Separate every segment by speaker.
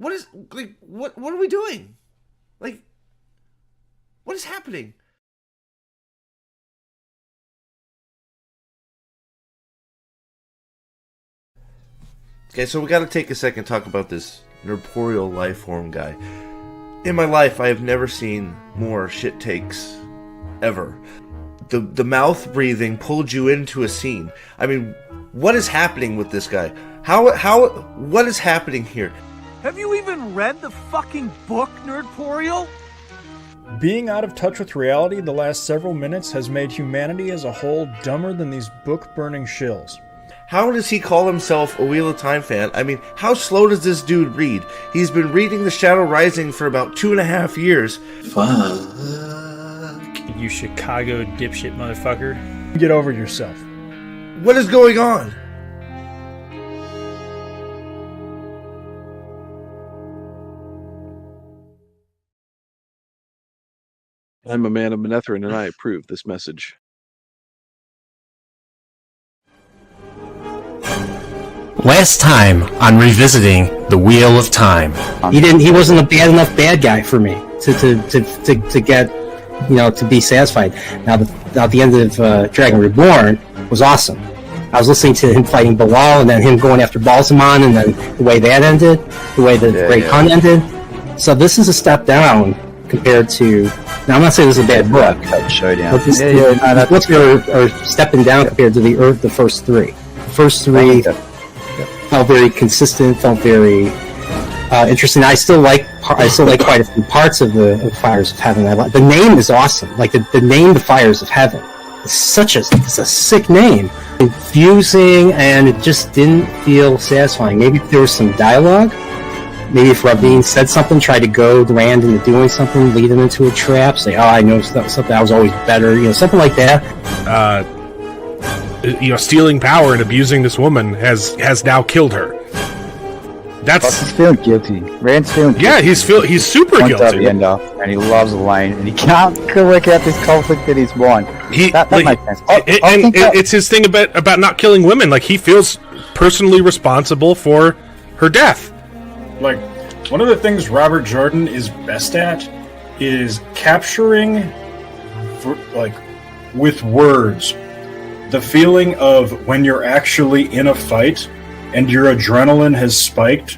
Speaker 1: What is like what are we doing? Like, what is happening? Okay, so we got to take a second to talk about this corporeal life form guy. In my life, I have never seen more shit takes ever. The mouth breathing pulled you into a scene. I mean, what is happening with this guy? What is happening here?
Speaker 2: Have you even read the fucking book, Nerdporial?
Speaker 3: Being out of touch with reality the last several minutes has made humanity as a whole dumber than these book-burning shills.
Speaker 1: How does he call himself a Wheel of Time fan? I mean, how slow does this dude read? He's been reading The Shadow Rising for about 2.5 years.
Speaker 4: Fuck.
Speaker 5: You Chicago dipshit motherfucker.
Speaker 3: Get over yourself.
Speaker 1: What is going on?
Speaker 4: I'm Amanda Manethrin, and I approve this message.
Speaker 6: Last time on revisiting the Wheel of Time, he wasn't a bad enough bad guy for me to get, to be satisfied. Now the end of Dragon Reborn was awesome. I was listening to him fighting Bilal, and then him going after Balsamon, and then the way that ended, the way the Great Hun ended. So this is a step down compared to. Now I'm not saying this is a bad book, but this books are stepping down compared to the first three. The first three felt very consistent, felt very interesting. I still like quite a few parts of the Fires of Heaven. The name is awesome. Like the name, the Fires of Heaven, is it's a sick name. Confusing, and it just didn't feel satisfying. Maybe if there was some dialogue. Maybe if Ravine said something, tried to goad Rand into doing something, lead him into a trap, say, "Oh, I know something. I was always better," something like that.
Speaker 7: Stealing power and abusing this woman has now killed her.
Speaker 8: He's feeling guilty. Rand's feeling guilty.
Speaker 7: Yeah, he's super guilty.
Speaker 8: And he loves Elaine, and he can't work out this conflict that he's won. That makes sense.
Speaker 7: It's his thing about not killing women. Like, he feels personally responsible for her death.
Speaker 3: Like, one of the things Robert Jordan is best at is capturing, with words, the feeling of when you're actually in a fight and your adrenaline has spiked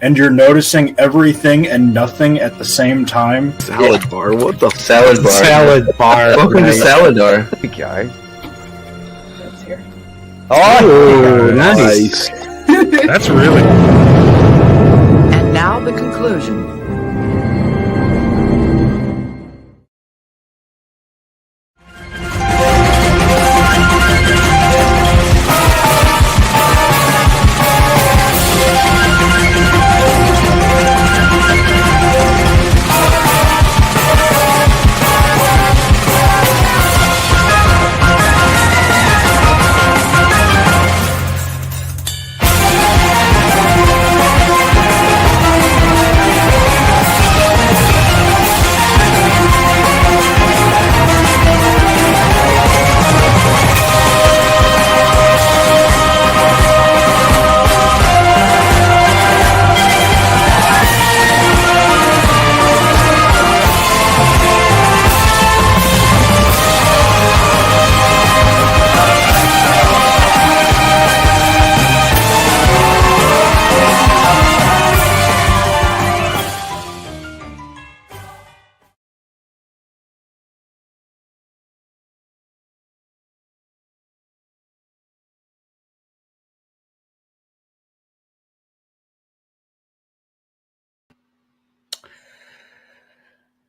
Speaker 3: and you're noticing everything and nothing at the same time.
Speaker 4: Salad bar? What the
Speaker 1: Salad bar.
Speaker 6: Salad bar.
Speaker 1: Welcome to Salad Bar.
Speaker 8: There we go. That's here.
Speaker 6: Oh, nice.
Speaker 7: That's really.
Speaker 9: And now the conclusion.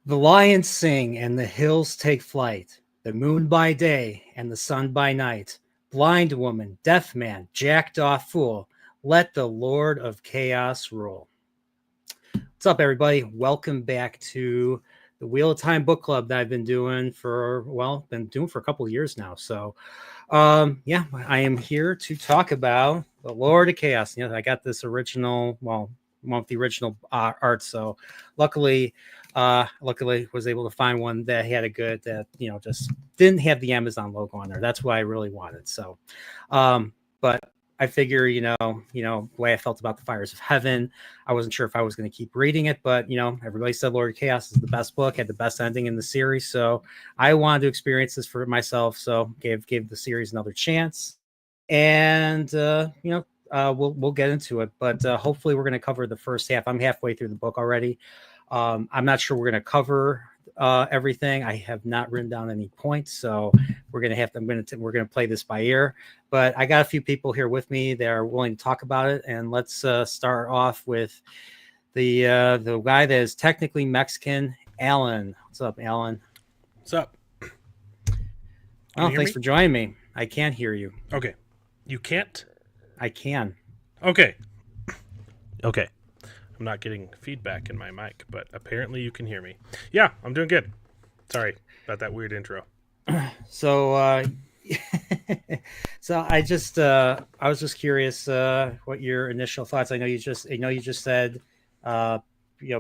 Speaker 10: The lions sing and the hills take flight, the moon by day and the sun by night. Blind woman, deaf man, jacked off fool, let the Lord of Chaos rule. What's up, everybody? Welcome back to the Wheel of Time book club that I've been doing for a couple of years now. So, I am here to talk about the Lord of Chaos. I got this original, one of the original art. So, luckily was able to find one that had a good just didn't have the Amazon logo on there. That's what I really wanted. So, but I figure, the way I felt about the Fires of Heaven, I wasn't sure if I was going to keep reading it, but everybody said Lord of Chaos is the best book, had the best ending in the series, so I wanted to experience this for myself. So gave the series another chance, and we'll get into it. But hopefully, we're going to cover the first half. I'm halfway through the book already. I'm not sure we're going to cover everything. I have not written down any points, so we're gonna play this by ear. But I got a few people here with me that are willing to talk about it, and let's start off with the guy that is technically Mexican, Alan. What's up, Alan?
Speaker 7: What's up?
Speaker 10: Thanks for joining me. I can't hear you.
Speaker 7: Okay, you can't.
Speaker 10: I can.
Speaker 7: Okay. I'm not getting feedback in my mic, but apparently you can hear me. Yeah, I'm doing good. Sorry about that weird intro.
Speaker 10: So, so I was just curious what your initial thoughts. I know you just said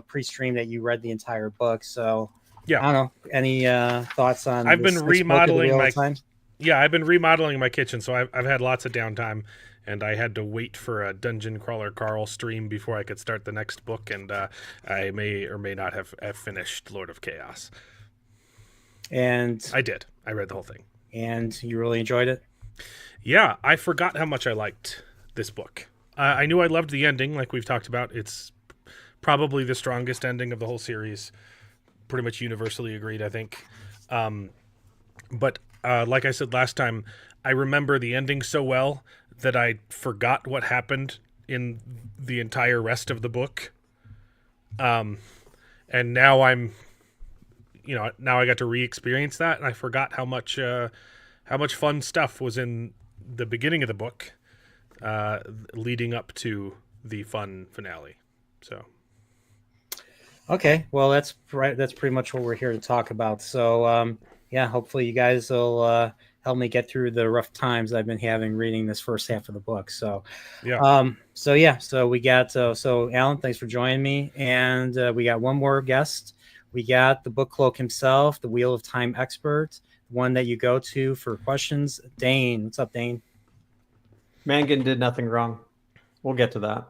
Speaker 10: pre-stream that you read the entire book. So
Speaker 7: yeah,
Speaker 10: I don't know any thoughts on.
Speaker 7: I've been remodeling my kitchen, so I've had lots of downtime. And I had to wait for a Dungeon Crawler Carl stream before I could start the next book, and I may or may not have finished Lord of Chaos.
Speaker 10: And
Speaker 7: I did. I read the whole thing.
Speaker 10: And you really enjoyed it?
Speaker 7: Yeah, I forgot how much I liked this book. I knew I loved the ending, like we've talked about. It's probably the strongest ending of the whole series. Pretty much universally agreed, I think. But like I said last time, I remember the ending so well that I forgot what happened in the entire rest of the book. And now now I got to re-experience that, and I forgot how much fun stuff was in the beginning of the book, leading up to the fun finale. So.
Speaker 10: Okay, well, that's pretty much what we're here to talk about. So, hopefully you guys will help me get through the rough times I've been having reading this first half of the book. So, so we got so Alan, thanks for joining me, and we got one more guest. We got the book cloak himself, the Wheel of Time expert, one that you go to for questions. Dane, what's up, Dane?
Speaker 11: Mangan did nothing wrong. We'll get to that.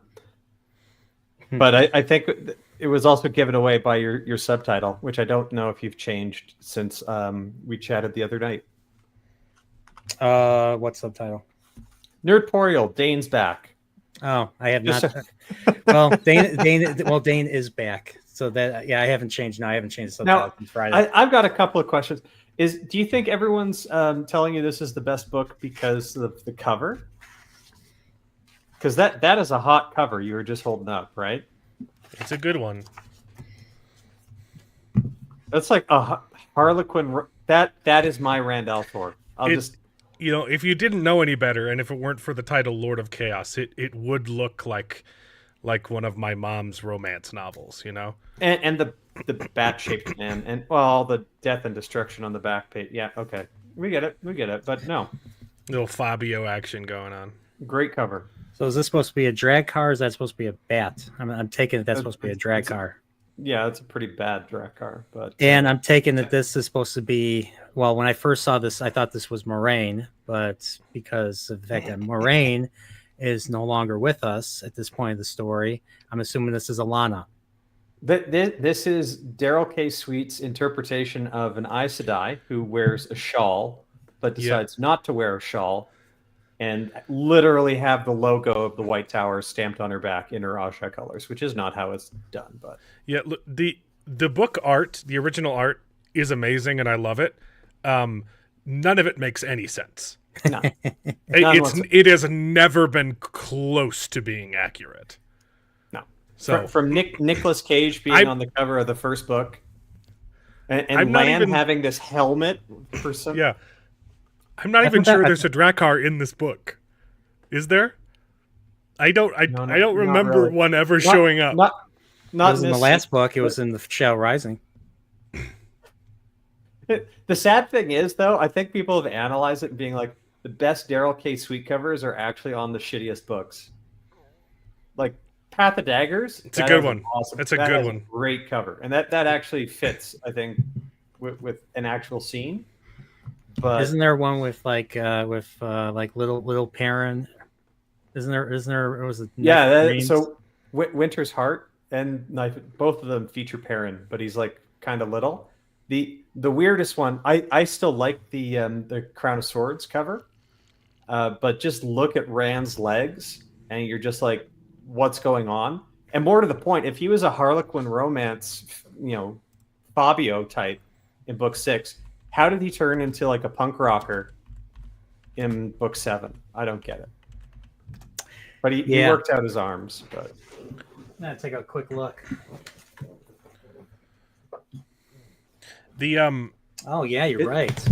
Speaker 11: But I think it was also given away by your subtitle, which I don't know if you've changed since we chatted the other night.
Speaker 10: What subtitle?
Speaker 11: Nerdporial, Dane's back.
Speaker 10: Oh, I have not. Well, Dane is back. So that I haven't changed. No, I haven't changed the subtitle since Friday.
Speaker 11: I've got a couple of questions. Do you think everyone's telling you this is the best book because of the cover? Because that is a hot cover you were just holding up, right?
Speaker 7: It's a good one.
Speaker 11: That's like a Harlequin. That is my Rand al'Thor.
Speaker 7: If you didn't know any better, and if it weren't for the title Lord of Chaos, it would look like one of my mom's romance novels,
Speaker 11: And the bat-shaped man, and all the death and destruction on the back page. Yeah, okay, we get it. But no,
Speaker 7: little Fabio action going on.
Speaker 11: Great cover.
Speaker 10: So is this supposed to be a drag car? Or is that supposed to be a bat? I'm taking it that's supposed to be a drag car.
Speaker 11: Yeah, it's a pretty bad drag car, but
Speaker 10: and I'm taking that this is supposed to be. Well, when I first saw this, I thought this was Moraine, but because of the fact that Moraine is no longer with us at this point of the story, I'm assuming this is Alana.
Speaker 11: This is Daryl K. Sweet's interpretation of an Aes Sedai who wears a shawl, but decides not to wear a shawl, and literally have the logo of the White Tower stamped on her back in her Asha colors, which is not how it's done. But
Speaker 7: yeah, the book art, the original art, is amazing, and I love it. None of it makes any sense.
Speaker 11: No.
Speaker 7: It has never been close to being accurate.
Speaker 11: No.
Speaker 7: So
Speaker 11: from Nicolas Cage being on the cover of the first book, and Lan having this helmet for some.
Speaker 7: Yeah. I'm not even sure there's a Drakkar in this book. Is there? I don't remember really. One ever showing up.
Speaker 10: Not in the last book. It was in the Shadow Rising.
Speaker 11: The sad thing is, though, I think people have analyzed it and being like, the best Daryl K. Sweet covers are actually on the shittiest books. Like Path of Daggers.
Speaker 7: It's a good one. Awesome. It's a good one.
Speaker 11: Great cover, and that actually fits, I think, with an actual scene. But
Speaker 10: isn't there one with little Perrin? Isn't there? It was a
Speaker 11: So Winter's Heart and Knife, both of them feature Perrin, but he's like kind of little. The weirdest one, I still like the Crown of Swords cover, but just look at Rand's legs, and you're just like, what's going on? And more to the point, if he was a Harlequin romance, Fabio type in book 6, how did he turn into like a punk rocker in book 7? I don't get it. But he worked out his arms. But
Speaker 10: I'm gonna take a quick look.
Speaker 7: The
Speaker 10: Oh yeah, you're right.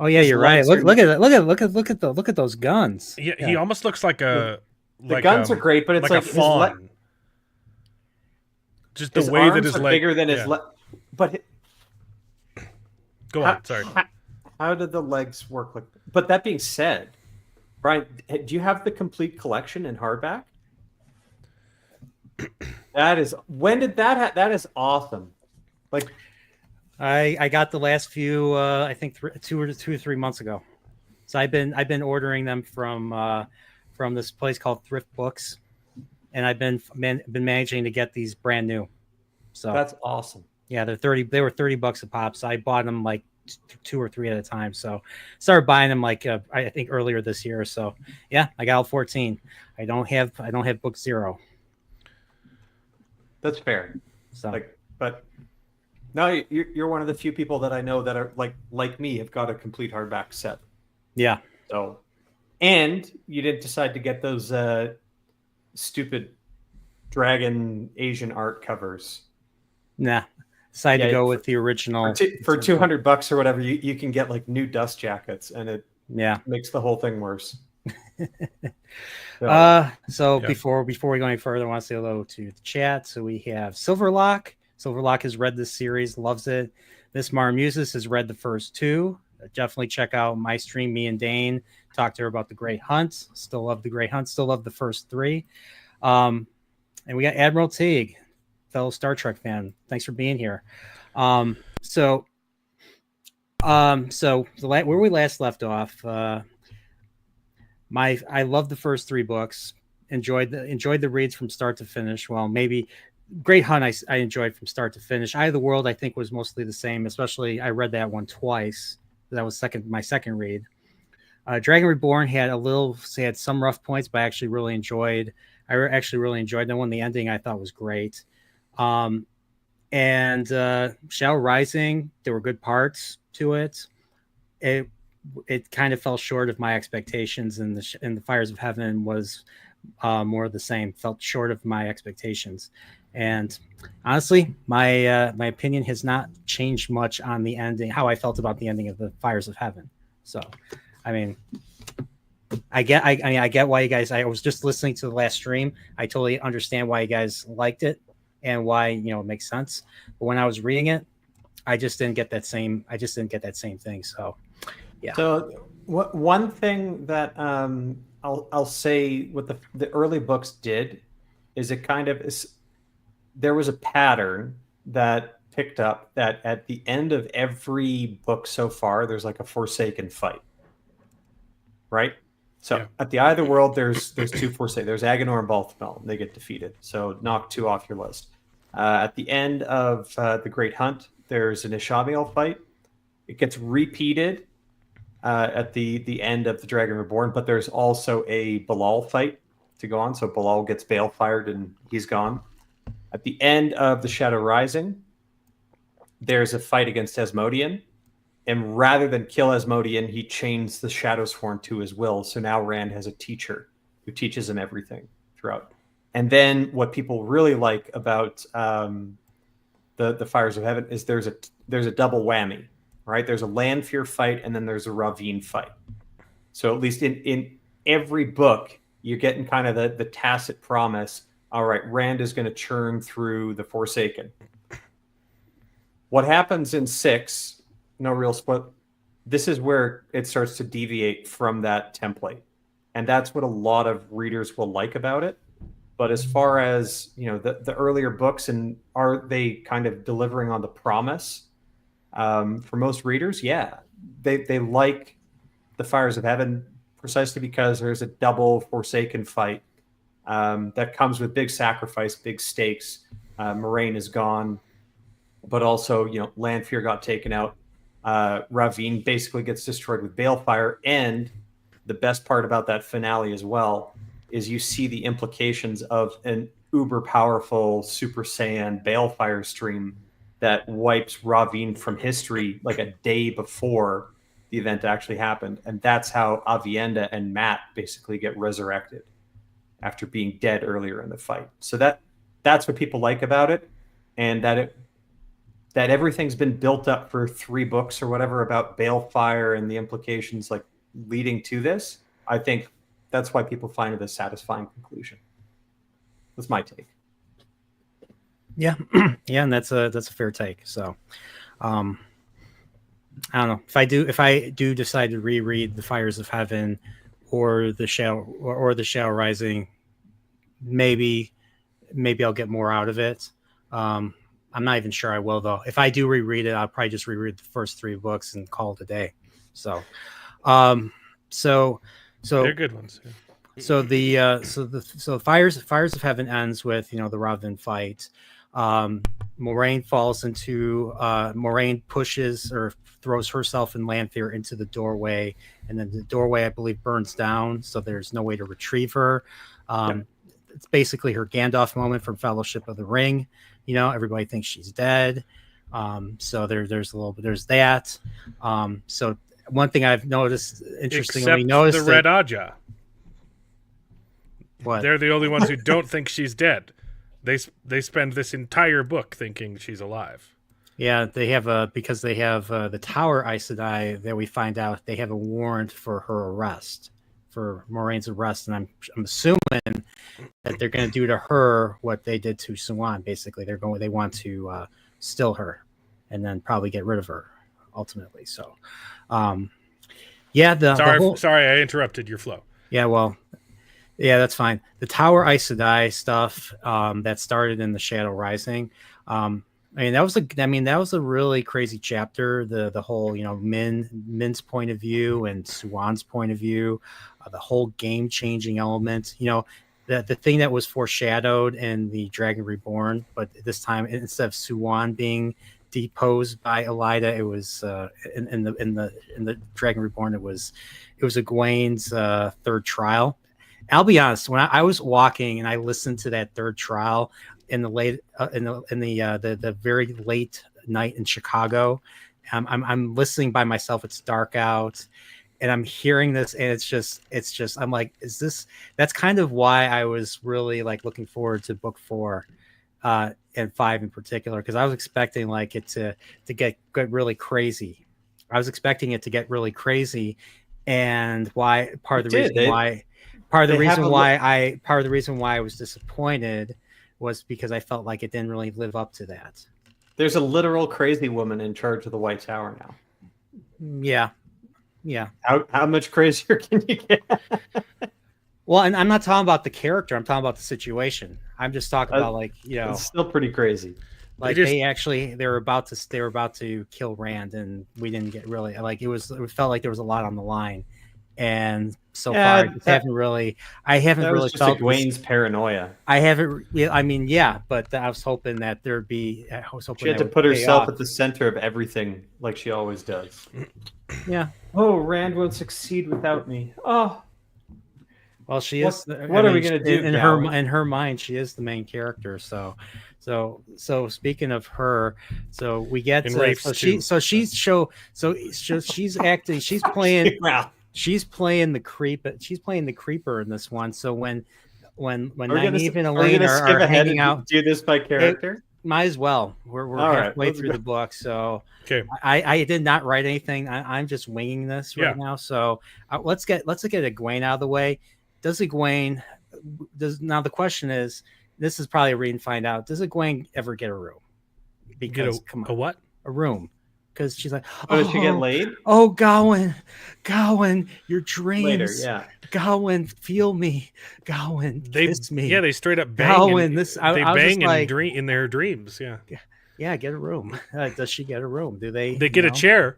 Speaker 11: Oh
Speaker 10: yeah, you're right. Look at those guns.
Speaker 7: Yeah, he almost looks like a.
Speaker 11: The guns are great, but it's like
Speaker 7: a fawn. Just the way that his leg
Speaker 11: bigger than his leg. But
Speaker 7: go on. Sorry.
Speaker 11: How did the legs work? But that being said, Brian, do you have the complete collection in hardback? That is. When did that? That is awesome. Like,
Speaker 10: I got the last few. I think 2 or 3 months ago. So I've been ordering them from this place called Thrift Books, and I've been managing to get these brand new. So
Speaker 11: that's awesome.
Speaker 10: Yeah, they were $30 a pop. So I bought them like 2 or 3 at a time. So started buying them like I think earlier this year. So yeah, I got all 14. I don't have book 0.
Speaker 11: That's fair.
Speaker 10: So
Speaker 11: but no, you're one of the few people that I know that are like me, have got a complete hardback set.
Speaker 10: Yeah.
Speaker 11: So, and you didn't decide to get those stupid dragon Asian art covers.
Speaker 10: Nah. Decided to go with the original.
Speaker 11: For $200 or whatever, you can get like new dust jackets, and it makes the whole thing worse.
Speaker 10: Before we go any further, I want to say hello to the chat. So we have Silverlock. Silverlock has read this series, loves it. Miss Marmuses has read the first 2. Definitely check out my stream. Me and Dane talked to her about The Great Hunt. Still love The Great Hunt. Still love the first 3. And we got Admiral Teague, fellow Star Trek fan. Thanks for being here. So where we last left off, I loved the first 3 books. Enjoyed the reads from start to finish. Well, maybe Great Hunt I enjoyed from start to finish. Eye of the World I think was mostly the same. Especially I read that one twice. That was my second read. Dragon Reborn had some rough points, but I actually really enjoyed that one. The ending I thought was great. And Shadow Rising, there were good parts to it. It kind of fell short of my expectations, and the Fires of Heaven was more of the same. Felt short of my expectations, and honestly, my opinion has not changed much on the ending. How I felt about the ending of the Fires of Heaven. So, I mean, I get why you guys. I was just listening to the last stream. I totally understand why you guys liked it and why it makes sense. But when I was reading it, I just didn't get that same. Thing. So, yeah.
Speaker 11: So one thing that I'll say what the early books did is it kind of is. There was a pattern that picked up that at the end of every book so far, there's like a Forsaken fight, right? So at the Eye of the World, there's 2 Forsaken. There's Agenor and Balthamel, and they get defeated. So knock 2 off your list. At the end of The Great Hunt, there's an Ishamael fight. It gets repeated at the end of The Dragon Reborn, but there's also a Balal fight to go on. So Balal gets bale fired and he's gone. At the end of The Shadow Rising, there's a fight against Asmodean. And rather than kill Asmodean, he chains the Shadowsworn to his will. So now Rand has a teacher who teaches him everything throughout. And then what people really like about the Fires of Heaven is there's a double whammy, right? There's a Lanfear fight and then there's a Ravine fight. So at least in every book, you're getting kind of the tacit promise. All right, Rand is going to churn through the Forsaken. What happens in 6, no real split. This is where it starts to deviate from that template. And that's what a lot of readers will like about it. But as far as, the earlier books, and are they kind of delivering on the promise? For most readers, yeah. They like the Fires of Heaven precisely because there's a double Forsaken fight that comes with big sacrifice, big stakes. Moraine is gone, but also, Lanfear got taken out. Ravine basically gets destroyed with Balefire, and the best part about that finale as well is you see the implications of an uber powerful Super Saiyan Balefire stream that wipes Ravine from history like a day before the event actually happened. And that's how Avienda and Matt basically get resurrected after being dead earlier in the fight. So that's what people like about it, and that everything's been built up for 3 books or whatever about Balefire and the implications like leading to this. I think that's why people find it a satisfying conclusion. That's my take.
Speaker 10: Yeah, yeah, and that's a fair take. So, I don't know if I do decide to reread The Fires of Heaven or the Shadow Rising, maybe I'll get more out of it. I'm not even sure I will, though. If I do reread it, I'll probably just reread the first 3 books and call it a day. So
Speaker 7: they're good ones. Yeah.
Speaker 10: So Fires of Heaven ends with the Ravin fight. Moraine pushes or throws herself and Lanfear into the doorway, and then the doorway, I believe, burns down, so there's no way to retrieve her. It's basically her Gandalf moment from Fellowship of the Ring. Everybody thinks she's dead. So there's that. So one thing I've noticed, interestingly,
Speaker 7: the Red Aja.
Speaker 10: What?
Speaker 7: They're the only ones who don't think she's dead. They spend this entire book thinking she's alive.
Speaker 10: Yeah, they have because they have the Tower Aes Sedai that we find out they have a warrant for her arrest, for Moraine's arrest, and I'm assuming that they're going to do to her what they did to Siuan. Basically, they want to still her, and then probably get rid of her ultimately. So,
Speaker 7: sorry, I interrupted your flow.
Speaker 10: Yeah, well. Yeah, that's fine. The Tower Aes Sedai stuff that started in the Shadow Rising. That was a really crazy chapter. The whole Min's point of view and Siuan's point of view, the whole game changing element. The thing that was foreshadowed in the Dragon Reborn, but this time instead of Siuan being deposed by Elida, it was in the Dragon Reborn. It was Egwene's third trial. I'll be honest. When I was walking and I listened to that third trial in the very late night in Chicago, I'm listening by myself. It's dark out, and I'm hearing this, and it's just. I'm like, is this? That's kind of why I was really looking forward to book 4, and 5 in particular, because I was expecting it to get really crazy. I was expecting it to get really crazy, and part of the reason why I was disappointed was because I felt like it didn't really live up to that.
Speaker 11: There's a literal crazy woman in charge of the White Tower now.
Speaker 10: Yeah.
Speaker 11: How much crazier can you get?
Speaker 10: Well, and I'm not talking about the character. I'm talking about the situation. I'm just talking about
Speaker 11: it's still pretty crazy.
Speaker 10: They were about to kill Rand, and we didn't get really it felt like there was a lot on the line. And so far, I haven't really felt
Speaker 11: Egwene's paranoia.
Speaker 10: I haven't. But I was hoping that there'd be.
Speaker 11: She had to put herself at the center of everything, like she always does.
Speaker 10: Yeah.
Speaker 11: Oh, Rand won't succeed without me. Oh.
Speaker 10: Well, she is.
Speaker 11: What are we going to do
Speaker 10: in her mind? She is the main character. So speaking of her, so we get she's acting. She's playing. She's playing the creep. She's playing the creeper in this one. So when Nynaeve and Elaine are hanging out,
Speaker 11: do this by character.
Speaker 10: Might as well. We're halfway through the book, so
Speaker 7: okay.
Speaker 10: I did not write anything. I'm just winging this right now. So let's get Egwene out of the way. Now the question is, this is probably a read and find out. Does Egwene ever get a room? Because come on,
Speaker 7: a what?
Speaker 10: A room. Because she's like,
Speaker 11: does she get laid?
Speaker 10: Oh, Gawain, your dreams.
Speaker 11: Later, yeah.
Speaker 10: Gawain, feel me. Gawain, kiss me.
Speaker 7: Yeah, they straight up bang.
Speaker 10: Gawain,
Speaker 7: they bang in their dreams. Yeah.
Speaker 10: Yeah, get a room. Does she get a room? Do they?
Speaker 7: They get a chair.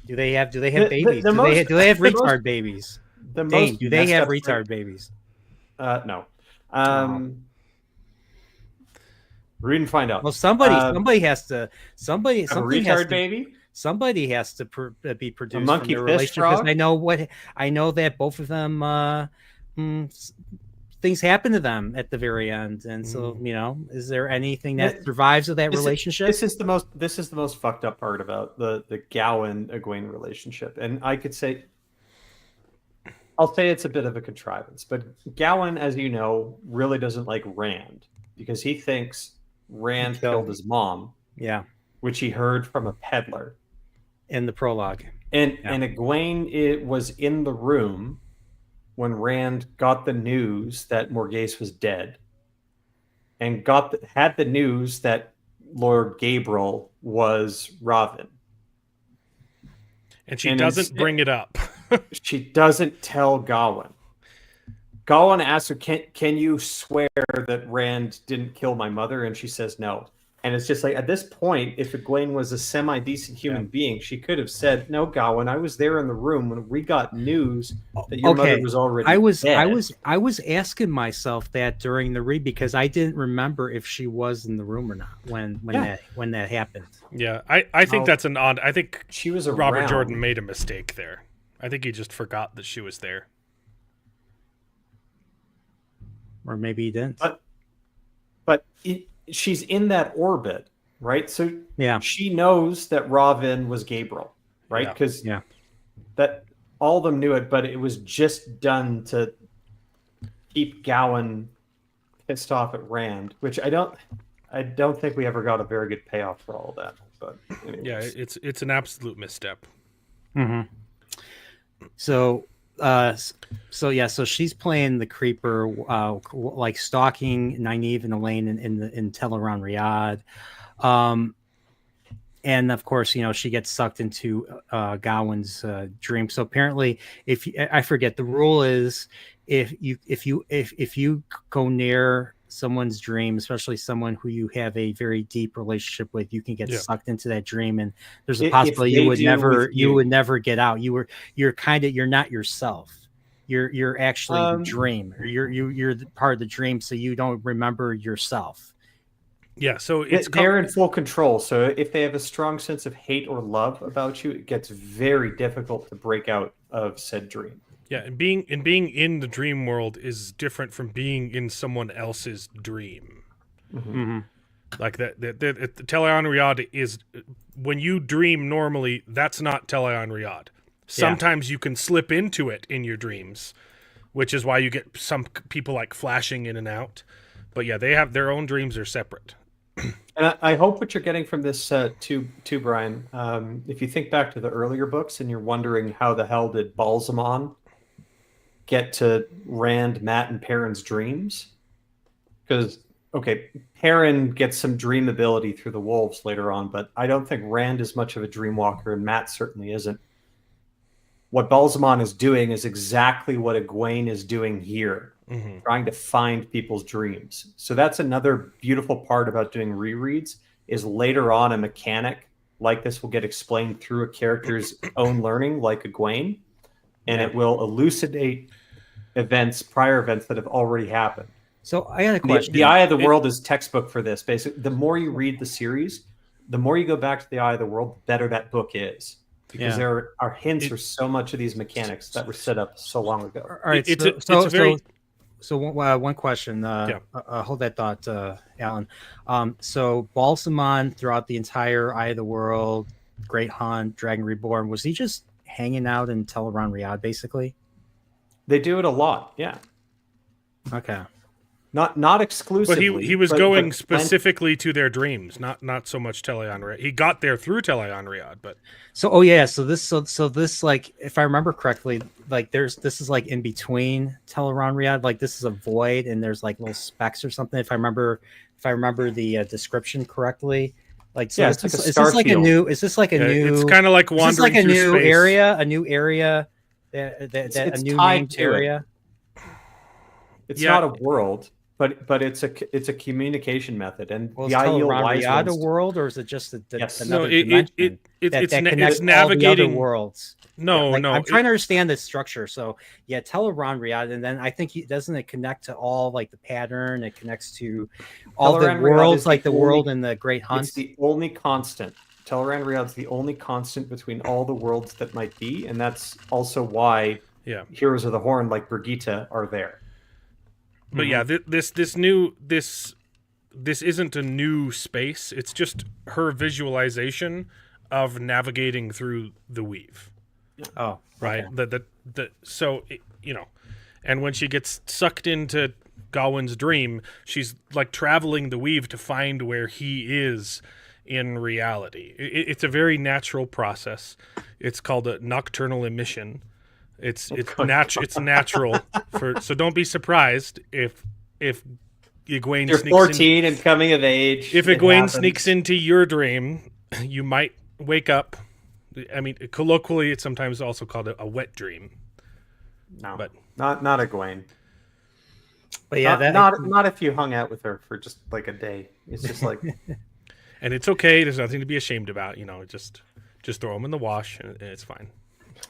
Speaker 10: Do they have babies? Do they have retard babies?
Speaker 11: the
Speaker 10: Dane,
Speaker 11: most
Speaker 10: do they
Speaker 11: messed
Speaker 10: have
Speaker 11: up
Speaker 10: retard
Speaker 11: thing-
Speaker 10: babies?
Speaker 11: No. Read and find out.
Speaker 10: Well, somebody has to. Somebody
Speaker 11: a
Speaker 10: something has
Speaker 11: retard
Speaker 10: to.
Speaker 11: baby.
Speaker 10: Somebody has to be produced
Speaker 11: monkey
Speaker 10: from their
Speaker 11: fist
Speaker 10: relationship because
Speaker 11: frog?
Speaker 10: I know that both of them things happen to them at the very end, and so is there anything that survives of that relationship?
Speaker 11: This is the most fucked up part about the Gowan Egwene relationship, and I'll say it's a bit of a contrivance, but Gowan, as you know, really doesn't like Rand because he thinks Rand killed his mom.
Speaker 10: Yeah,
Speaker 11: which he heard from a peddler
Speaker 10: in the prologue.
Speaker 11: And Egwene was in the room when Rand got the news that Morghese was dead, and had the news that Lord Gabriel was Ravin.
Speaker 7: And she doesn't bring it up.
Speaker 11: She doesn't tell Gawain. Gawain asks her, "Can you swear that Rand didn't kill my mother?" And she says no. And it's just like, at this point, if Egwene was a semi-decent human being, she could have said, "No, Gawain, I was there in the room when we got news that your mother was already dead."
Speaker 10: I was asking myself that during the read because I didn't remember if she was in the room or not when that happened.
Speaker 7: Yeah, I think that's an odd. I think
Speaker 11: she was around.
Speaker 7: Robert Jordan made a mistake there. I think he just forgot that she was there,
Speaker 10: or maybe he didn't.
Speaker 11: But she's in that orbit, right? So
Speaker 10: yeah,
Speaker 11: she knows that Ravin was Gabriel, right? Because that all of them knew it, but it was just done to keep Gowan pissed off at Rand, which I don't think we ever got a very good payoff for all of that. But anyways.
Speaker 7: Yeah, it's an absolute misstep.
Speaker 10: Mm-hmm. So she's playing the creeper, like stalking Nynaeve and Elaine in Teleron Riyadh, and of course, she gets sucked into Gawain's dream. So apparently, I forget, the rule is if you go near someone's dream, especially someone who you have a very deep relationship with, you can get sucked into that dream, and there's a possibility you would never get out. You're not yourself. You're actually the dream. You're part of the dream, so you don't remember yourself.
Speaker 7: Yeah, so
Speaker 11: they're in full control. So if they have a strong sense of hate or love about you, it gets very difficult to break out of said dream.
Speaker 7: Yeah, and being in the dream world is different from being in someone else's dream.
Speaker 10: Mm-hmm.
Speaker 7: Like the Teleon Riyadh is, when you dream normally, that's not Teleon Riyadh. Sometimes you can slip into it in your dreams, which is why you get some people like flashing in and out. But yeah, they have their own dreams are separate.
Speaker 11: And I hope what you're getting from this too, Brian, if you think back to the earlier books and you're wondering how the hell did Balsamon get to Rand, Matt, and Perrin's dreams? Because, Perrin gets some dream ability through the wolves later on, but I don't think Rand is much of a dream walker, and Matt certainly isn't. What Balsamon is doing is exactly what Egwene is doing here, trying to find people's dreams. So that's another beautiful part about doing rereads, is later on a mechanic like this will get explained through a character's own learning, like Egwene, and it will elucidate prior events that have already happened.
Speaker 10: So I got a question.
Speaker 11: The Eye of the World is textbook for this. Basically, the more you read the series, the more you go back to the Eye of the World, the better that book is. Because there are hints for so much of these mechanics that were set up so long ago.
Speaker 10: All right, so one question. Hold that thought, Alan. So Balsamon, throughout the entire Eye of the World, Great Hunt, Dragon Reborn, was he just hanging out in Teleron Riyadh, basically?
Speaker 11: They do it a lot, yeah.
Speaker 10: Okay.
Speaker 11: Not exclusively.
Speaker 7: But he was going specifically to their dreams, not so much Teleon Riyadh. He got there through Teleon Riyadh, but
Speaker 10: so this like, if I remember correctly, like this is like in between Teleron Riyadh, like this is a void and there's like little specks or something. If I remember the description correctly. Like, so is this like a new?
Speaker 7: It's kind of like wandering.
Speaker 10: Is this like a
Speaker 7: through
Speaker 10: new
Speaker 7: space.
Speaker 10: area? A new area? It's
Speaker 11: a new
Speaker 10: named area?
Speaker 11: It's not a world. But it's a communication method, and
Speaker 10: Well,
Speaker 11: the
Speaker 10: it's called
Speaker 11: ideal wise
Speaker 10: Ranriada
Speaker 11: ones.
Speaker 10: world, or is it just
Speaker 11: Yes.
Speaker 10: another
Speaker 7: No,
Speaker 10: dimension
Speaker 7: it's
Speaker 10: that connects all the
Speaker 7: navigating
Speaker 10: other worlds?
Speaker 7: No,
Speaker 10: Like,
Speaker 7: no.
Speaker 10: I'm trying to understand the structure. So yeah, Teleron Riad, and then I think doesn't it connect to all like the pattern? It connects to all the
Speaker 11: Teleran Riad is
Speaker 10: worlds, like the
Speaker 11: only-
Speaker 10: world in the Great Hunt.
Speaker 11: It's the only constant. Teleran Riad's the only constant between all the worlds that might be, and that's also why Heroes of the Horn like Brigitte are there.
Speaker 7: But yeah, this isn't a new space. It's just her visualization of navigating through the weave.
Speaker 10: Oh,
Speaker 7: right.
Speaker 10: okay.
Speaker 7: So and when she gets sucked into Gawain's dream, she's like traveling the weave to find where he is in reality. It's a very natural process. It's called a nocturnal emission. It's natural so don't be surprised if Egwene
Speaker 11: You're
Speaker 7: sneaks
Speaker 11: 14 and coming of age.
Speaker 7: If
Speaker 11: it
Speaker 7: Egwene
Speaker 11: happens.
Speaker 7: sneaks into your dream, you might wake up. I mean, colloquially, it's sometimes also called a wet dream.
Speaker 11: No,
Speaker 7: but
Speaker 11: not Egwene.
Speaker 10: But yeah,
Speaker 11: not if you hung out with her for just like a day. It's just like,
Speaker 7: and it's okay. There's nothing to be ashamed about. Just throw them in the wash, and it's fine.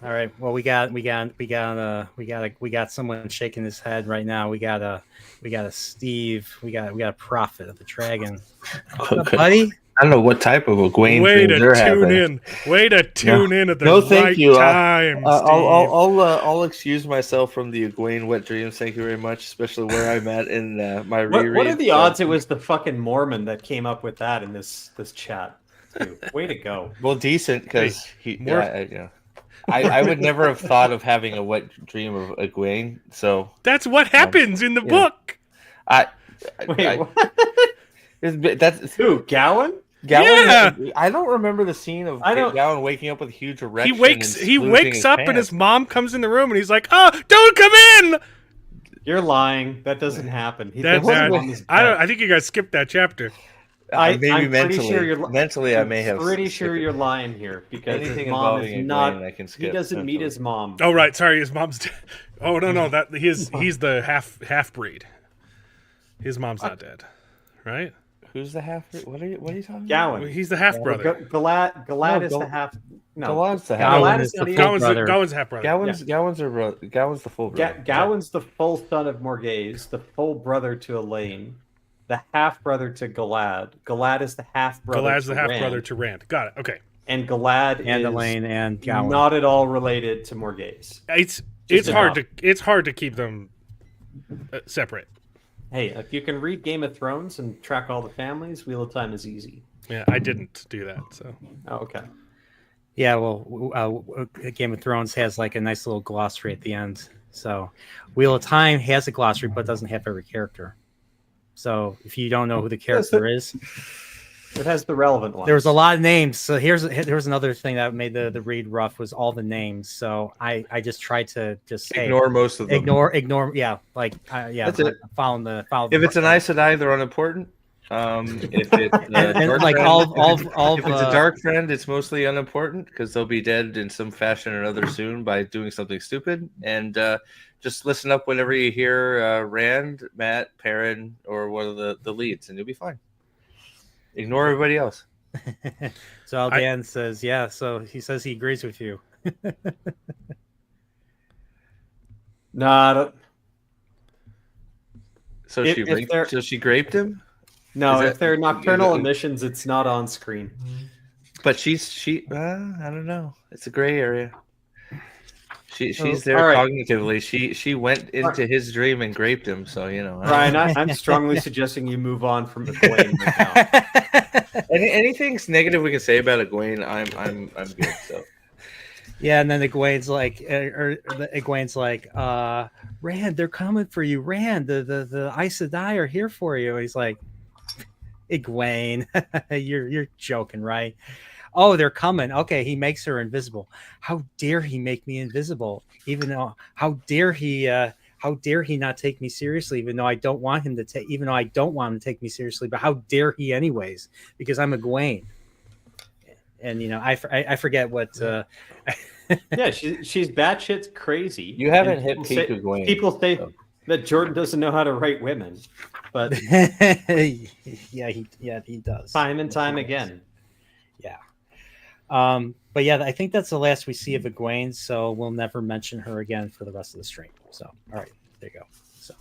Speaker 10: All right. Well, we got someone shaking his head right now. We got a Steve. We got a prophet of the dragon. What's up, buddy?
Speaker 1: I don't know what type of Egwene
Speaker 7: Way
Speaker 1: dream
Speaker 7: to
Speaker 1: they're
Speaker 7: tune
Speaker 1: having.
Speaker 7: in. Way to tune in at the
Speaker 1: No, thank
Speaker 7: right
Speaker 1: you.
Speaker 7: time, Steve.
Speaker 1: I'll excuse myself from the Egwene wet dreams. Thank you very much, especially where I'm at in my reread.
Speaker 11: what are the odds it was the fucking Mormon that came up with that in this chat? Dude, way to go.
Speaker 1: Well, decent because I would never have thought of having a wet dream of Egwene. So
Speaker 7: that's what happens in the book.
Speaker 1: That's
Speaker 11: who, Gawain?
Speaker 7: Yeah.
Speaker 1: I don't remember the scene of Gawain waking up with a huge erection.
Speaker 7: He wakes up and his mom comes in the room and he's like, "Oh, don't come in."
Speaker 11: You're lying. That doesn't happen.
Speaker 7: I think you guys skipped that chapter.
Speaker 11: I'm
Speaker 1: mentally, I may have.
Speaker 11: Pretty sure you're lying here because
Speaker 1: anything
Speaker 11: his mom
Speaker 1: involving
Speaker 11: is not.
Speaker 1: Egwene, I can skip.
Speaker 11: He doesn't meet his mom.
Speaker 7: Oh right, sorry, his mom's dead. Oh no, that he's the half breed. His mom's not dead, right?
Speaker 1: Who's the half? What are you talking
Speaker 11: Gawain.
Speaker 1: about?
Speaker 7: He's the half brother.
Speaker 11: Galad is the half. No,
Speaker 1: Galad's the half.
Speaker 10: Gawain is the full brother.
Speaker 7: Gawain's half brother.
Speaker 1: Gawain's the full brother.
Speaker 11: Gawain's the full son of Morghese, the full brother to Elaine, the half brother to Galad. Galad is the half brother.
Speaker 7: Galad's
Speaker 11: to
Speaker 7: the half
Speaker 11: Rand.
Speaker 7: brother to Rand. Got it. Okay.
Speaker 11: And Galad
Speaker 10: And
Speaker 11: is
Speaker 10: Elaine and Gawain.
Speaker 11: not at all related to Morghese.
Speaker 7: It's hard to keep them separate.
Speaker 11: Hey, if you can read Game of Thrones and track all the families, Wheel of Time is easy.
Speaker 7: Yeah, I didn't do that. So.
Speaker 11: Oh, okay.
Speaker 10: Yeah, well, Game of Thrones has like a nice little glossary at the end. So, Wheel of Time has a glossary, but doesn't have every character. So, if you don't know who the character is,
Speaker 11: it has the relevant ones.
Speaker 10: There was a lot of names. So here's another thing that made the read rough was all the names. So I just tried to
Speaker 1: ignore most of them.
Speaker 10: Ignore. Yeah,
Speaker 1: That's it.
Speaker 10: Following the.
Speaker 1: If it's an Aes Sedai, they're unimportant. If it's
Speaker 10: if
Speaker 1: it's a dark friend, it's mostly unimportant because they'll be dead in some fashion or another soon by doing something stupid. And just listen up whenever you hear Rand, Matt, Perrin, or one of the leads, and you'll be fine. Ignore everybody else.
Speaker 10: So Dan says, yeah. So he says he agrees with you.
Speaker 11: Nah.
Speaker 1: So she graped him.
Speaker 11: No, if they're nocturnal emissions, it's not on screen.
Speaker 1: But she I don't know. It's a gray area. She's there cognitively. She went into his dream and graped him. So
Speaker 11: Ryan, I'm strongly suggesting you move on from Egwene right now.
Speaker 1: Anything negative we can say about Egwene, I'm good. So.
Speaker 10: Yeah, and then Egwene's like, Rand, they're coming for you. Rand, the Aes Sedai are here for you. And he's like, Egwene, you're joking, right? Oh, they're coming. Okay, he makes her invisible. How dare he make me invisible? Even though, how dare he not take me seriously? Even though I don't want him to take me seriously, but how dare he anyways? Because I'm Egwene. And I forget what.
Speaker 11: Yeah, she's batshit crazy.
Speaker 1: You haven't hit peak Egwene.
Speaker 11: People say that Jordan doesn't know how to write women, but
Speaker 10: yeah, he does.
Speaker 11: Time and time again.
Speaker 10: Yeah. But yeah, I think that's the last we see of Egwene, so we'll never mention her again for the rest of the stream. So, all right, there you go. So,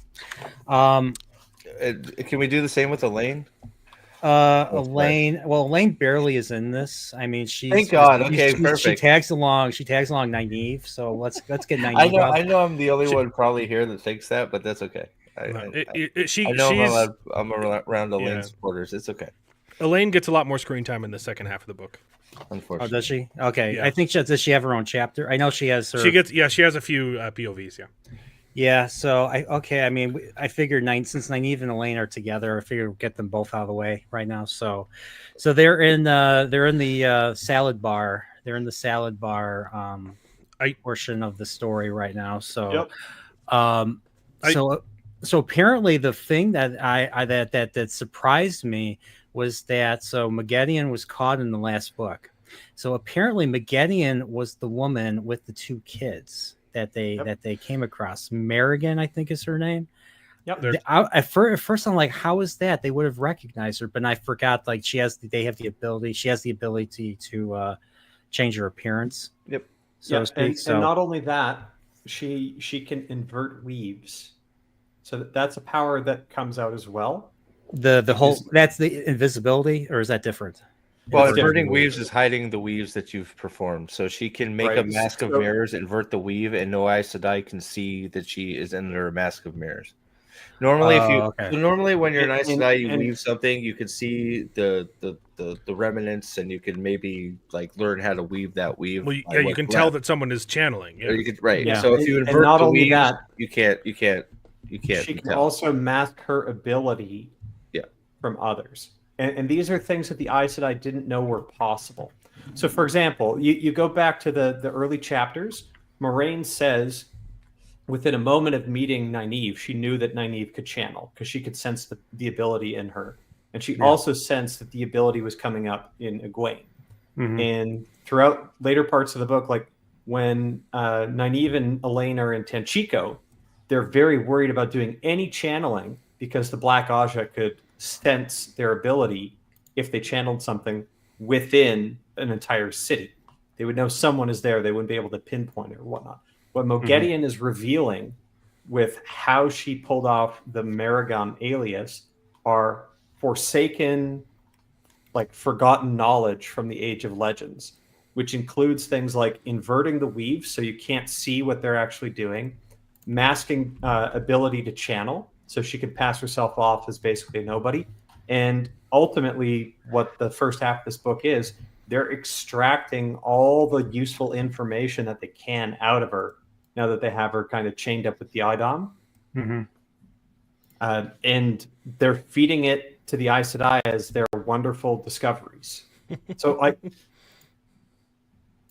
Speaker 1: can we do the same with Elaine?
Speaker 10: Elaine. Well, Elaine barely is in this. I mean, she's
Speaker 1: thank God. Okay, perfect.
Speaker 10: She tags along Nynaeve. So let's get Nynaeve.
Speaker 1: I know I'm the only one probably here that thinks that, but that's okay. I know I'm around Elaine's supporters. It's okay.
Speaker 7: Elaine gets a lot more screen time in the second half of the book.
Speaker 1: Unfortunately.
Speaker 10: Oh, does she? Okay.
Speaker 7: Yeah.
Speaker 10: I think does she have her own chapter? I know she has her.
Speaker 7: She has a few POVs. Yeah.
Speaker 10: Yeah. So I mean, I figured since Nynaeve and Elaine are together, I figured we'll get them both out of the way right now. So they're in the salad bar. They're in the salad bar portion of the story right now. So, so apparently the thing that that surprised me was that Maggedion was caught in the last book. So apparently Maggedion was the woman with the two kids that they came across. Marigan, I think is her name.
Speaker 11: Yep.
Speaker 10: At first I'm like, how is that? They would have recognized her, but I forgot like she has the ability to change her appearance.
Speaker 11: Yep.
Speaker 10: So
Speaker 11: and not only that, she can invert weaves. So that's a power that comes out as well.
Speaker 10: The whole that's the invisibility, or is that different?
Speaker 1: Well, inverting weaves is hiding the weaves that you've performed. So she can make a mask of mirrors, invert the weave, and no Aes Sedai can see that she is under a mask of mirrors. Normally, normally when you're an Aes Sedai, you weave something, you can see the remnants, and you can maybe like learn how to weave that weave.
Speaker 7: Well, yeah, you can tell that someone is channeling. Yeah.
Speaker 1: You could, right. Yeah. So if you invert not the weave, you can't.
Speaker 11: She can also mask her ability from others. And these are things that the Aes Sedai didn't know were possible. So, for example, you go back to the early chapters, Moraine says, within a moment of meeting Nynaeve, she knew that Nynaeve could channel because she could sense the ability in her. And she also sensed that the ability was coming up in Egwene. Mm-hmm. And throughout later parts of the book, like when Nynaeve and Elaine are in Tanchico, they're very worried about doing any channeling because the Black Aja could sense their ability if they channeled something within an entire city. They would know someone is there. They wouldn't be able to pinpoint it or whatnot. What Moghedien is revealing with how she pulled off the Maragon alias are forsaken, like forgotten knowledge from the Age of Legends, which includes things like inverting the weave so you can't see what they're actually doing, masking ability to channel, so she could pass herself off as basically nobody. And ultimately, what the first half of this book is, they're extracting all the useful information that they can out of her now that they have her kind of chained up with the Idom.
Speaker 10: Mm-hmm.
Speaker 11: And they're feeding it to the Aes Sedai as their wonderful discoveries. So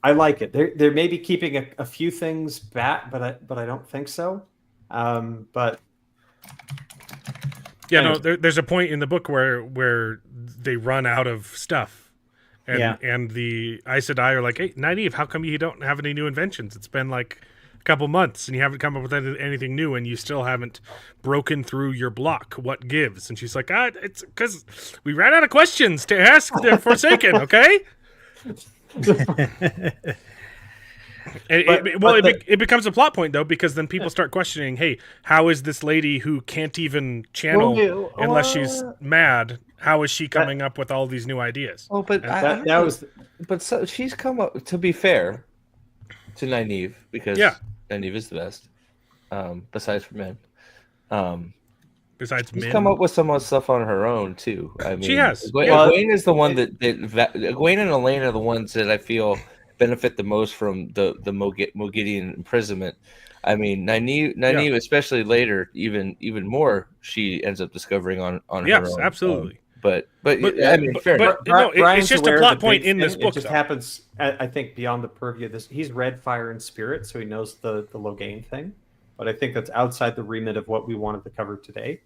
Speaker 11: I like it. They're maybe keeping a few things back, but I don't think so. But
Speaker 7: yeah, no, there's a point in the book where they run out of stuff, and the Aes Sedai are like, "Hey, Nynaeve, how come you don't have any new inventions? It's been like a couple months, and you haven't come up with anything new, and you still haven't broken through your block. What gives?" And she's like, "It's because we ran out of questions to ask the Forsaken." Okay. It becomes a plot point though, because then people start questioning, hey, how is this lady who can't even channel unless she's mad, how is she coming up with all these new ideas?
Speaker 1: Oh, but she's come up, to be fair to Nynaeve, because Nynaeve is the best, besides for men.
Speaker 7: Besides
Speaker 1: she's come up with some stuff on her own too. I mean,
Speaker 7: she has.
Speaker 1: Egwene is the one that Egwene and Elaine are the ones that I feel benefit the most from the Moghedien imprisonment. I mean, Nynaeve, especially later, even more, she ends up discovering on her own.
Speaker 7: Yes, absolutely.
Speaker 1: But I mean, fair enough.
Speaker 7: It's just a plot point in this book.
Speaker 11: It just happens, I think, beyond the purview of this. He's read Fire and Spirit, so he knows the Logain thing. But I think that's outside the remit of what we wanted to cover today.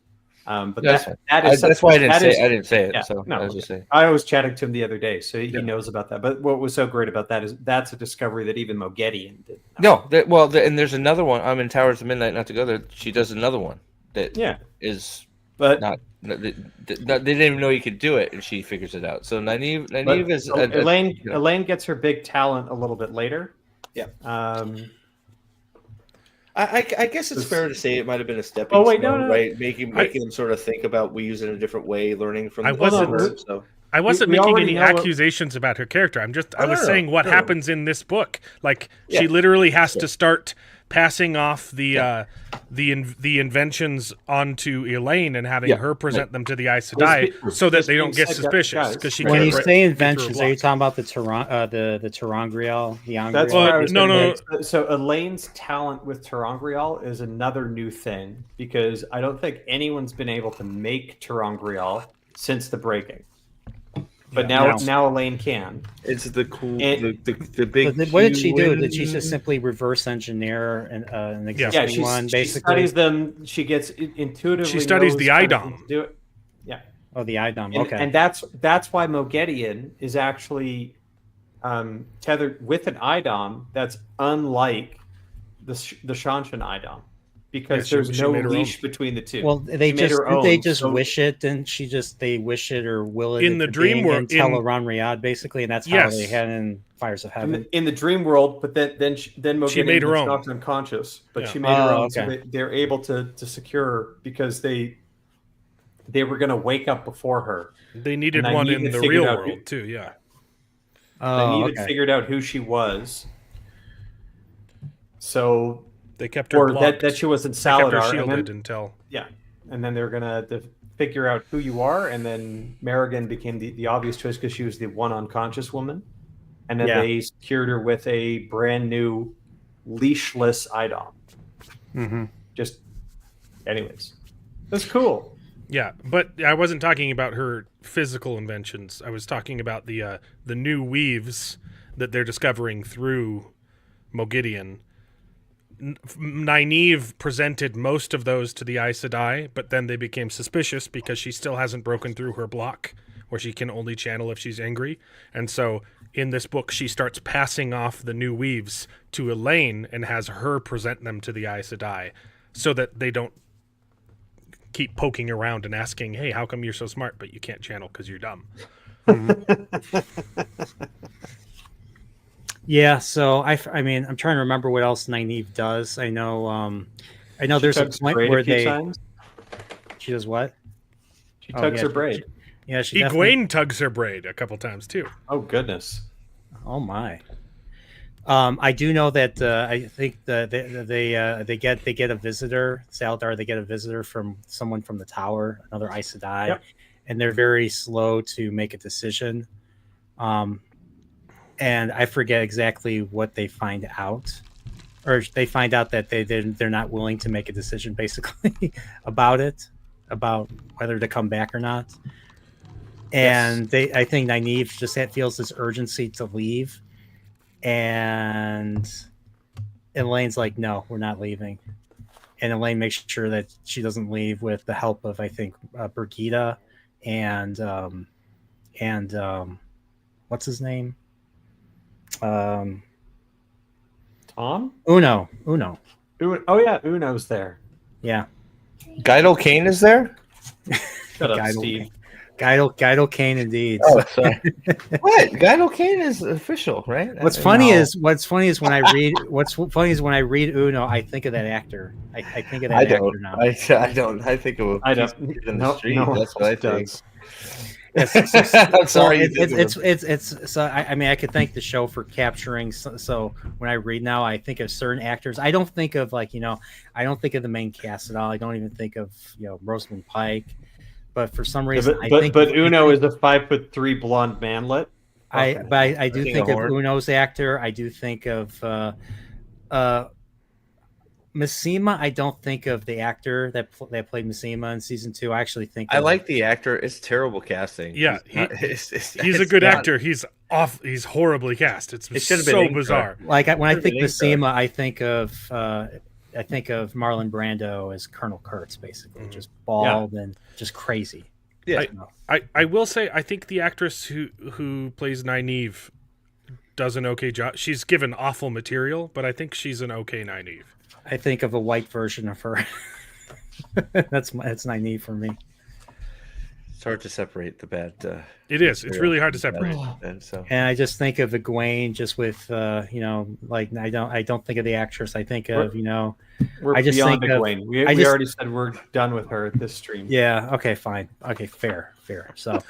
Speaker 11: But
Speaker 1: That's
Speaker 11: that is
Speaker 1: that's why I didn't
Speaker 11: that
Speaker 1: say
Speaker 11: is-
Speaker 1: I didn't say it.
Speaker 11: yeah,
Speaker 1: So
Speaker 11: no,
Speaker 1: I was just saying.
Speaker 11: I was chatting to him the other day, so he knows about that. But what was so great about that is that's a discovery that even Moghedian did.
Speaker 1: No, and there's another one. I'm in Towers of Midnight. Not to go there. She does another one that is
Speaker 11: but
Speaker 1: not. They didn't even know you could do it, and she figures it out. So Nynaeve is
Speaker 11: Elaine gets her big talent a little bit later.
Speaker 1: Yeah. I guess it's fair to say it might have been a stepping stone, right? Making them sort of think about we use it in a different way, learning from.
Speaker 7: I wasn't making any accusations about her character. I was saying what happens in this book. Like she literally has to start passing off the inventions onto Elaine and having her present them to the Aes Sedai so that they don't get suspicious. Because she
Speaker 10: when
Speaker 7: can't
Speaker 10: you say inventions, are you talking about the Terangrial?
Speaker 11: That's what I was no. So Elaine's talent with Terangrial is another new thing because I don't think anyone's been able to make Terangrial since the breaking. But now Elaine can.
Speaker 1: It's the cool, the big.
Speaker 10: So what did she do? Did she just simply reverse engineer an existing one? Basically,
Speaker 11: she studies them. She gets intuitively.
Speaker 7: She studies the IDOM.
Speaker 11: Do it. Yeah.
Speaker 10: Oh, the IDOM. Okay.
Speaker 11: And that's why Moghedian is actually tethered with an IDOM that's unlike the Shanshan IDOM. Because there's no leash between the two.
Speaker 10: Well, they just wish it, and they wish it or will it
Speaker 7: in the dream world
Speaker 10: until Aran Riyadh, basically, and that's how they had in Fires of Heaven.
Speaker 11: In the dream world, but then Moghedian
Speaker 7: made her own.
Speaker 11: Knocked unconscious, but she made her own. Okay. So they're able to secure her because they were going to wake up before her.
Speaker 7: They needed one in the real world too. Yeah.
Speaker 11: Nynaeve figured out who she was. So.
Speaker 7: They kept her blocked.
Speaker 11: That she wasn't Saladar.
Speaker 7: They kept her shielded until...
Speaker 11: Yeah. And then they were going to figure out who you are, and then Merrigan became the obvious choice because she was the one unconscious woman. And then they secured her with a brand new leashless IDOM.
Speaker 10: Mm-hmm.
Speaker 11: Just, anyways. That's cool.
Speaker 7: Yeah, but I wasn't talking about her physical inventions. I was talking about the new weaves that they're discovering through Moghedian. Nynaeve presented most of those to the Aes Sedai, but then they became suspicious because she still hasn't broken through her block, where she can only channel if she's angry. And so in this book, she starts passing off the new weaves to Elaine and has her present them to the Aes Sedai so that they don't keep poking around and asking, hey, how come you're so smart, but you can't channel because you're dumb?
Speaker 10: Yeah, so I mean, I'm trying to remember what else Nynaeve does. I know there's a point where she does what?
Speaker 11: She tugs her braid.
Speaker 10: She
Speaker 7: Egwene tugs her braid a couple times too.
Speaker 11: Oh goodness.
Speaker 10: Oh my. I do know that I think they get a visitor, Saladar. They get a visitor from someone from the tower, another Aes Sedai, and they're very slow to make a decision. And I forget exactly what they find out, or they find out that they're not willing to make a decision, basically, about whether to come back or not. And I think Nynaeve just feels this urgency to leave, and Elaine's like, "No, we're not leaving." And Elaine makes sure that she doesn't leave with the help of, I think, Birgitta and what's his name?
Speaker 11: Tom?
Speaker 10: Uno.
Speaker 11: Oh yeah, Uno's there.
Speaker 10: Yeah.
Speaker 1: Guido Kane is there?
Speaker 11: Shut up, Steve.
Speaker 10: Guido Kane, indeed.
Speaker 1: Oh, sorry. What? Guido Kane is official, right?
Speaker 10: What's funny is when I read Uno, I think of that actor. I think of that actor now.
Speaker 1: I don't. I think of in the street. That's what I think.
Speaker 10: I'm sorry. It's so I mean I could thank the show for capturing. So when I read now, I think of certain actors. I don't think of I don't think of the main cast at all. I don't even think of Rosamund Pike. But for some reason,
Speaker 11: but Uno is a 5'3" blonde manlet.
Speaker 10: I do think of Uno's actor. I do think of Missima. I don't think of the actor that played Missima in season 2. I actually think
Speaker 1: I like the actor. It's terrible casting.
Speaker 7: Yeah, he's a good actor. He's off. He's horribly cast. It should have been so bizarre.
Speaker 10: Like when I think Missima, I think of I think of Marlon Brando as Colonel Kurtz, basically, just bald and just crazy.
Speaker 1: Yeah.
Speaker 7: I will say I think the actress who plays Nynaeve does an okay job. She's given awful material, but I think she's an okay Nynaeve.
Speaker 10: I think of a white version of her. That's Nynaeve for me.
Speaker 1: It's hard to separate the bad.
Speaker 7: It is. It's really hard to separate.
Speaker 10: And I just think of Egwene, just with like I don't think of the actress. I think of
Speaker 11: We're
Speaker 10: I just
Speaker 11: beyond
Speaker 10: think
Speaker 11: Egwene. We already said we're done with her at this stream.
Speaker 10: Yeah. Okay. Fine. Okay. Fair. So,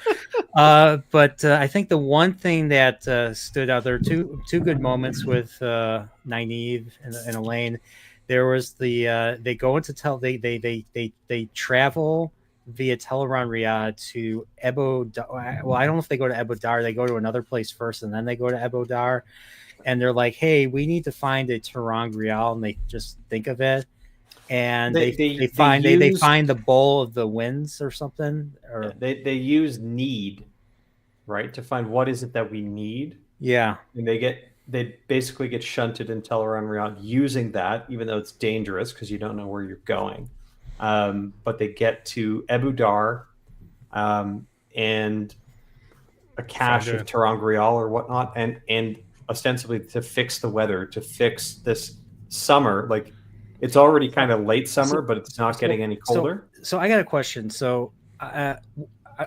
Speaker 10: but I think the one thing that stood out, there are two good moments with Nynaeve and Elaine. There was the they go into they travel via Teleron Riyadh to Ebo. Well, I don't know if they go to Ebo Dar. They go to another place first, and then they go to Ebo Dar. And they're like, "Hey, we need to find a Terang Real," and they just think of it, and they find the bowl of the winds or something, or
Speaker 11: they use need, right, to find what is it that we need.
Speaker 10: Yeah,
Speaker 11: and they basically get shunted in Teleron Riyadh using that, even though it's dangerous because you don't know where you're going. But they get to Ebu Dar and a cache of Terang Real or whatnot, and ostensibly to fix the weather, to fix this summer. Like, it's already kind of late summer, but it's not getting any colder.
Speaker 10: So I got a question. So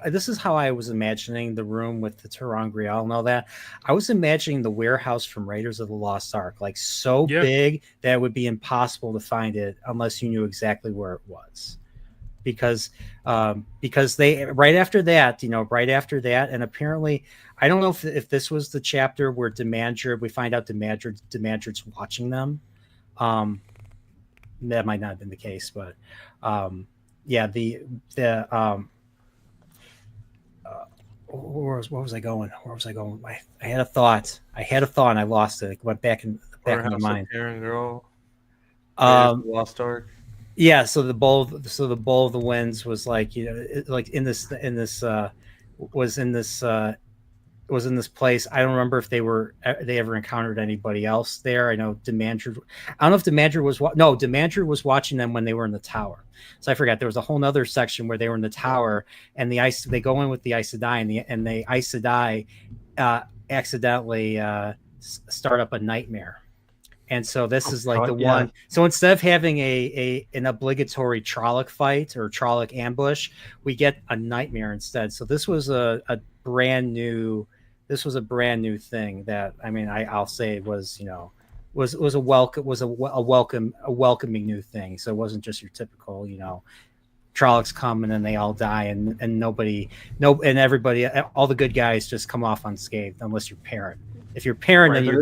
Speaker 10: this is how I was imagining the room with the Terang Real and all that. I was imagining the warehouse from Raiders of the Lost Ark, like big that it would be impossible to find it unless you knew exactly where it was. Because they right after that, and apparently I don't know if this was the chapter where we find out Demandred's watching them. That might not have been the case, but where was I going? I had a thought and I lost it. It went back in my mind.
Speaker 1: Girl.
Speaker 10: Lost Ark. Yeah, so the bowl of the winds was like, like was in this place. I don't remember if they ever encountered anybody else there. I know Demandred. I don't know if Demandred was watching them when they were in the tower. So I forgot there was a whole nother section where they were in the tower and they go in with the Aes Sedai and the Aes Sedai accidentally start up a nightmare. And so this is like one. So instead of having an obligatory Trolloc fight or Trolloc ambush, we get a nightmare instead. So this was a brand new thing that, I mean, I'll say it was, was a welcoming new thing. So it wasn't just your typical, Trollocs come and then they all die and everybody, all the good guys just come off unscathed unless you're Parent. If you're Parent, then you're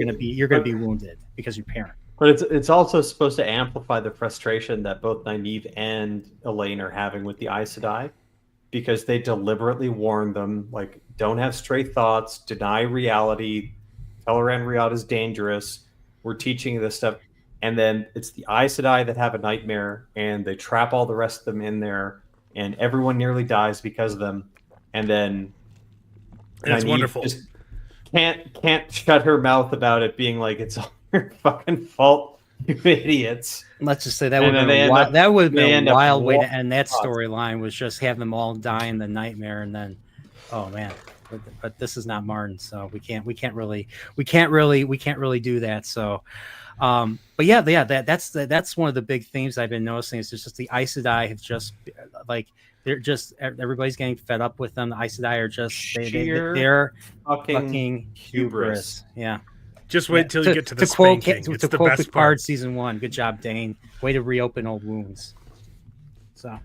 Speaker 10: gonna be wounded because you're Parent.
Speaker 11: But it's also supposed to amplify the frustration that both Nynaeve and Elaine are having with the Aes Sedai, because they deliberately warn them, like, don't have stray thoughts, deny reality, Teleran Riyadh is dangerous, we're teaching you this stuff. And then it's the Aes Sedai that have a nightmare, and they trap all the rest of them in there, and everyone nearly dies because of them. And then
Speaker 7: it's wonderful.
Speaker 11: Just can't shut her mouth about it, being like, it's all your fucking fault, you idiots.
Speaker 10: Let's just say that would have been a wild way to end that storyline, was just have them all die in the nightmare, and then, oh man. But this is not Martin, so we can't really do that. So, but that's one of the big themes I've been noticing. Is just the Aes Sedai have just like, everybody's getting fed up with them. The Aes Sedai are just they're fucking hubris. Yeah.
Speaker 7: Just wait till you get to the spanking. It's the best
Speaker 10: part. Season 1. Good job, Dane. Way to reopen old wounds. So,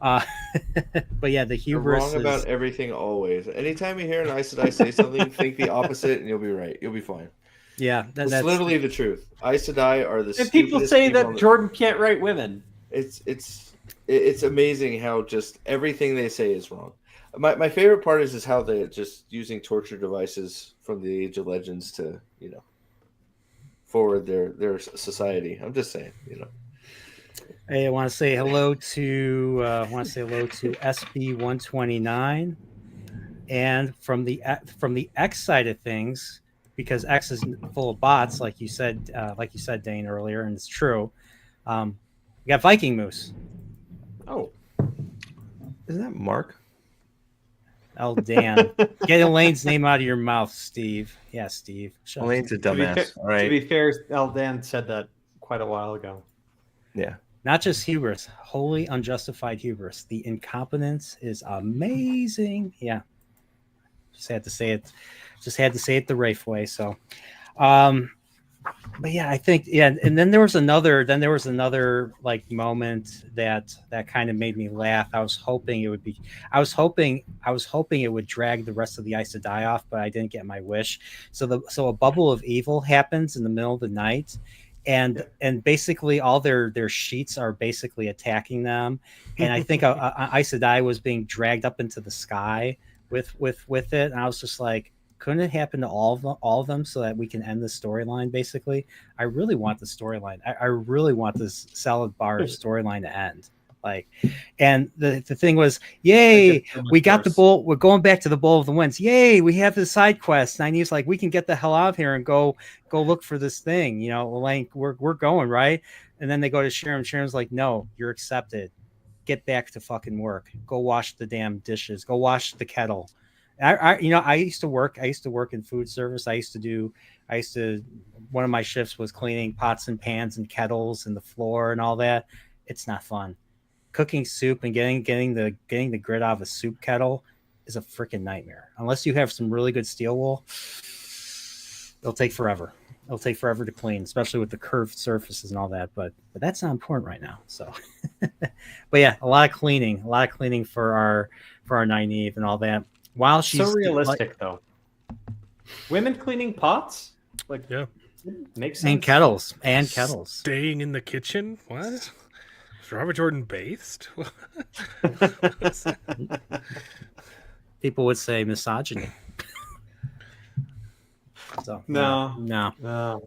Speaker 10: but yeah, the hubris.
Speaker 1: You're wrong about everything always. Anytime you hear an Aes Sedai say something, think the opposite, and you'll be right. You'll be fine.
Speaker 10: Yeah,
Speaker 1: that's literally the truth. Aes Sedai are the.
Speaker 11: And people say that Jordan can't write women.
Speaker 1: It's amazing how just everything they say is wrong. My favorite part is how they're just using torture devices from the Age of Legends to forward their society. I'm just saying,
Speaker 10: Hey, I want to say hello to SB129, and from the X side of things, because X is full of bots, like you said, Dane, earlier, and it's true. We got Viking Moose.
Speaker 11: Oh,
Speaker 1: Isn't that Mark?
Speaker 10: Oh, Dan. Get Elaine's name out of your mouth, Steve. Yeah, Steve. Shut up.
Speaker 1: Elaine's a dumbass. All right.
Speaker 11: To be fair, Eldan said that quite a while ago.
Speaker 1: Yeah.
Speaker 10: Not just hubris, wholly unjustified hubris. The incompetence is amazing. Yeah. Just had to say it. Just had to say it the Rafe way. So, but yeah, I think and then there was another like moment that kind of made me laugh. I was hoping it would drag the rest of the Aes Sedai off, but I didn't get my wish. So a bubble of evil happens in the middle of the night, and basically all their sheets are basically attacking them, and I think Aes Sedai was being dragged up into the sky with it, and I was just like, couldn't it happen to all of them so that we can end the storyline? Basically, I really want the storyline. I really want this salad bar storyline to end. Like, and the thing was, yay, we got the bowl. We're going back to the Bowl of the Winds. Yay, we have the side quest. And Nynaeve's like, we can get the hell out of here and go look for this thing. You know, like we're going right. And then they go to Sharon. Sharon's like, no, you're accepted. Get back to fucking work. Go wash the damn dishes. Go wash the kettle. I used to work in food service. One of my shifts was cleaning pots and pans and kettles and the floor and all that. It's not fun. Cooking soup and getting the grit out of a soup kettle is a freaking nightmare. Unless you have some really good steel wool, it'll take forever. It'll take forever to clean, especially with the curved surfaces and all that. But that's not important right now. So, but yeah, a lot of cleaning for our Nynaeve and all that. While she's
Speaker 11: so realistic, though. Women cleaning pots, makes sense.
Speaker 10: And kettles.
Speaker 7: Staying in the kitchen. What? Is Robert Jordan based?
Speaker 10: People would say misogyny. So no.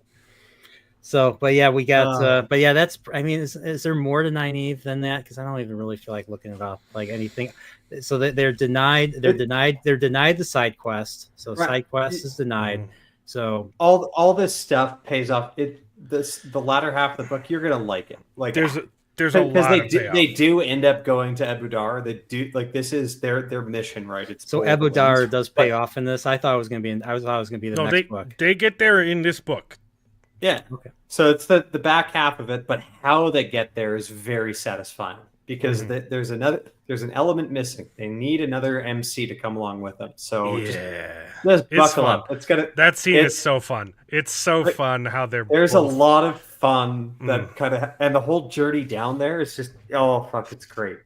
Speaker 10: So, but yeah, we got. But yeah, that's. I mean, is there more to Nynaeve than that? Because I don't even really feel like looking it up. Like anything. So they're denied. They're denied the side quest. So side quest is denied. So
Speaker 11: all this stuff pays off. The latter half of the book, you're gonna like it. Like
Speaker 7: there's a lot
Speaker 11: they do end up going to Abu Dar. They do like this is their mission, right? It's
Speaker 10: so Abu Dar does pay off in this. I thought it was gonna be the next book.
Speaker 7: They get there in this book.
Speaker 11: Yeah. Okay. So it's the back half of it, but how they get there is very satisfying because there's an element missing. They need another MC to come along with them. So just buckle up.
Speaker 7: That scene is so fun. It's so fun how
Speaker 11: there's a lot of fun that kind of, and the whole journey down there is just, oh fuck, it's great.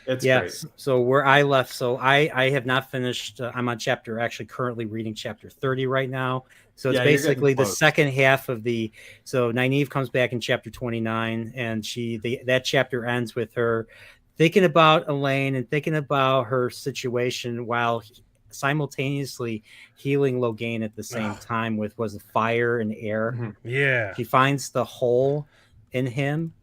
Speaker 11: It's great.
Speaker 10: So where I left, so I have not finished. I'm on currently reading chapter 30 right now. So it's basically the second half of the. So Nynaeve comes back in chapter 29, and that chapter ends with her thinking about Elaine and thinking about her situation while simultaneously healing Logain at the same time with fire and air.
Speaker 7: Mm-hmm. Yeah,
Speaker 10: she finds the hole in him.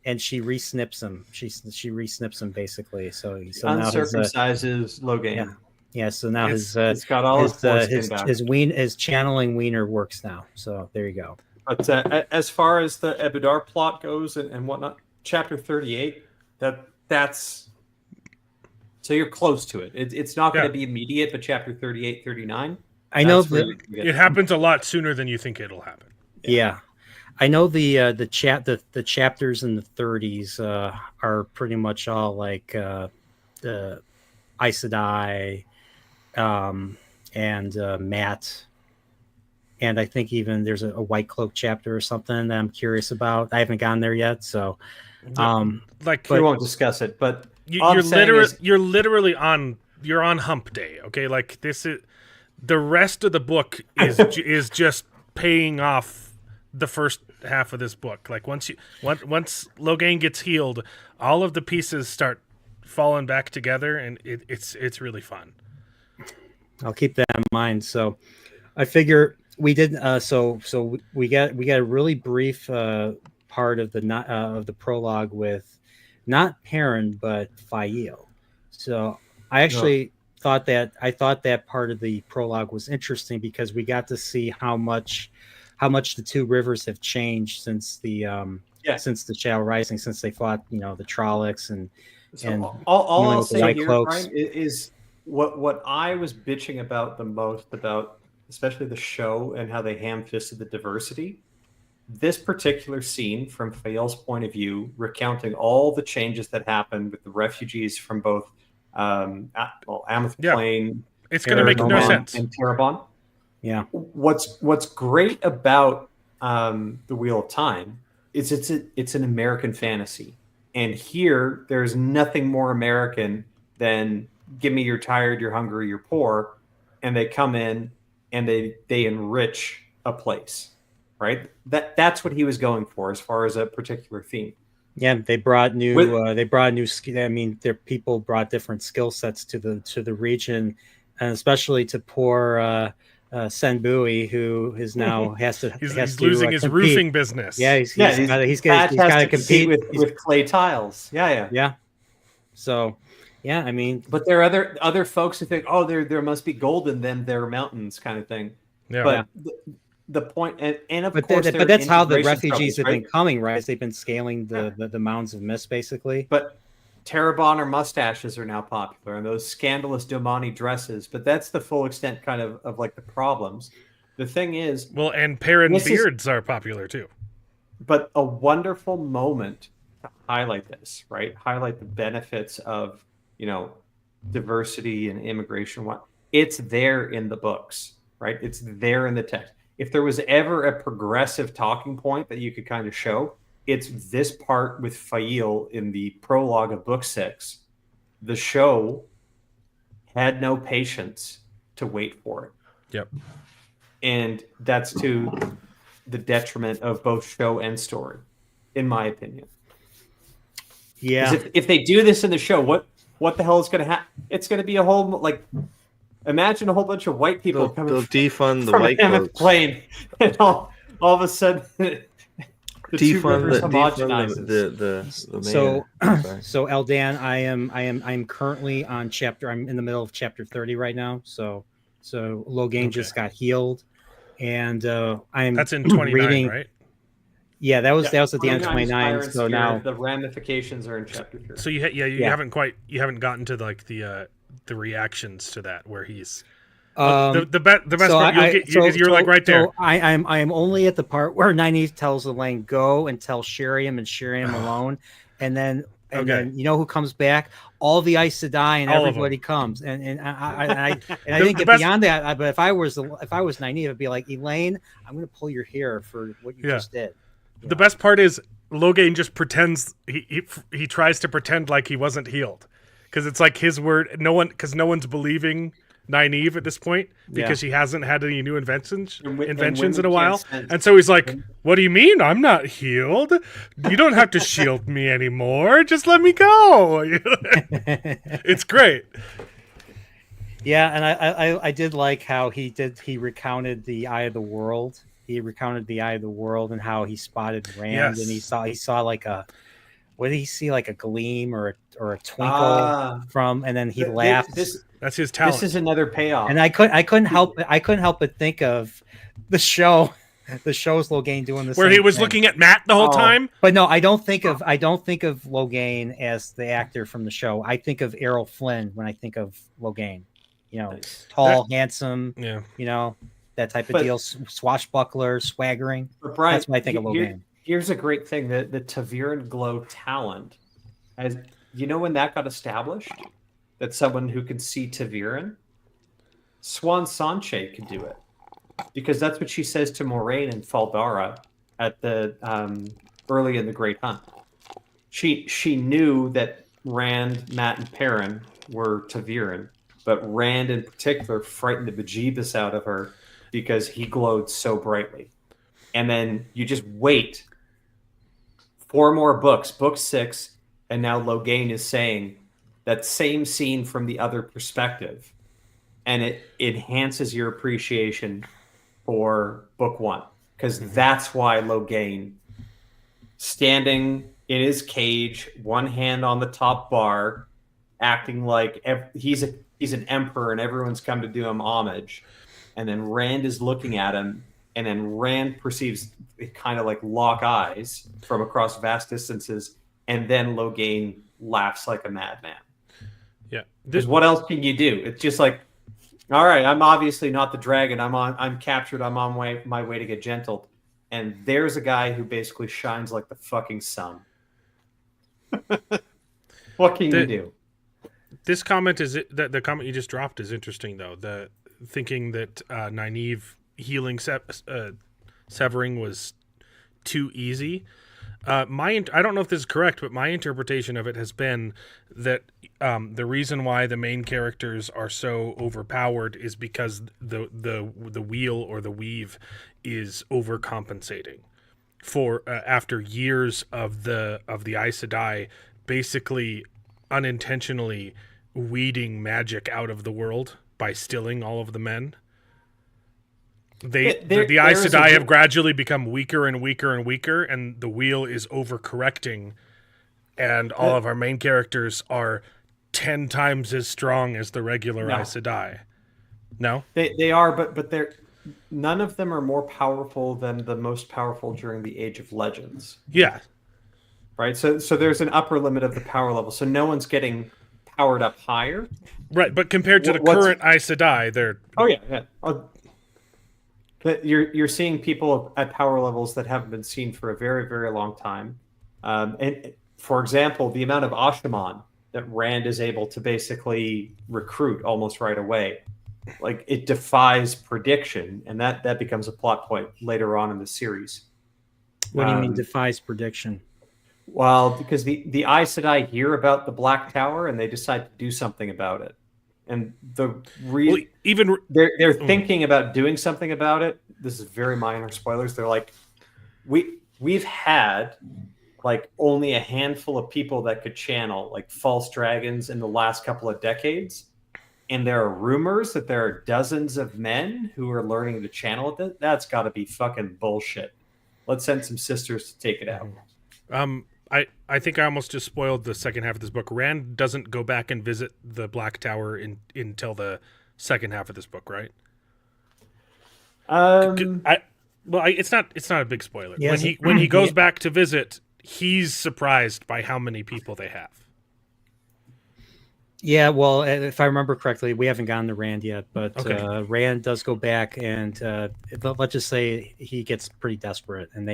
Speaker 10: And she re-snips him. She re-snips him basically. So
Speaker 11: uncircumcises Logain.
Speaker 10: Yeah. So now
Speaker 11: it's got all
Speaker 10: his channeling wiener works now. So there you go.
Speaker 11: But as far as the Abu Dar plot goes and whatnot, chapter 38, that's so you're close to it. It's not going to be immediate, but chapter 38, 39.
Speaker 10: I know
Speaker 7: it happens a lot sooner than you think it'll happen.
Speaker 10: Yeah. I know the chapters in the 30s are pretty much all like the Aes Sedai and Matt, and I think even there's a White Cloak chapter or something that I'm curious about. I haven't gotten there yet, so
Speaker 11: we won't discuss it. But
Speaker 7: you're literally on hump day. Okay, like this is the rest of the book is just paying off the first half of this book. Like once Logain gets healed, all of the pieces start falling back together, and it's really fun.
Speaker 10: I'll keep that in mind. So I figure we did. So we got a really brief part of the prologue with not Perrin but Fael. So I actually thought that part of the prologue was interesting because we got to see how much how much the two rivers have changed since the since the Shadow Rising, since they fought, the Trollocs and
Speaker 11: all I'll
Speaker 10: with the
Speaker 11: say
Speaker 10: White
Speaker 11: here,
Speaker 10: Cloaks.
Speaker 11: Brian, is what I was bitching about the most about, especially the show and how they ham-fisted the diversity. This particular scene, from Fael's point of view, recounting all the changes that happened with the refugees from both Ameth Plain,
Speaker 7: it's going to make no sense,
Speaker 11: and Terabon.
Speaker 10: Yeah.
Speaker 11: What's great about the Wheel of Time is it's an American fantasy, and here there's nothing more American than give me you're tired, you're hungry, you're poor, and they come in and they enrich a place, right? That's what he was going for as far as a particular theme.
Speaker 10: Yeah, they brought new. I mean, their people brought different skill sets to the region, and especially to poor Senbui, who is now has to
Speaker 7: he's losing his
Speaker 10: compete.
Speaker 7: roofing business.
Speaker 10: Yeah, he's got to compete
Speaker 11: with clay tiles. Yeah.
Speaker 10: So, yeah, I mean,
Speaker 11: but there are other folks who think, oh, there must be gold in them. They're mountains, kind of thing.
Speaker 7: Yeah.
Speaker 11: But the point, and of
Speaker 10: but
Speaker 11: course,
Speaker 10: but that's how the refugees
Speaker 11: troubles,
Speaker 10: have
Speaker 11: right?
Speaker 10: been coming, right? They've been scaling the mounds of mist, basically.
Speaker 11: But Terabon or mustaches are now popular, and those scandalous Domani dresses. But that's the full extent, kind of like the problems. The thing is,
Speaker 7: well, and Perrin beards are popular too.
Speaker 11: But a wonderful moment to highlight this, right? Highlight the benefits of diversity and immigration. It's there in the books, right? It's there in the text. If there was ever a progressive talking point that you could kind of show, it's this part with Fael in the prologue of book 6. The show had no patience to wait for it.
Speaker 7: Yep.
Speaker 11: And that's to the detriment of both show and story, in my opinion.
Speaker 10: Yeah.
Speaker 11: If they do this in the show, what the hell is going to happen? It's going to be a whole, imagine a whole bunch of white people coming.
Speaker 1: They'll defund the
Speaker 11: from
Speaker 1: White
Speaker 11: Ameth
Speaker 1: Cloaks.
Speaker 11: Plain, and all of a sudden,
Speaker 1: defund
Speaker 11: the
Speaker 10: So Eldan, I'm currently on chapter. I'm in the middle of chapter 30 right now. So Logain just got healed, and I'm
Speaker 7: that's in 29,
Speaker 10: reading,
Speaker 7: right?
Speaker 10: Yeah, that was at the end of 29. So now
Speaker 11: the ramifications are in chapter 30.
Speaker 7: So you haven't gotten to the reactions to that where he's the best part you're like right there.
Speaker 10: So I am only at the part where Nynaeve tells Elaine go and tell Sheriam and Sheriam alone, and then who comes back? All the Aes Sedai and everybody comes, and I didn't get beyond that. But if I was Nynaeve, I'd be like, Elaine, I'm going to pull your hair for what you just did.
Speaker 7: The best part is Logain just pretends he tries to pretend like he wasn't healed, because it's like his word. No one's believing Nynaeve at this point because she hasn't had any new inventions in a while, and so he's like, "What do you mean? I'm not healed. You don't have to shield me anymore. Just let me go." It's great.
Speaker 10: Yeah, and I did like how he recounted the Eye of the World. He recounted the Eye of the World and how he spotted Rand, and he saw like a, what did he see, like a gleam or a twinkle from, and then he laughed.
Speaker 7: That's his talent.
Speaker 11: This is another payoff.
Speaker 10: And I couldn't help but think of the show's Logain doing this,
Speaker 7: where he was looking at Matt the whole time.
Speaker 10: But no, I don't think of Logain as the actor from the show. I think of Errol Flynn when I think of Logain. Tall, handsome.
Speaker 7: Yeah.
Speaker 10: That type of deal, swashbuckler, swaggering.
Speaker 11: But Brian,
Speaker 10: that's what I think of Logain.
Speaker 11: Here's a great thing: the Taviran glow talent, as when that got established, that someone who can see Taviran, Swan Sanche could do it, because that's what she says to Moraine and Faldara at the early in the Great Hunt. She knew that Rand, Matt, and Perrin were Taviran, but Rand in particular frightened the bejeebus out of her because he glowed so brightly. And then you just wait 4 more books, book 6, and now Logain is saying that same scene from the other perspective, and it enhances your appreciation for book 1, because that's why Logain, standing in his cage, one hand on the top bar, acting like he's an emperor and everyone's come to do him homage, and then Rand is looking at him and then Rand perceives it kind of like lock eyes from across vast distances, and then Logain laughs like a madman.
Speaker 7: Yeah.
Speaker 11: Because what else can you do? It's just like, all right, I'm obviously not the dragon. I'm captured. I'm on my way to get gentled. And there's a guy who basically shines like the fucking sun. What can you do?
Speaker 7: This comment the comment you just dropped is interesting though. The thinking that Nynaeve healing severing was too easy. I don't know if this is correct, but my interpretation of it has been that the reason why the main characters are so overpowered is because the wheel or the weave is overcompensating for after years of the Aes Sedai basically unintentionally weeding magic out of the world by stilling all of the men. The Aes Sedai have gradually become weaker and weaker and weaker, and the wheel is overcorrecting, and all of our main characters are 10 times as strong as the regular Aes Sedai. No?
Speaker 11: They are, but they're none of them are more powerful than the most powerful during the Age of Legends.
Speaker 7: Yeah.
Speaker 11: Right? So there's an upper limit of the power level. So no one's getting powered up higher.
Speaker 7: Right, but compared to the current Aes Sedai, they're...
Speaker 11: Oh, yeah. You're seeing people at power levels that haven't been seen for a very, very long time. And for example, the amount of Ashaman that Rand is able to basically recruit almost right away, like it defies prediction, and that becomes a plot point later on in the series.
Speaker 10: What do you mean defies prediction?
Speaker 11: Well, because the Aes Sedai hear about the Black Tower and they decide to do something about it. And they're thinking about doing something about it. This is very minor spoilers. They're like, we've had like only a handful of people that could channel like false dragons in the last couple of decades. And there are rumors that there are dozens of men who are learning to channel it. That's got to be fucking bullshit. Let's send some sisters to take it out.
Speaker 7: I think I almost just spoiled the second half of this book. Rand doesn't go back and visit the Black Tower until the second half of this book, right? It's not a big spoiler. When he goes back to visit, he's surprised by how many people they have.
Speaker 10: Yeah, well, if I remember correctly, we haven't gotten to Rand yet, but
Speaker 7: Okay.
Speaker 10: Rand does go back, and let's just say he gets pretty desperate, and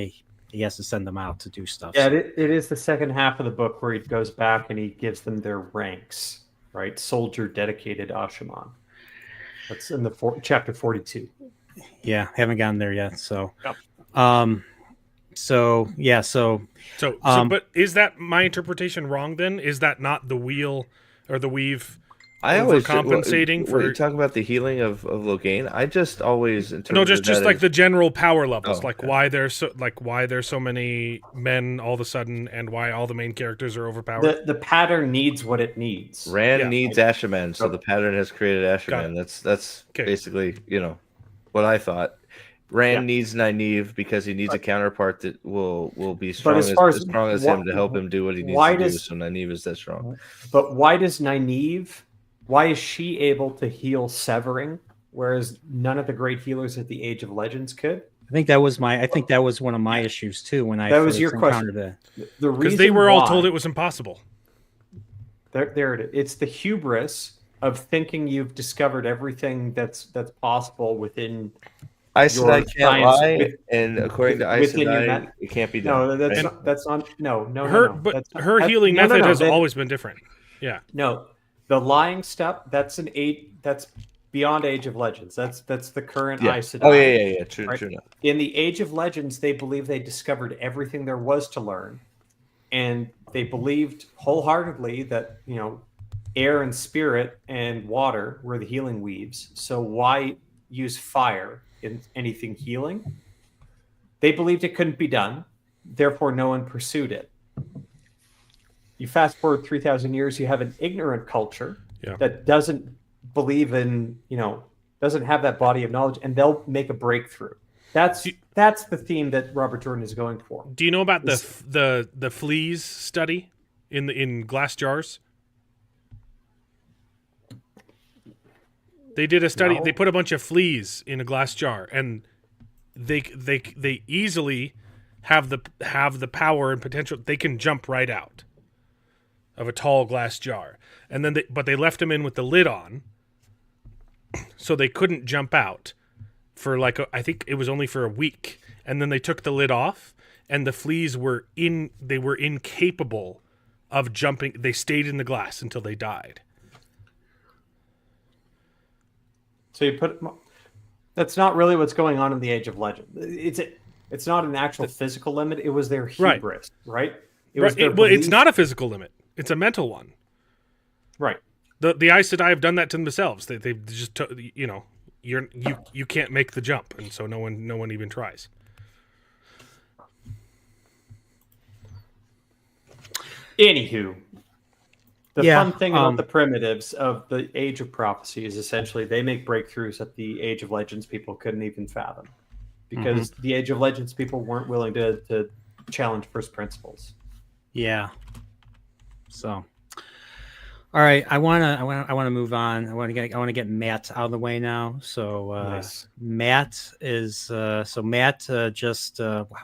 Speaker 10: he has to send them out to do stuff.
Speaker 11: Yeah, it is the second half of the book where he goes back and he gives them their ranks, right? Soldier, dedicated, Ashaman. That's in the chapter 42.
Speaker 10: Yeah, haven't gotten there yet. So,
Speaker 11: Yep.
Speaker 7: But is that my interpretation wrong then? Is that not the wheel or the weave overcompensating
Speaker 1: for you talking about the healing of Logain? I just always
Speaker 7: interpreted just like the general power levels, why there's so many men all of a sudden, and why all the main characters are overpowered.
Speaker 11: The pattern needs what it needs.
Speaker 1: Rand needs Ashaman, so the pattern has created Ashaman. That's basically what I thought. Rand needs Nynaeve because he needs a counterpart that will be strong as strong as him to help him do what he needs to do. So Nynaeve is that strong.
Speaker 11: But why does Nynaeve? Why is she able to heal severing, whereas none of the great healers at the Age of Legends could?
Speaker 10: I think that was one of my issues too when I
Speaker 11: that was your question.
Speaker 10: The
Speaker 7: because they were all told it was impossible.
Speaker 11: There it is. It's the hubris of thinking you've discovered everything that's possible within.
Speaker 1: Aes Sedai can't lie, and according to Aes Sedai, it can't be done.
Speaker 11: No, that's not. No.
Speaker 7: Her healing method has always been different. Yeah.
Speaker 11: No, the lying stuff. That's beyond Age of Legends. That's the current Aes Sedai.
Speaker 1: Oh yeah. True. Enough.
Speaker 11: In the Age of Legends, they believe they discovered everything there was to learn, and they believed wholeheartedly that air and spirit and water were the healing weaves. So why use fire in anything healing? They believed it couldn't be done, therefore no one pursued it. You fast forward 3,000 years, you have an ignorant culture that doesn't believe in, doesn't have that body of knowledge, and they'll make a breakthrough. That's the theme that Robert Jordan is going for.
Speaker 7: Do you know about the fleas study in glass jars? They did a study. No. They put a bunch of fleas in a glass jar, and they easily have the power and potential. They can jump right out of a tall glass jar, and then they left him in with the lid on, so they couldn't jump out for I think it was only for a week, and then they took the lid off, and the fleas were incapable of jumping. They stayed in the glass until they died.
Speaker 11: So you put that's not really what's going on in the Age of Legend. It's not an actual physical limit. It was their hubris, right?
Speaker 7: It's not a physical limit. It's a mental one.
Speaker 11: Right.
Speaker 7: The Aes Sedai have done that to themselves. They just you can't make the jump, and so no one even tries.
Speaker 11: Anywho, the fun thing about the primitives of the Age of Prophecy is essentially they make breakthroughs that the Age of Legends people couldn't even fathom, because the Age of Legends people weren't willing to challenge first principles.
Speaker 10: Yeah. So, all right, I wanna move on. I want to get Matt out of the way now. So
Speaker 11: Nice.
Speaker 10: Matt is just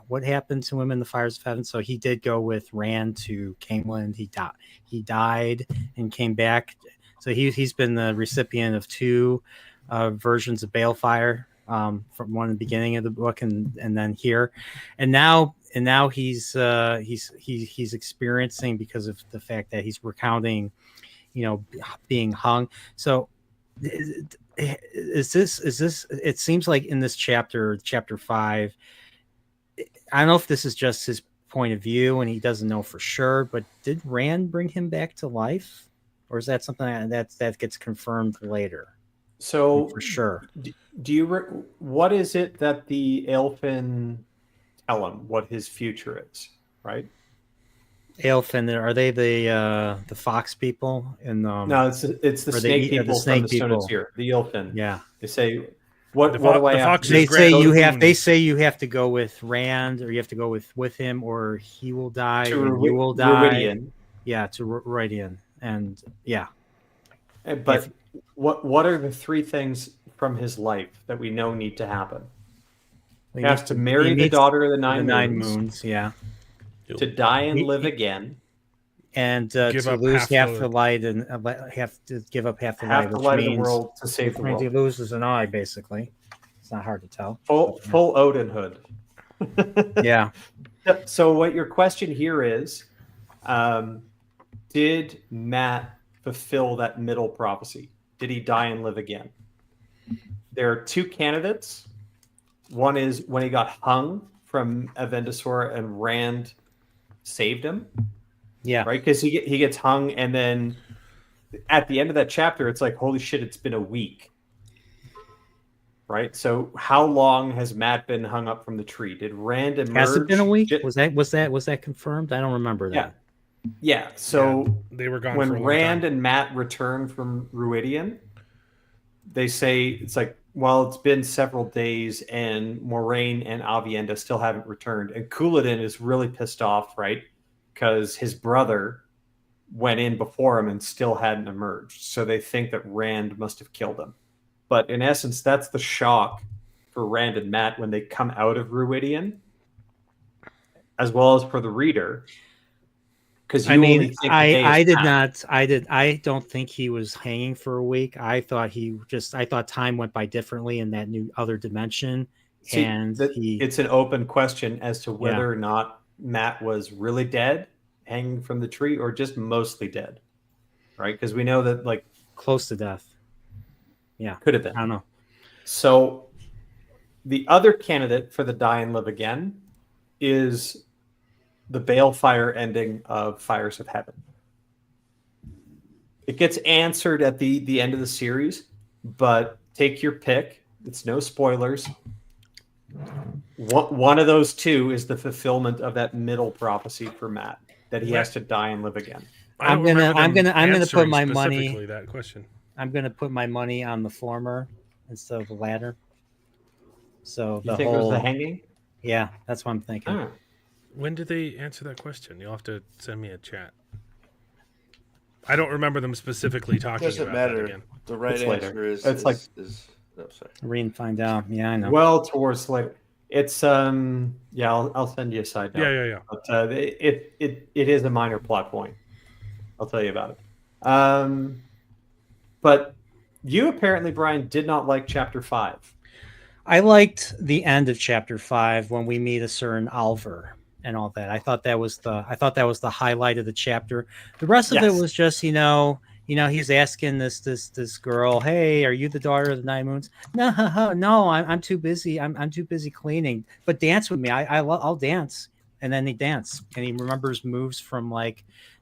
Speaker 10: what happened to him in the Fires of Heaven? So he did go with Rand to Camelin. He died and came back. So he's been the recipient of two versions of Balefire, from one in the beginning of the book and then here, and now he's experiencing, because of the fact that he's recounting, being hung. So is this it seems like in this chapter 5, I don't know if this is just his point of view and he doesn't know for sure, but did Rand bring him back to life, or is that something that gets confirmed later?
Speaker 11: So
Speaker 10: for sure,
Speaker 11: what is it that the Elfin tell him what his future is, right?
Speaker 10: Elfin, are they the fox people?
Speaker 11: No, it's the snake people from the Stone of Tear. The Elfin.
Speaker 10: Yeah,
Speaker 11: they say what do I have?
Speaker 10: They say you have to go with Rand, or you have to go with him, or he will die, and you will die.
Speaker 11: Ruidian.
Speaker 10: Yeah, to Ruidian, and yeah.
Speaker 11: But what are the three things from his life that we know need to happen? He has to marry the daughter of the Nine Moons.
Speaker 10: Yeah.
Speaker 11: To die and live again,
Speaker 10: and to lose half the light and have to give up half the light, which
Speaker 11: light
Speaker 10: means
Speaker 11: of the world to save the world.
Speaker 10: He loses an eye, basically. It's not hard to tell.
Speaker 11: Full Odin hood.
Speaker 10: Yeah.
Speaker 11: So what your question here is, did Matt fulfill that middle prophecy? Did he die and live again? There are two candidates. One is when he got hung from Avendesor and Rand saved him.
Speaker 10: Yeah.
Speaker 11: Right? Because he gets hung, and then at the end of that chapter, it's like, holy shit, it's been a week. Right? So how long has Matt been hung up from the tree? Did Rand emerge?
Speaker 10: Has it been a week? Was that confirmed? I don't remember that.
Speaker 11: Yeah. So
Speaker 7: they were gone
Speaker 11: when
Speaker 7: for a long
Speaker 11: Rand
Speaker 7: time.
Speaker 11: and Matt returned from Ruidian, they say it's like, well, it's been several days, and Moraine and Avienda still haven't returned. And Couladin is really pissed off, right? Because his brother went in before him and still hadn't emerged. So they think that Rand must have killed him. But in essence, that's the shock for Rand and Matt when they come out of Ruidian, as well as for the reader. Because
Speaker 10: I don't think he was hanging for a week. I thought time went by differently in that new other dimension.
Speaker 11: It's an open question as to whether or not Matt was really dead, hanging from the tree, or just mostly dead, right? Because we know that, like,
Speaker 10: close to death. Yeah,
Speaker 11: could have been.
Speaker 10: I don't know.
Speaker 11: So the other candidate for the die and live again is the Balefire ending of Fires of Heaven. It gets answered at the end of the series, but take your pick. It's no spoilers. One of those two is the fulfillment of that middle prophecy for Matt, that he has to die and live again.
Speaker 10: I'm gonna put my money.
Speaker 7: That question.
Speaker 10: I'm gonna put my money on the former instead of the latter. So
Speaker 11: you think it was the hanging?
Speaker 10: Yeah, that's what I'm thinking.
Speaker 11: Oh.
Speaker 7: When did they answer that question? You'll have to send me a chat. I don't remember them specifically talking about that again.
Speaker 1: The right answer is
Speaker 10: Read and find out. Yeah, I know.
Speaker 11: Well, towards later. It's yeah, I'll send you a side note.
Speaker 7: Yeah.
Speaker 11: But it is a minor plot point. I'll tell you about it. But you apparently, Brian, did not like chapter 5.
Speaker 10: I liked the end of chapter 5 when we meet a certain Alver and all that. I thought that was the highlight of the chapter. The rest of it was just, he's asking this girl, "Hey, are you the daughter of the Nine Moons?" No, no, I'm too busy. I'm too busy cleaning. But dance with me. I'll dance. And then they dance, and he remembers moves from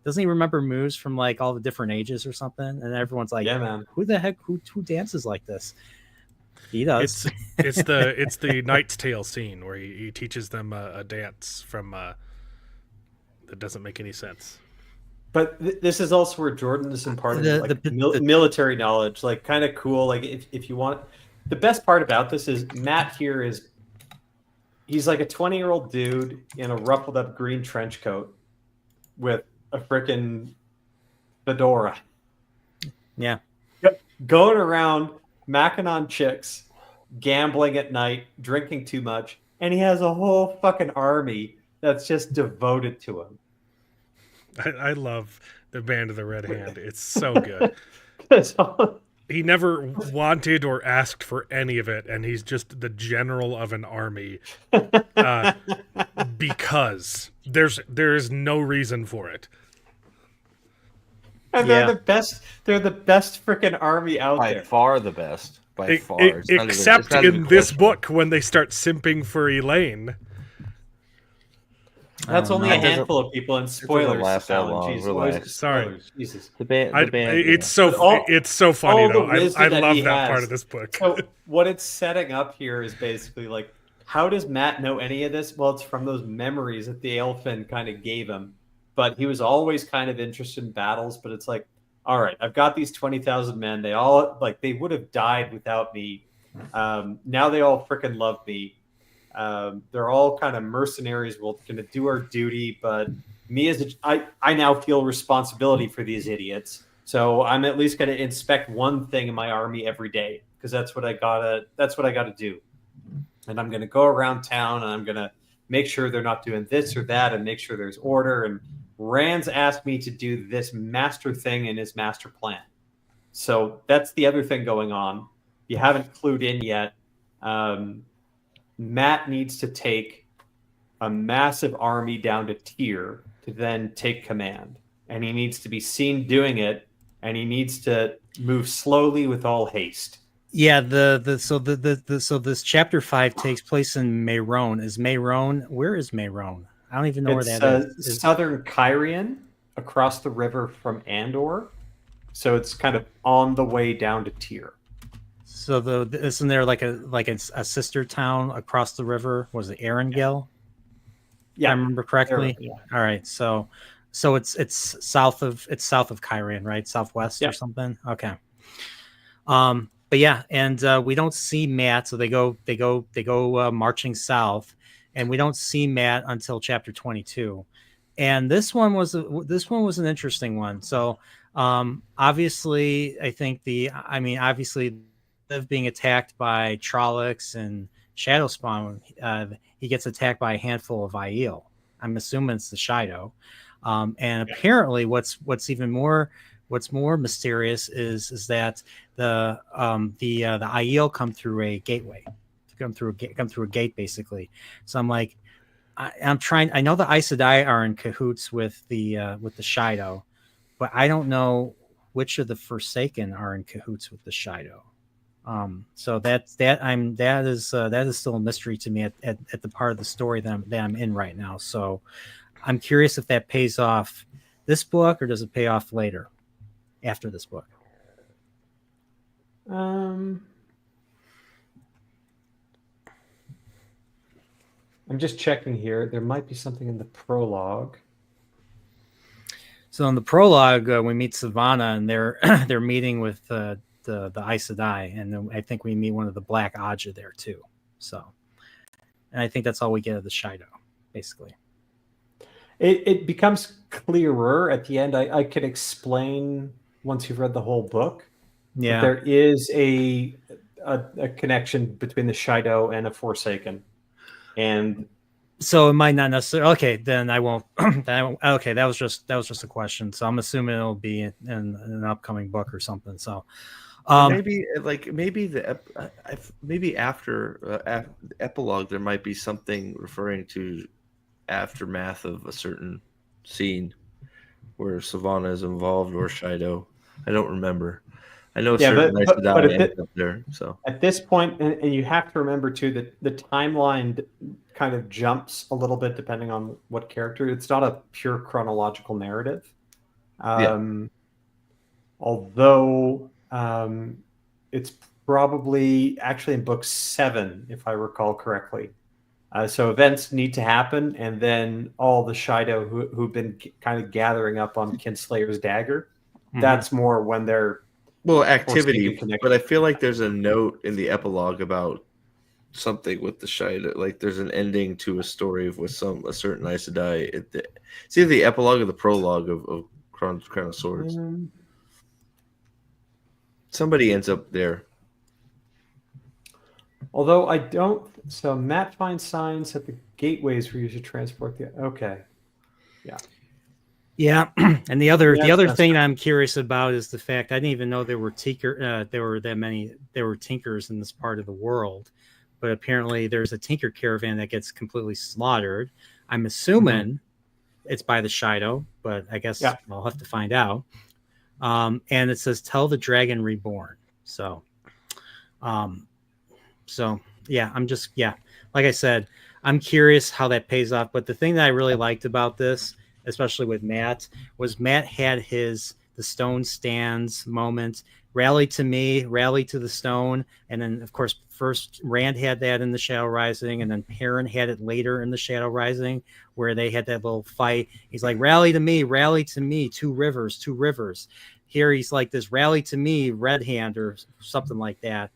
Speaker 10: doesn't he remember moves from all the different ages or something? And everyone's like,
Speaker 11: "Yeah, man,
Speaker 10: who the heck who dances like this?" He does.
Speaker 7: It's the Knight's Tale scene where he teaches them a dance from that doesn't make any sense.
Speaker 11: But this is also where Jordan is imparting the military knowledge, kind of cool. If you want, the best part about this is Matt here he's like a 20-year-old dude in a ruffled up green trench coat with a frickin' fedora.
Speaker 10: Yeah.
Speaker 11: Going around macking on chicks, gambling at night, drinking too much, and he has a whole fucking army that's just devoted to him.
Speaker 7: I love the Band of the Red Hand. It's so good. He never wanted or asked for any of it, and he's just the general of an army because there's no reason for it.
Speaker 11: And they're the best. They're the best freaking army out there.
Speaker 1: By far the best. By far.
Speaker 7: Except in this book when they start simping for Elaine.
Speaker 11: That's only a handful of people, and spoilers.
Speaker 1: Last that long.
Speaker 7: Sorry,
Speaker 11: Jesus.
Speaker 1: The band,
Speaker 7: it's so funny though. I love that part of this book.
Speaker 11: So what it's setting up here is basically how does Matt know any of this? Well, it's from those memories that the Elfin kind of gave him. But he was always kind of interested in battles. But it's all right, I've got these 20,000 men. They all they would have died without me. Now they all freaking love me. They're all kind of mercenaries. We're going to do our duty, but me I now feel responsibility for these idiots. So I'm at least going to inspect one thing in my army every day because that's what I gotta do. And I'm going to go around town and I'm going to make sure they're not doing this or that and make sure there's order. And Rand's asked me to do this master thing in his master plan. So that's the other thing going on. You haven't clued in yet. Matt needs to take a massive army down to Tyr to then take command. And he needs to be seen doing it, and he needs to move slowly with all haste.
Speaker 10: Yeah, so this chapter 5 takes place in Mayron. Where is Mayron? I don't even know where that is.
Speaker 11: Southern Kyrian, across the river from Andor. So it's kind of on the way down to Tyr.
Speaker 10: So isn't there a sister town across the river? Was it Erangel? Yeah, I remember correctly.
Speaker 11: Yeah.
Speaker 10: All right, so it's south of Kyrian, right? Southwest or something. Okay. But yeah, and we don't see Matt, so they go marching south, and we don't see Matt until chapter 22. And this one was an interesting one. So obviously, I think obviously being attacked by Trollocs and Shadowspawn, he gets attacked by a handful of Aiel. I'm assuming it's the Shido. And apparently what's more mysterious is that the Aiel come through a gateway, come through a gate basically. So I'm like, I know the Aes Sedai are in cahoots with the Shido, but I don't know which of the Forsaken are in cahoots with the Shido. So that is still a mystery to me at the part of the story that I'm in right now. So I'm curious if that pays off this book or does it pay off later after this book?
Speaker 11: I'm just checking here. There might be something in the prologue.
Speaker 10: So in the prologue, we meet Savannah, and they're meeting with the Aes Sedai, and then I think we meet one of the Black Aja there too. So, and I think that's all we get of the Shido, basically.
Speaker 11: It becomes clearer at the end. I can explain once you've read the whole book.
Speaker 10: Yeah,
Speaker 11: there is a connection between the Shido and a Forsaken. And
Speaker 10: so it might not necessarily. Okay, then I won't. Okay, that was just a question. So I'm assuming it'll be in an upcoming book or something. So
Speaker 1: maybe maybe after the epilogue there might be something referring to aftermath of a certain scene where Savannah is involved or Shido. I don't remember. I know certain Aes Sedai ends up there. So
Speaker 11: at this point, and you have to remember too that the timeline kind of jumps a little bit depending on what character. It's not a pure chronological narrative. Although it's probably actually in book 7, if I recall correctly. So events need to happen, and then all the Shido who've been kind of gathering up on Kinslayer's dagger. That's more when they're
Speaker 1: activity. But I feel like there's a note in the epilogue about something with the Shido. Like there's an ending to a story with a certain Aes Sedai. It's either the epilogue or the prologue of Crown of Swords. Somebody ends up there.
Speaker 11: Although I don't, so Matt finds signs at the gateways for you to transport the. Okay,
Speaker 10: yeah, and the other thing I'm curious about is the fact I didn't even know there were tinkers in this part of the world, but apparently there's a tinker caravan that gets completely slaughtered. I'm assuming it's by the Shido, but I guess I'll have to find out. And it says "Tell the Dragon Reborn." So yeah, like I said, I'm curious how that pays off. But the thing that I really liked about this, especially with Matt, was Matt had the stone stands moment. Rally to me, rally to the stone. And then, of course, first Rand had that in the Shadow Rising, and then Perrin had it later in the Shadow Rising, where they had that little fight. He's like, rally to me, two rivers. Here he's like this, rally to me, Red Hand, or something like that,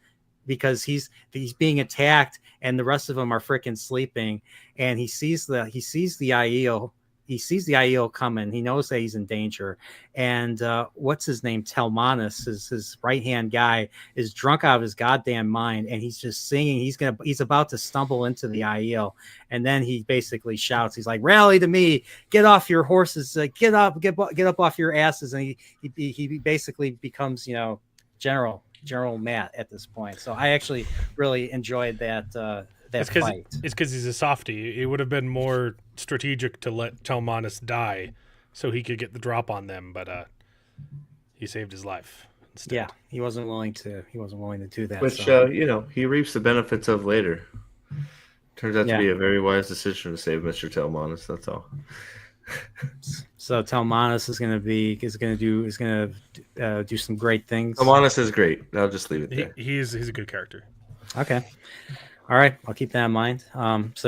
Speaker 10: because he's being attacked and the rest of them are freaking sleeping, and he sees the Aiel. He sees the Aiel coming. He knows that he's in danger. And what's his name? Telmanus, his right-hand guy, is drunk out of his goddamn mind, and he's just singing. He's about to stumble into the Aiel, and then he basically shouts. He's like, "Rally to me! Get off your horses! Get up off your asses!" And he basically becomes, General Matt at this point. So I actually really enjoyed that fight.
Speaker 7: It's because he's a softie. It would have been more strategic to let Telmanus die so he could get the drop on them, but he saved his life instead.
Speaker 10: Yeah, he wasn't willing to do that.
Speaker 1: Which he reaps the benefits of later. Turns out to be a very wise decision to save Mr. Telmanus. That's all.
Speaker 10: So Telmanus is going to do some great things.
Speaker 1: Telmanus is great. I'll just leave it there.
Speaker 7: He's a good character.
Speaker 10: Okay. All right, I'll keep that in mind. And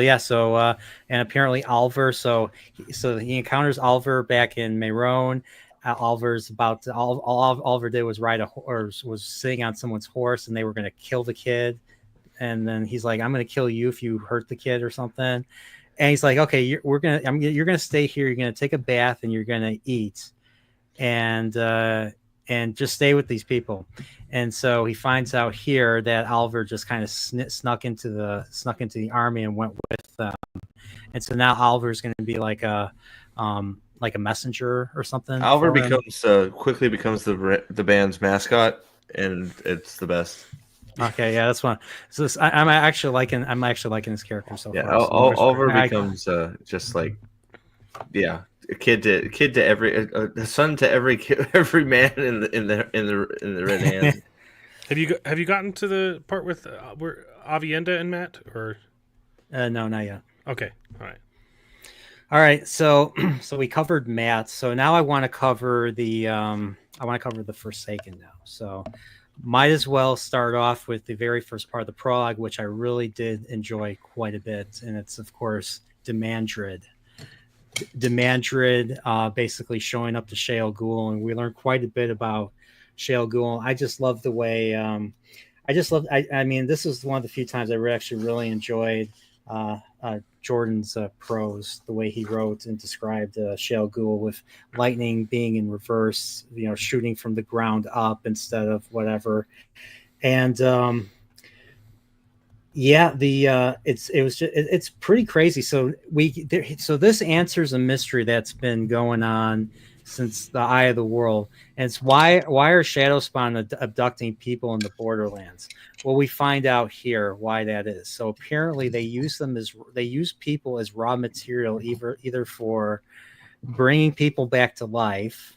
Speaker 10: apparently Alvar. So he encounters Alvar back in Meron. Alvar's about to. All Alvar did was was sitting on someone's horse, and they were going to kill the kid. And then he's like, "I'm going to kill you if you hurt the kid or something." And he's like, "Okay, you're going to stay here. You're going to take a bath, and you're going to eat, and just stay with these people." And so he finds out here that Alvar just kind of snuck into the army and went with them. And so now Alvar's going to be like a messenger or something.
Speaker 1: Alvar quickly becomes the band's mascot, and it's the best.
Speaker 10: Okay, yeah, that's one. So I'm actually liking his character so far.
Speaker 1: Alvar becomes just like, a son to every man in the Red Hand.
Speaker 7: Have you gotten to the part with where Avienda and Matt, or?
Speaker 10: No, not yet.
Speaker 7: Okay, all
Speaker 10: right. So we covered Matt. So now I want to cover the Forsaken now. So might as well start off with the very first part of the prologue, which I really did enjoy quite a bit, and it's of course Demandred. Basically showing up to Shale Ghul, and we learned quite a bit about Shale Ghul. I just love the way I mean, this is one of the few times I actually really enjoyed Jordan's prose, the way he wrote and described Shale Ghul, with lightning being in reverse, shooting from the ground up instead of whatever. And Yeah, it's pretty crazy. So this answers a mystery that's been going on since the Eye of the World, and it's why are Shadow Spawn abducting people in the Borderlands? Well, we find out here why that is. So apparently they use people as raw material, either for bringing people back to life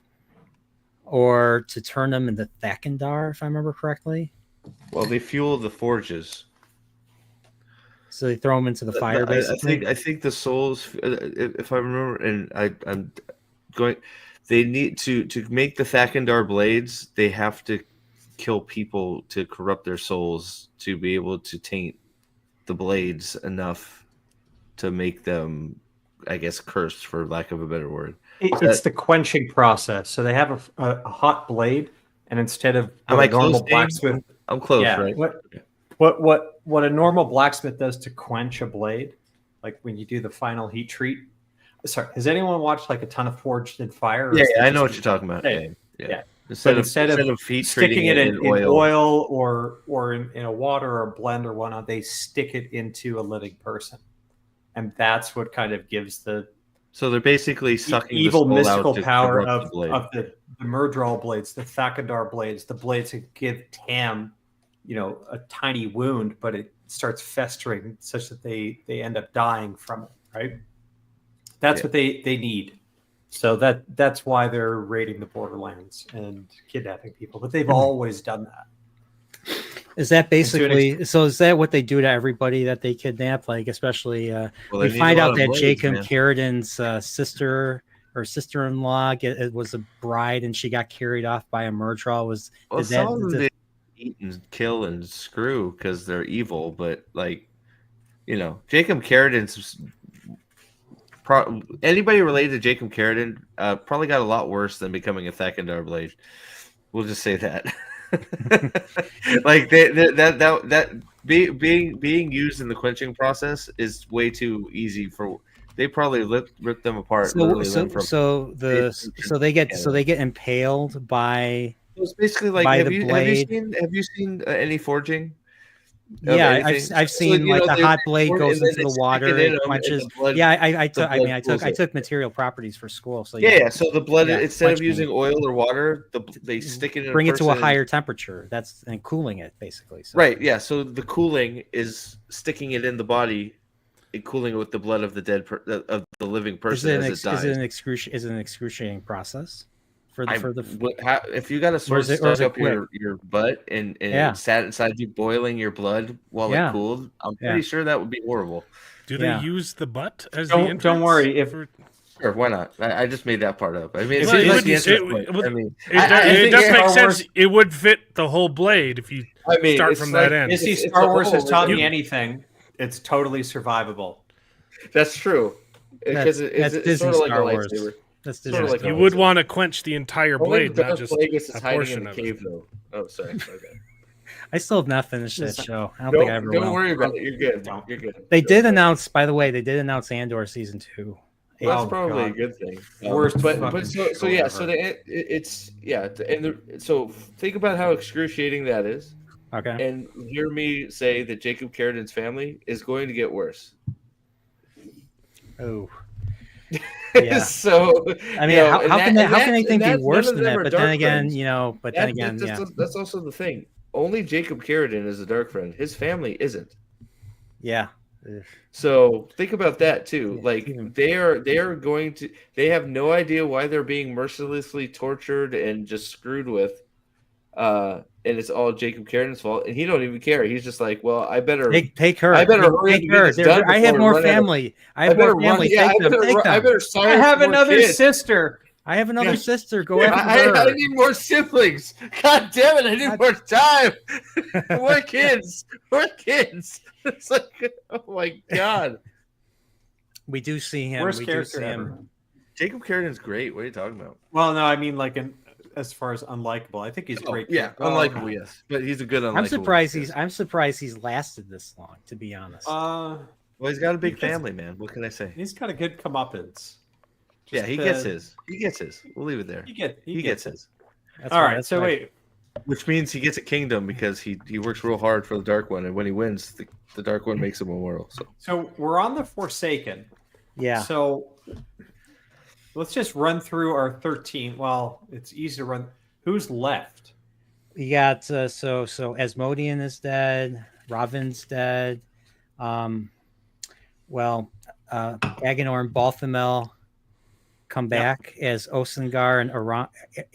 Speaker 10: or to turn them into Thakandar, if I remember correctly.
Speaker 1: Well, they fuel the forges.
Speaker 10: So they throw them into the fire, basically.
Speaker 1: I think the souls, if I remember, and I'm going, they need to make the Thakandar blades. They have to kill people to corrupt their souls to be able to taint the blades enough to make them, I guess, cursed, for lack of a better word.
Speaker 11: It's the quenching process. So they have a hot blade, and instead of
Speaker 1: Am I
Speaker 11: normal
Speaker 1: close,
Speaker 11: blacksmith,
Speaker 1: I'm close,
Speaker 11: yeah,
Speaker 1: right?
Speaker 11: What a normal blacksmith does to quench a blade, like when you do the final heat treat. Sorry, has anyone watched like a ton of Forged in Fire?
Speaker 1: Yeah, I know what you're talking about. Yeah.
Speaker 11: Instead
Speaker 1: of heat
Speaker 11: sticking it in
Speaker 1: oil
Speaker 11: or in a water or a blend or whatnot, they stick it into a living person, and that's what kind of gives the
Speaker 1: So they're basically sucking
Speaker 11: evil
Speaker 1: the soul
Speaker 11: mystical
Speaker 1: out to
Speaker 11: power
Speaker 1: corrupt
Speaker 11: of the Murdral blades, the Thakandar blades, the blades that give Tam, a tiny wound, but it starts festering such that they end up dying from it, right? That's what they need. So that's why they're raiding the Borderlands and kidnapping people, but they've always done that.
Speaker 10: Is that basically so? Is that what they do to everybody that they kidnap? Like, especially we find out that Jacob Carradine's sister-in-law was a bride, and she got carried off by a Murdral.
Speaker 1: Some of them they eat and kill and screw because they're evil, but Jacob Carradine's anybody related to Jacob Carradine probably got a lot worse than becoming a Thakandar blade. We'll just say that. Like being used in the quenching process is way too easy for. They probably rip them apart.
Speaker 10: So they get impaled by.
Speaker 1: It's basically like have you seen any forging?
Speaker 10: Yeah, I've seen the hot blade goes into the water, it quenches. I took material properties for school, so
Speaker 1: yeah. So the blood, instead of using oil or water, they stick it in.
Speaker 10: Bring it to a higher temperature. And cooling it basically. So.
Speaker 1: Right. Yeah. So the cooling is sticking it in the body, and cooling it with the blood of the dead of the living person as it dies.
Speaker 10: Is it an excruciating process?
Speaker 1: If you got a sword stuck up your butt and it sat inside you, boiling your blood while it cooled, I'm pretty sure that would be horrible.
Speaker 7: Do they use the butt as the entrance?
Speaker 11: Don't worry.
Speaker 1: Sure, why not? I just made that part up. I mean,
Speaker 7: it does make sense. It would fit the whole blade if you start from that end.
Speaker 11: You see, Star Wars has taught me anything. It's totally survivable.
Speaker 1: That's true. Because it's sort of like a lightsaber.
Speaker 7: You would want to quench the entire blade, not just a portion of it.
Speaker 1: Though. Oh, sorry. Okay.
Speaker 10: I still have not finished that show. I don't think I ever will.
Speaker 1: Don't worry about it. You're good. You're good.
Speaker 10: They did announce, by the way, Andor season 2.
Speaker 1: Well, that's probably a good thing. So think about how excruciating that is.
Speaker 10: Okay.
Speaker 1: And hear me say that Jacob Carradine's family is going to get worse.
Speaker 10: Oh. Yeah.
Speaker 1: So
Speaker 10: I mean, how can anything be worse than that? But then again,
Speaker 1: that's also the thing. Only Jacob Carradine is a dark friend. His family isn't.
Speaker 10: Yeah.
Speaker 1: So think about that too. Like they have no idea why they're being mercilessly tortured and just screwed with. And it's all Jacob Carradine's fault, and he don't even care. He's just like, well, I better
Speaker 10: take her. I better take her. I have more family. I have more family. Take them.
Speaker 11: I have another sister.
Speaker 10: I have another sister. Go after her.
Speaker 1: I need more siblings. God damn it! I need more time. More kids. More kids. It's like, oh my god.
Speaker 10: We do see him.
Speaker 11: Worst character ever.
Speaker 1: Jacob Carradine's great. What are you talking about?
Speaker 11: Well, no, I mean as far as unlikable, I think he's great.
Speaker 1: Yeah, unlikable, yes, but he's a good unlikable.
Speaker 10: I'm surprised he's lasted this long. To be honest.
Speaker 1: Well, he's got a big family, man. What can I say?
Speaker 11: He's got a good comeuppance.
Speaker 1: He gets his. He gets his. We'll leave it there.
Speaker 11: He gets his.
Speaker 10: That's
Speaker 11: all
Speaker 10: right.
Speaker 11: right. So wait,
Speaker 1: Which means he gets a kingdom because he works real hard for the Dark One, and when he wins, the Dark One makes him immortal.
Speaker 11: So we're on the Forsaken.
Speaker 10: Yeah.
Speaker 11: So let's just run through our 13. Well, it's easy to run. Who's left?
Speaker 10: You got so Asmodean is dead. Raven's dead. Agenor and Balthamel come back as Osengar and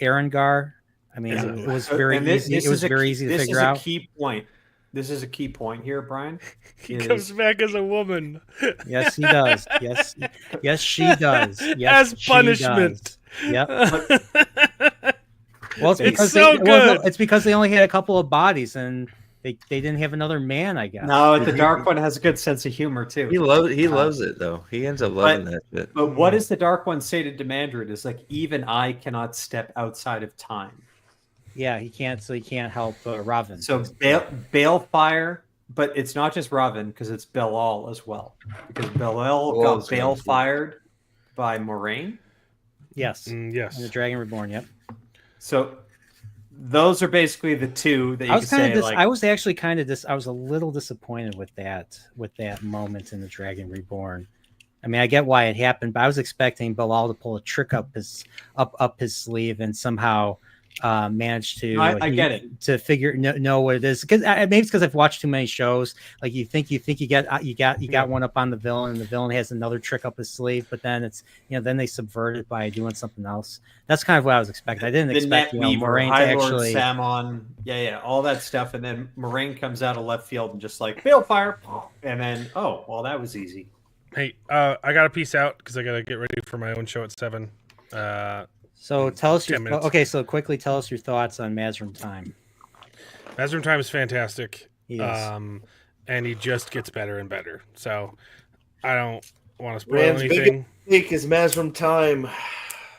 Speaker 10: Arengar. I mean, it was very easy. It was very easy to figure out.
Speaker 11: This is a key point. This is a key point here, Brian.
Speaker 7: He comes back as a woman.
Speaker 10: Yes, he does. Yes, she does. Yes,
Speaker 7: as punishment.
Speaker 10: Yep. Well, it's because it's because they only had a couple of bodies and they didn't have another man, I guess.
Speaker 11: No, the Dark One has a good sense of humor too.
Speaker 1: He loves it though. He ends up loving that shit.
Speaker 11: But what does the Dark One say to Demandred? Is like, even I cannot step outside of time.
Speaker 10: Yeah, he can't. So he can't help Raven.
Speaker 11: So Balefire, but it's not just Raven because it's Belal as well. Because Belal got Balefired by Moraine.
Speaker 10: Yes.
Speaker 7: Yes.
Speaker 10: And the Dragon Reborn. Yep.
Speaker 11: So those are basically the two that you could say.
Speaker 10: I was actually kind of I was a little disappointed with that moment in the Dragon Reborn. I mean, I get why it happened, but I was expecting Belal to pull a trick up his sleeve and somehow managed to
Speaker 11: I get it
Speaker 10: to know what it is, because maybe it's because I've watched too many shows. Like you think you got one up on the villain, and the villain has another trick up his sleeve, but then it's then they subvert it by doing something else. That's kind of what I was expecting. I didn't expect Moraine to actually
Speaker 11: Samon, all that stuff, and then Moraine comes out of left field and just like Balefire, and then that was easy.
Speaker 7: Hey, I gotta peace out because I gotta get ready for my own show at 7.
Speaker 10: So tell us so quickly tell us your thoughts on Mazrim Time.
Speaker 7: Mazrim Time is fantastic.
Speaker 10: Yes.
Speaker 7: And he just gets better and better. So I don't want to spoil anything.
Speaker 1: Big is Mazrim Time.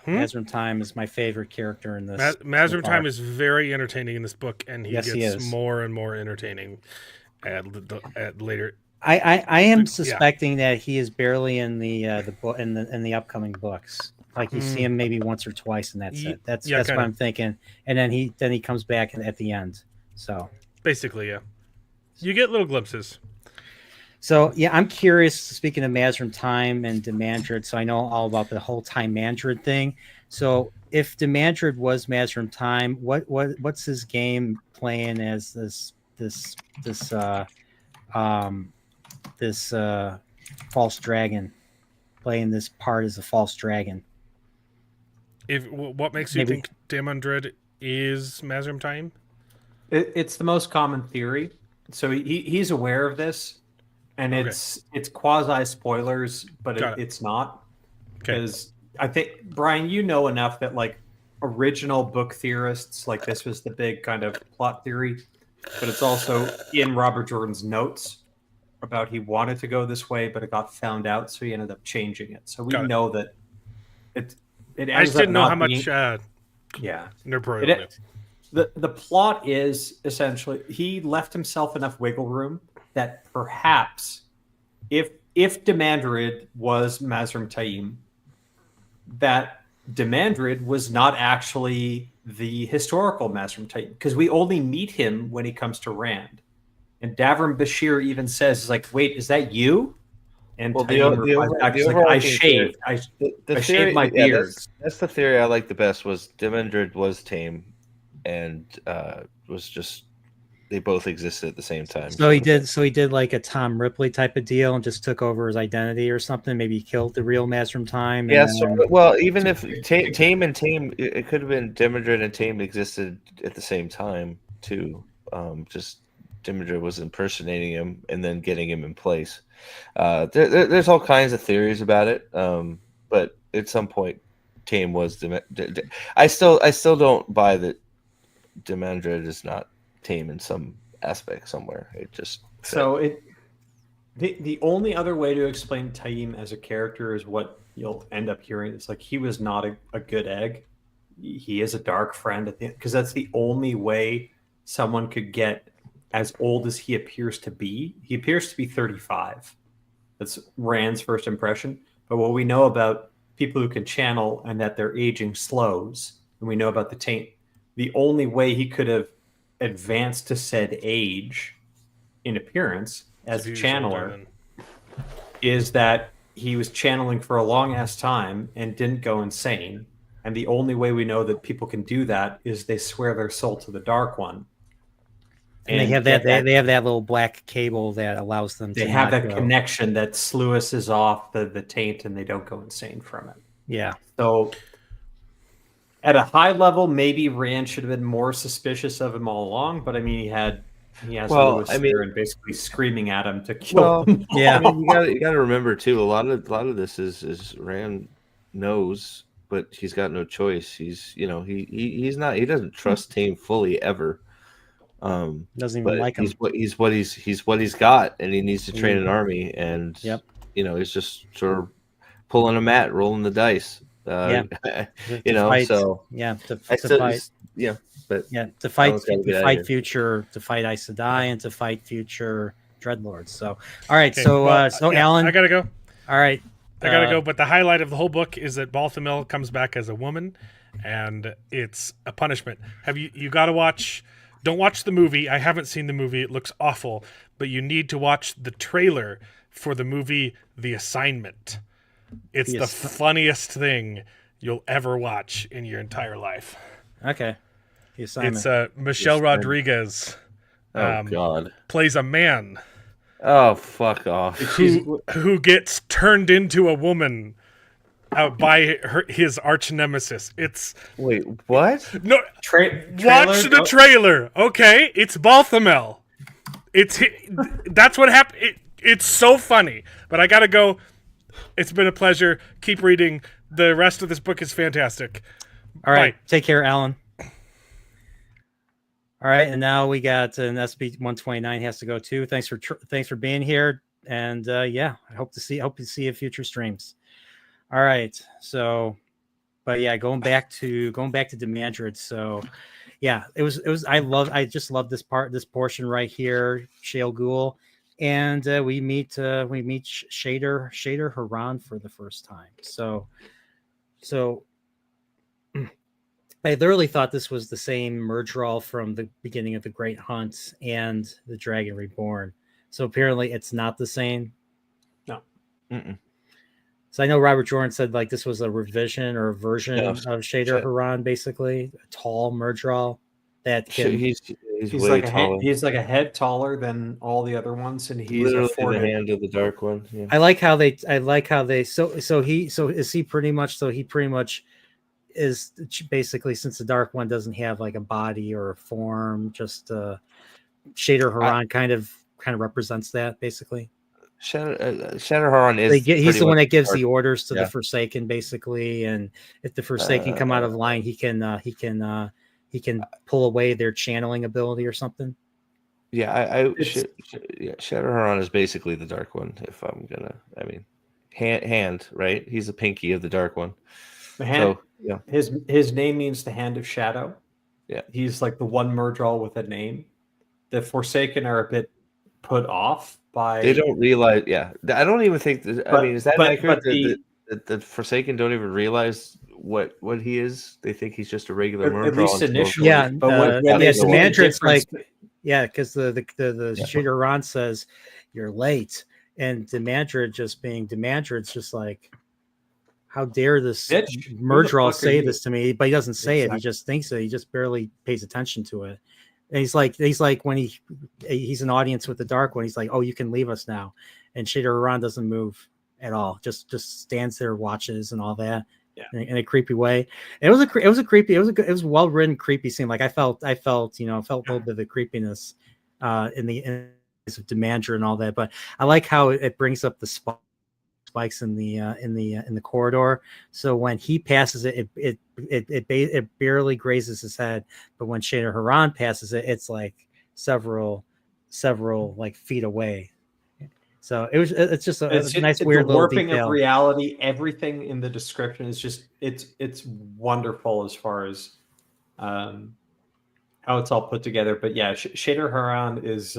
Speaker 10: Mazrim Time is my favorite character in this.
Speaker 7: Mazrim Time is very entertaining in this book, and he gets more and more entertaining at later.
Speaker 10: I am suspecting that he is barely in the book in the upcoming books. Like you see him maybe once or twice, and that's it. That's what I'm thinking. And then he comes back at the end. So
Speaker 7: basically, yeah, you get little glimpses.
Speaker 10: So yeah, I'm curious. Speaking of Mazrim Time and Demandred, so I know all about the whole Time Mandred thing. So if Demandred was Mazrim Time, what's his game playing as this false dragon, playing this part as a false dragon?
Speaker 7: What makes you think Demandred is Mazrim Time?
Speaker 11: It's the most common theory. So he's aware of this, and it's quasi spoilers, but it's not. Because I think, Brian, you know enough that like original book theorists, like this was the big kind of plot theory, but it's also in Robert Jordan's notes about he wanted to go this way, but it got found out, so he ended up changing it. So we know that it
Speaker 7: I just didn't know how much
Speaker 11: the plot is essentially he left himself enough wiggle room that perhaps if Demandred was Mazrim Taim, that Demandred was not actually the historical Mazrim Taim, because we only meet him when he comes to Rand. And Davram Bashir even says, like, wait, is that you? And I shaved. I shaved my beard.
Speaker 1: That's the theory I like the best, was Demandred was tame and was just, they both existed at the same time.
Speaker 10: So he did like a Tom Ripley type of deal and just took over his identity or something. Maybe he killed the real Mazrim Time.
Speaker 1: Yeah. Well, even if Tame, it could have been Demandred and Tame existed at the same time too. Just Demandred was impersonating him and then getting him in place. There's all kinds of theories about it. But at some point, Tame was I still don't buy that Demandred is not Tame in some aspect somewhere. It just
Speaker 11: the only other way to explain Taim as a character is what you'll end up hearing. It's like he was not a good egg. He is a dark friend at the end, because that's the only way someone could get as old as he appears to be. He appears to be 35. That's Rand's first impression. But what we know about people who can channel and that their aging slows, and we know about the Taint, the only way he could have advanced to said age in appearance as a channeler is that he was channeling for a long ass time and didn't go insane. And the only way we know that people can do that is they swear their soul to the Dark One.
Speaker 10: And they have that, they have that little black cable that allows them to.
Speaker 11: They have that connection that sluices off the taint, and they don't go insane from it.
Speaker 10: Yeah.
Speaker 11: So, at a high level, maybe Rand should have been more suspicious of him all along. But I mean, he has Lewis there and basically screaming at him to kill him.
Speaker 10: Yeah.
Speaker 1: I mean, you got to remember too. A lot of this is Rand knows, but he's got no choice. He's he doesn't trust Tame fully ever.
Speaker 10: Doesn't even like him.
Speaker 1: He's what he's got, and he needs to train an army. And he's just sort of pulling a mat, rolling the dice. To fight
Speaker 10: future Aes Sedai and to fight future Dreadlords. So all right, Alan,
Speaker 7: I gotta go.
Speaker 10: All right,
Speaker 7: I gotta go. But the highlight of the whole book is that Balthamel comes back as a woman, and it's a punishment. You got to watch? Don't watch the movie. I haven't seen the movie. It looks awful, but you need to watch the trailer for the movie The Assignment. It's the funniest thing you'll ever watch in your entire life.
Speaker 10: Okay. The Assignment.
Speaker 7: It's Michelle Rodriguez.
Speaker 1: Oh, God.
Speaker 7: Plays a man.
Speaker 1: Oh, fuck off.
Speaker 7: Who gets turned into a woman by his arch nemesis.
Speaker 1: Wait, what?
Speaker 7: No, watch the trailer. Okay, it's Balthamel. That's what happened. It's so funny. But I gotta go. It's been a pleasure. Keep reading. The rest of this book is fantastic.
Speaker 10: All right,
Speaker 7: bye.
Speaker 10: Take care, Alan. All right, and now we got an SB 129 has to go too. Thanks for being here, and I hope to see you in future streams. All right, so, but yeah, going back to Demandred. So, yeah, it was. I just love this portion right here, Shale Ghul, and we meet Shader Haran for the first time. So, I literally thought this was the same Murdral from the beginning of the Great Hunt and the Dragon Reborn. So apparently, it's not the same.
Speaker 11: No.
Speaker 1: Mm-mm.
Speaker 10: So I know Robert Jordan said like this was a revision or a version of Shader Haran, basically a tall Murdral that can.
Speaker 11: He's like a head taller than all the other ones, and he's
Speaker 1: literally the hand of the Dark One. Yeah.
Speaker 10: I like how they. He pretty much is basically, since the Dark One doesn't have like a body or a form, just Shader Haran kind of represents that basically.
Speaker 1: Shader Haran is
Speaker 10: he's the one that gives the orders to the Forsaken, basically, and if the Forsaken come out of line, he can pull away their channeling ability or something.
Speaker 1: Yeah, Shader Haran is basically the Dark One. If I'm gonna, hand right? He's the pinky of the Dark One.
Speaker 11: The hand. So, his name means the Hand of Shadow.
Speaker 1: Yeah,
Speaker 11: he's like the one Murdral with a name. The Forsaken are a bit put off by.
Speaker 1: They don't realize. Yeah, I don't even think. Is that accurate? The Forsaken don't even realize what he is. They think he's just a regular Murdral.
Speaker 11: At least initially.
Speaker 10: Yeah, Demandred's like, because the Shader Haran says you're late, and Demandred just being Demandred's just like, how dare this Murdral say this to me? But he doesn't say it. He just thinks it. He just barely pays attention to it. And he's like when he's an audience with the Dark One, he's like, oh, you can leave us now. And Shader Haran doesn't move at all. Just stands there, watches and all that. Yeah. In a creepy way. It was a well written, creepy scene. Like I felt a little bit of the creepiness in the of Demandred and all that. But I like how it brings up the spikes in the corridor. So when he passes it barely grazes his head, but when Shader Haran passes it, it's like several like feet away. So it's just a nice weird little
Speaker 11: warping
Speaker 10: detail.
Speaker 11: Of reality. Everything in the description is just it's wonderful as far as how it's all put together. But yeah, Shader Haran is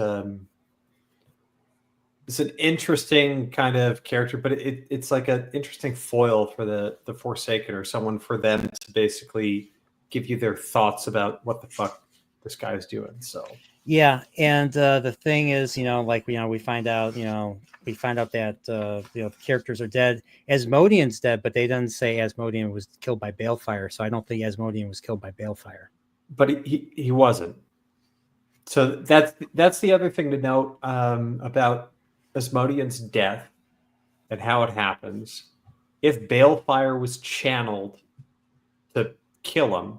Speaker 11: it's an interesting kind of character, but it's like an interesting foil for the Forsaken, or someone for them to basically give you their thoughts about what the fuck this guy's doing. So
Speaker 10: Yeah, and the thing is, like we find out, that the characters are dead. Asmodean's dead, but they didn't say Asmodean was killed by Balefire, so I don't think Asmodean was killed by Balefire.
Speaker 11: But he wasn't. So that's the other thing to note about Asmodean's death and how it happens. If Balefire was channeled to kill him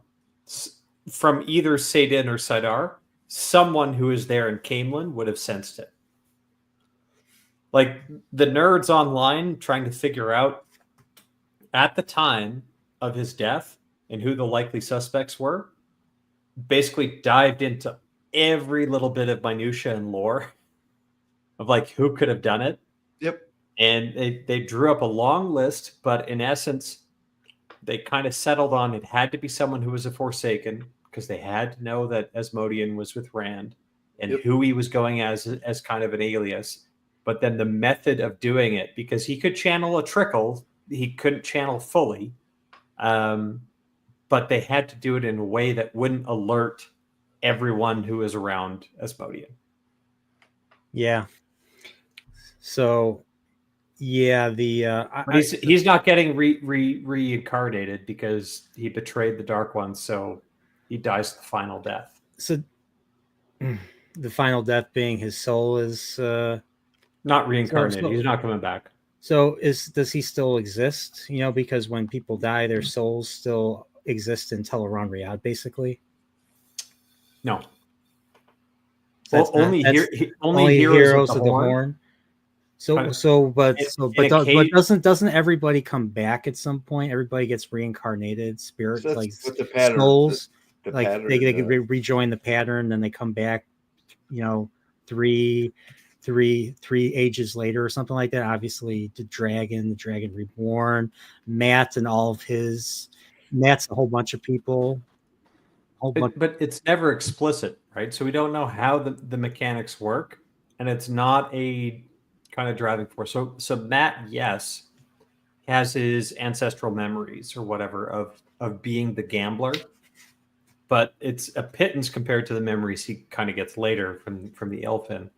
Speaker 11: from either Saidin or Sidar, someone who is there in Camelin would have sensed it. Like the nerds online trying to figure out at the time of his death and who the likely suspects were, basically dived into every little bit of minutia and lore of like who could have done it.
Speaker 1: Yep.
Speaker 11: And they drew up a long list, but in essence, they kind of settled on it had to be someone who was a Forsaken, because they had to know that Asmodean was with Rand and who he was going as kind of an alias. But then the method of doing it, because he could channel a trickle, he couldn't channel fully. But they had to do it in a way that wouldn't alert everyone who was around Asmodean.
Speaker 10: Yeah. So, yeah,
Speaker 11: he's not getting reincarnated because he betrayed the Dark One, so he dies the final death.
Speaker 10: So, the final death being his soul is
Speaker 11: not reincarnated. He's not coming back.
Speaker 10: So, does he still exist? Because when people die, their souls still exist in Teleron Riyadh, basically.
Speaker 11: No.
Speaker 10: Well,
Speaker 11: only heroes of the Horn.
Speaker 10: But doesn't everybody come back at some point? Everybody gets reincarnated, spirit,
Speaker 1: So
Speaker 10: like
Speaker 1: with the pattern,
Speaker 10: souls,
Speaker 1: the
Speaker 10: like
Speaker 1: pattern,
Speaker 10: they rejoin the pattern, then they come back, three ages later or something like that. Obviously, the Dragon Reborn, Matt's a whole bunch of people.
Speaker 11: But it's never explicit, right? So we don't know how the mechanics work, and it's not a kind of driving force. So Matt, yes, has his ancestral memories or whatever of being the gambler, but it's a pittance compared to the memories he kind of gets later from the Elfin.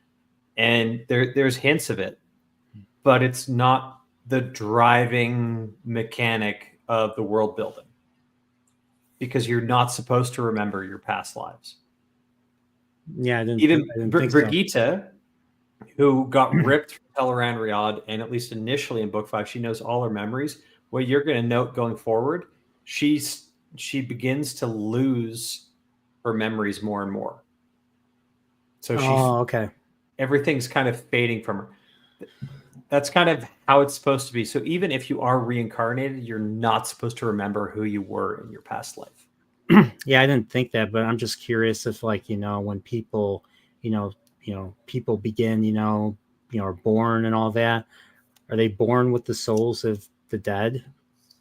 Speaker 11: And there's hints of it, but it's not the driving mechanic of the world building, because you're not supposed to remember your past lives.
Speaker 10: Yeah, I didn't think
Speaker 11: Brigitte,
Speaker 10: so.
Speaker 11: Who got ripped from Teleran Riyadh, and at least initially in book 5, she knows all her memories. What you're going to note going forward, she begins to lose her memories more and more. So
Speaker 10: okay.
Speaker 11: Everything's kind of fading from her. That's kind of how it's supposed to be. So even if you are reincarnated, you're not supposed to remember who you were in your past life.
Speaker 10: Yeah, I didn't think that, but I'm just curious if, when people, people begin, are born and all that, are they born with the souls of the dead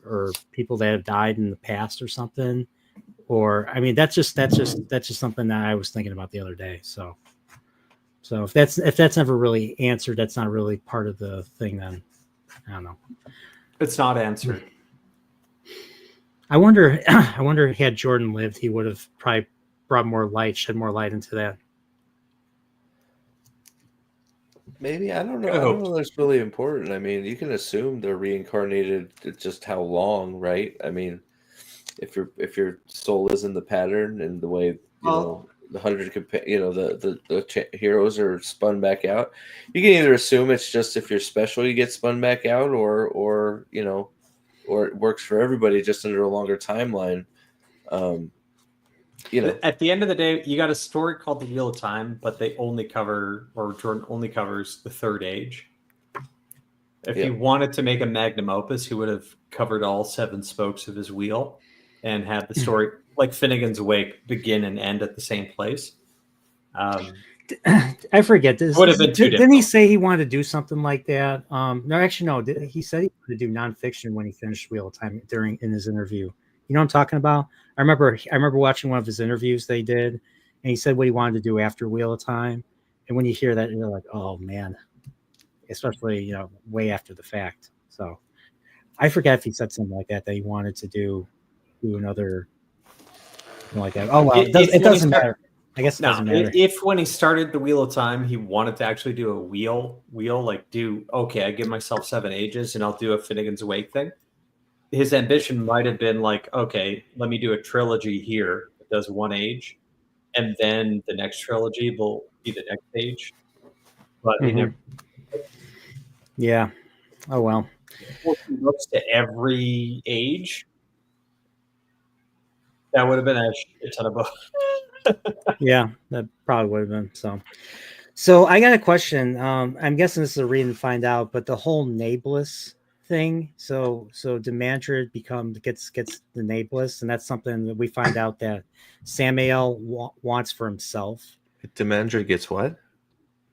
Speaker 10: or people that have died in the past or something? Or, I mean, that's just something that I was thinking about the other day. So if that's never really answered, that's not really part of the thing, then I don't know.
Speaker 11: It's not answered.
Speaker 10: I wonder had Jordan lived, he would have probably shed more light into that.
Speaker 1: Maybe, I don't know. I don't know that's really important. I mean, you can assume they're reincarnated, just how long, right? I mean, if your soul is in the pattern and the way the 100 the heroes are spun back out, you can either assume it's just if you're special you get spun back out, or it works for everybody just under a longer timeline.
Speaker 11: At the end of the day, you got a story called The Wheel of Time, but they only cover, or Jordan only covers, the third age. If he wanted to make a magnum opus, he would have covered all 7 spokes of his wheel and had the story like Finnegan's Wake begin and end at the same place.
Speaker 10: I forget this.
Speaker 11: Would have been too
Speaker 10: didn't he say he wanted to do something like that? No, actually, no. He said he wanted to do nonfiction when he finished Wheel of Time in his interview. You know what I'm talking about? I remember watching one of his interviews they did, and he said what he wanted to do after Wheel of Time. And when you hear that, you're like, oh man, especially way after the fact. So I forget if he said something like that he wanted to do another
Speaker 6: like that. Oh well, it
Speaker 11: when
Speaker 6: doesn't
Speaker 11: he
Speaker 6: matter. I guess it doesn't matter.
Speaker 11: If when he started the Wheel of Time, he wanted to actually do a wheel, like I give myself 7 ages and I'll do a Finnegan's Wake thing. His ambition might have been like, okay, let me do a trilogy here that does 1 age, and then the next trilogy will be the next age. But he never.
Speaker 6: Yeah. Oh well.
Speaker 11: 14 books to every age. That would have been a ton of books.
Speaker 6: Yeah, that probably would have been so I got a question. I'm guessing this is a read and find out, but the whole Nameless thing, so Demandred gets the Nameless, and that's something that we find out that Samael wants for himself.
Speaker 1: Demandred gets what?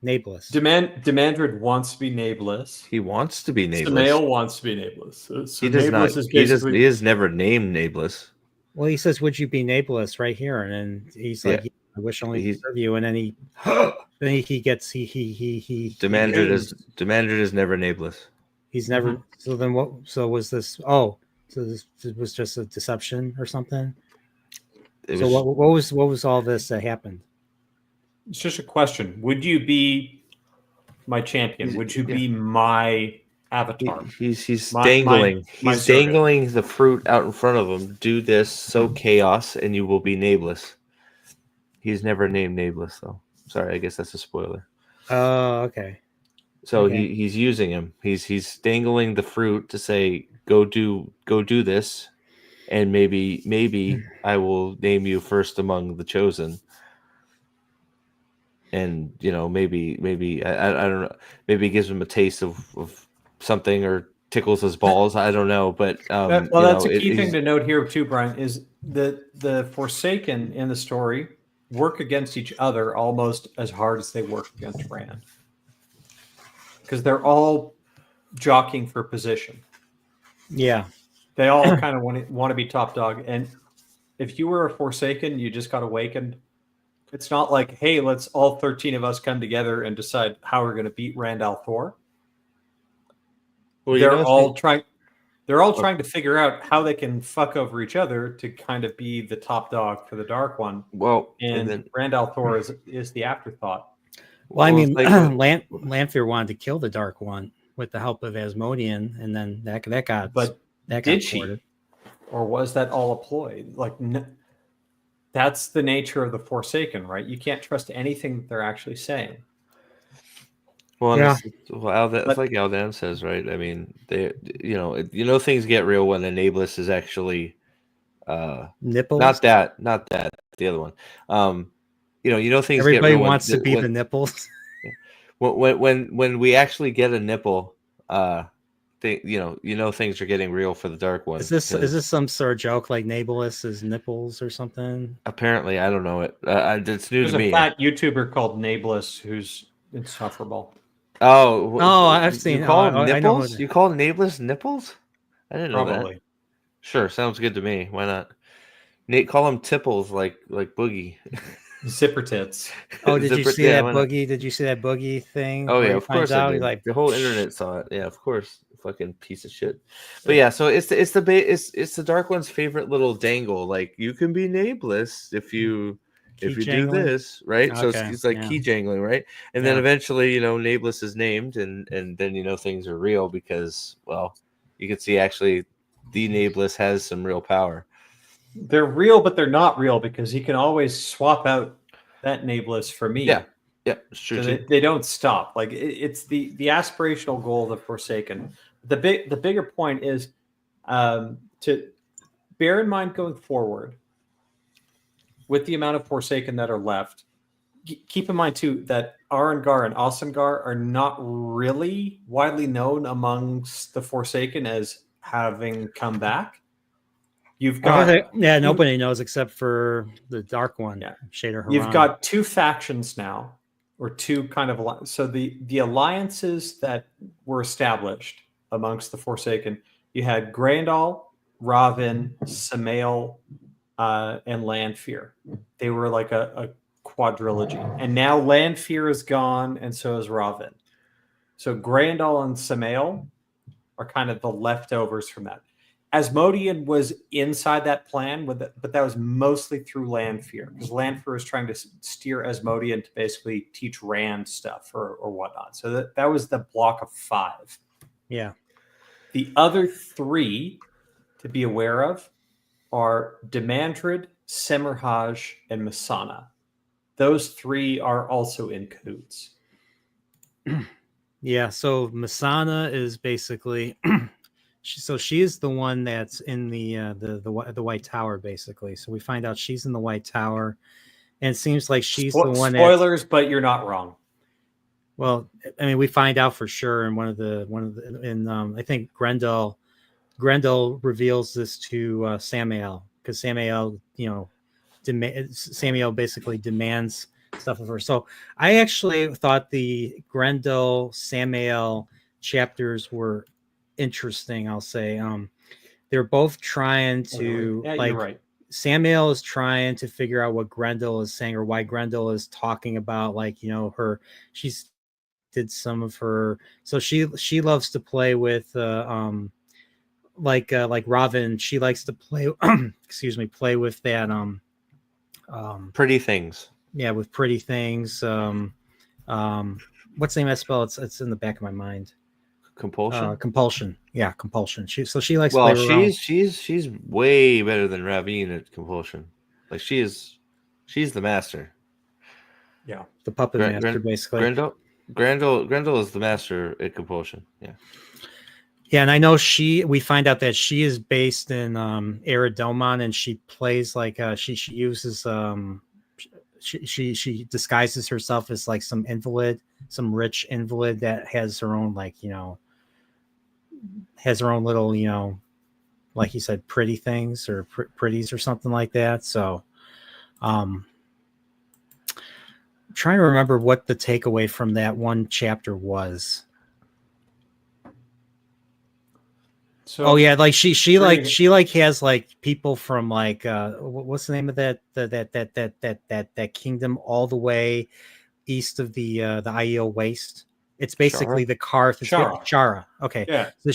Speaker 6: Nameless.
Speaker 11: Demandred wants to be nameless.
Speaker 1: He wants to be nameless.
Speaker 11: Samael wants to be nameless. So
Speaker 1: he does not. He is never named nameless.
Speaker 6: Well, he says, "Would you be nameless?" right here, and then he's like, yeah, "I wish only to serve you." And then he gets
Speaker 1: Demandred is never nameless.
Speaker 6: He's never. Mm-hmm. So then what? So was this? Oh, so this was just a deception or something. What was all this that happened?
Speaker 11: It's just a question. Would you be my champion? Would you be my avatar?
Speaker 1: He's dangling. He's dangling the fruit out in front of him. Do this, sow chaos, and you will be nameless. He's never named nameless though. Sorry, I guess that's a spoiler.
Speaker 6: Oh, okay.
Speaker 1: So he's using him. He's dangling the fruit to say, go do this, and maybe I will name you first among the chosen. And maybe I don't know. Maybe it gives him a taste of something or tickles his balls. I don't know, but
Speaker 11: that's a key thing to note here too, Brian, is that the Forsaken in the story work against each other almost as hard as they work against Rand, because they're all jockeying for position.
Speaker 6: Yeah,
Speaker 11: they all kind of want to be top dog. And if you were a Forsaken, you just got awakened. It's not like, hey, let's all 13 of us come together and decide how we're going to beat Rand al'Thor. Well, they're all trying to figure out how they can fuck over each other to kind of be the top dog for the Dark One.
Speaker 1: Well,
Speaker 11: and then Rand al'Thor is the afterthought.
Speaker 6: Well, I mean, Lanfear wanted to kill the Dark One with the help of Asmodean, and then that got.
Speaker 11: But
Speaker 6: that
Speaker 11: did
Speaker 6: got
Speaker 11: she,
Speaker 6: thwarted.
Speaker 11: or was that all a ploy? That's the nature of the Forsaken, right? You can't trust anything that they're actually saying.
Speaker 1: Well, yeah. It's like Aldan says, right? I mean, things get real when the nameless is actually
Speaker 6: nipples.
Speaker 1: Not that, the other one. Things.
Speaker 6: Everybody
Speaker 1: get real
Speaker 6: wants to be the nipples.
Speaker 1: When we actually get a nipple, things are getting real for the Dark One.
Speaker 6: Is this some sort of joke like Nameless is nipples or something?
Speaker 1: Apparently, I don't know it. It's new to me.
Speaker 11: There's a fat YouTuber called Nameless who's insufferable.
Speaker 1: Oh,
Speaker 6: I've seen.
Speaker 1: You call them nipples? You call Nameless nipples? I didn't know that. Sure, sounds good to me. Why not? Nate, call them tipples like Boogie.
Speaker 11: Zipper tits.
Speaker 6: Oh, did you see that Boogie? Did you see that Boogie thing?
Speaker 1: Oh yeah, of course. Like the whole internet saw it. Yeah, of course. Fucking piece of shit. But yeah, so it's the Dark One's favorite little dangle. Like, you can be nameless if you do this, right? Okay, so it's like key jangling, right? And then eventually, nameless is named, and then things are real because, well, you can see actually the nameless has some real power.
Speaker 11: They're real, but they're not real because he can always swap out that nameless for me.
Speaker 1: Yeah, it's true.
Speaker 11: So they don't stop. Like, it's the aspirational goal of the Forsaken. The bigger point is to bear in mind going forward with the amount of Forsaken that are left. Keep in mind too that Arengar and Osengar are not really widely known amongst the Forsaken as having come back. You've got
Speaker 6: nobody knows except for the Dark One.
Speaker 11: Yeah,
Speaker 6: Shader Haran.
Speaker 11: You've got 2 factions now, or 2 kind of so the alliances that were established amongst the Forsaken. You had Grandal, Ravin, Samael, and Lanfear. They were like a quadrilogy, and now Lanfear is gone, and so is Ravin. So Grandal and Samael are kind of the leftovers from that. Asmodean was inside that plan, but that was mostly through Lanfear, because Lanfear was trying to steer Asmodean to basically teach Rand stuff or whatnot. So that was the block of 5.
Speaker 10: Yeah.
Speaker 11: The other 3 to be aware of are Demandred, Semirhage, and Masana. Those 3 are also in cahoots.
Speaker 10: Yeah, so Masana is basically she is the one that's in the White Tower, basically. So we find out she's in the White Tower, and it seems like she's the one.
Speaker 11: Spoilers, but you're not wrong.
Speaker 10: Well, I mean, we find out for sure in I think Grendel reveals this to Samael, because Samael, Samael basically demands stuff of her. So I actually thought the Grendel Samael chapters were interesting. I'll say they're both trying to
Speaker 11: you're right.
Speaker 10: Samael is trying to figure out what Grendel is saying, or why Grendel is talking about, she's did some of her. So she loves to play with like Robin. She likes to play play with that
Speaker 1: pretty things.
Speaker 10: Yeah, with pretty things. What's the name of that spell? It's in the back of my mind.
Speaker 1: Compulsion.
Speaker 10: Compulsion. Yeah, compulsion. She likes.
Speaker 1: Well,
Speaker 10: to play
Speaker 1: she's way better than Ravine at compulsion. Like she's the master.
Speaker 11: Yeah,
Speaker 10: the puppet master, basically.
Speaker 1: Grendel is the master at compulsion. Yeah.
Speaker 10: Yeah, and I know we find out that she is based in Eridomon, and she plays like she uses she disguises herself as like some invalid, some rich invalid that has her own has her own little like you said, pretty things or pretties or something like that. So I'm trying to remember what the takeaway from that one chapter was. So, like she has like people from like what's the name of that kingdom all the way east of the Aiel Waste. It's basically the Karth. Shara. Okay.
Speaker 11: Yeah.
Speaker 10: So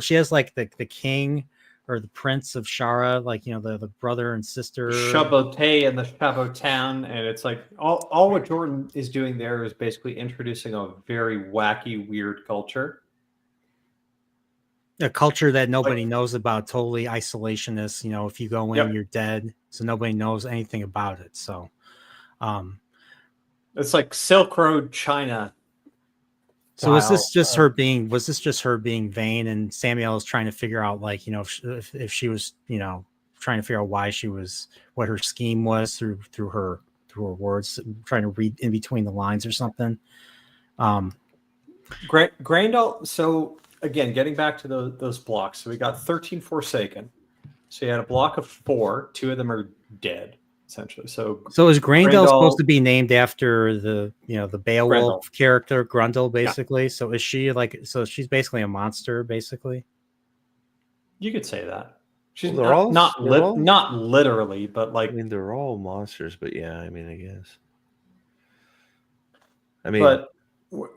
Speaker 10: she has like the king or the prince of Shara, like the brother and sister.
Speaker 11: Chaboté and the Chabot town, and it's like all what Jordan is doing there is basically introducing a very wacky, weird culture.
Speaker 10: A culture that nobody knows about, totally isolationist. If you go in, you're dead. So nobody knows anything about it. So
Speaker 11: it's like Silk Road China.
Speaker 10: So was this just her being vain, and Samuel is trying to figure out if she was trying to figure out what her scheme was through her words, trying to read in between the lines or something.
Speaker 11: Grendel. So again, getting back to those blocks. So we got 13 Forsaken. So you had a block of 4. 2 of them are dead, essentially. So
Speaker 10: is Grendel supposed to be named after the Beowulf character Grendel, basically? Yeah. So is she she's basically a monster, basically?
Speaker 11: You could say that. She's not literally, but like,
Speaker 1: I mean, they're all monsters, but yeah, I mean, I guess.
Speaker 11: But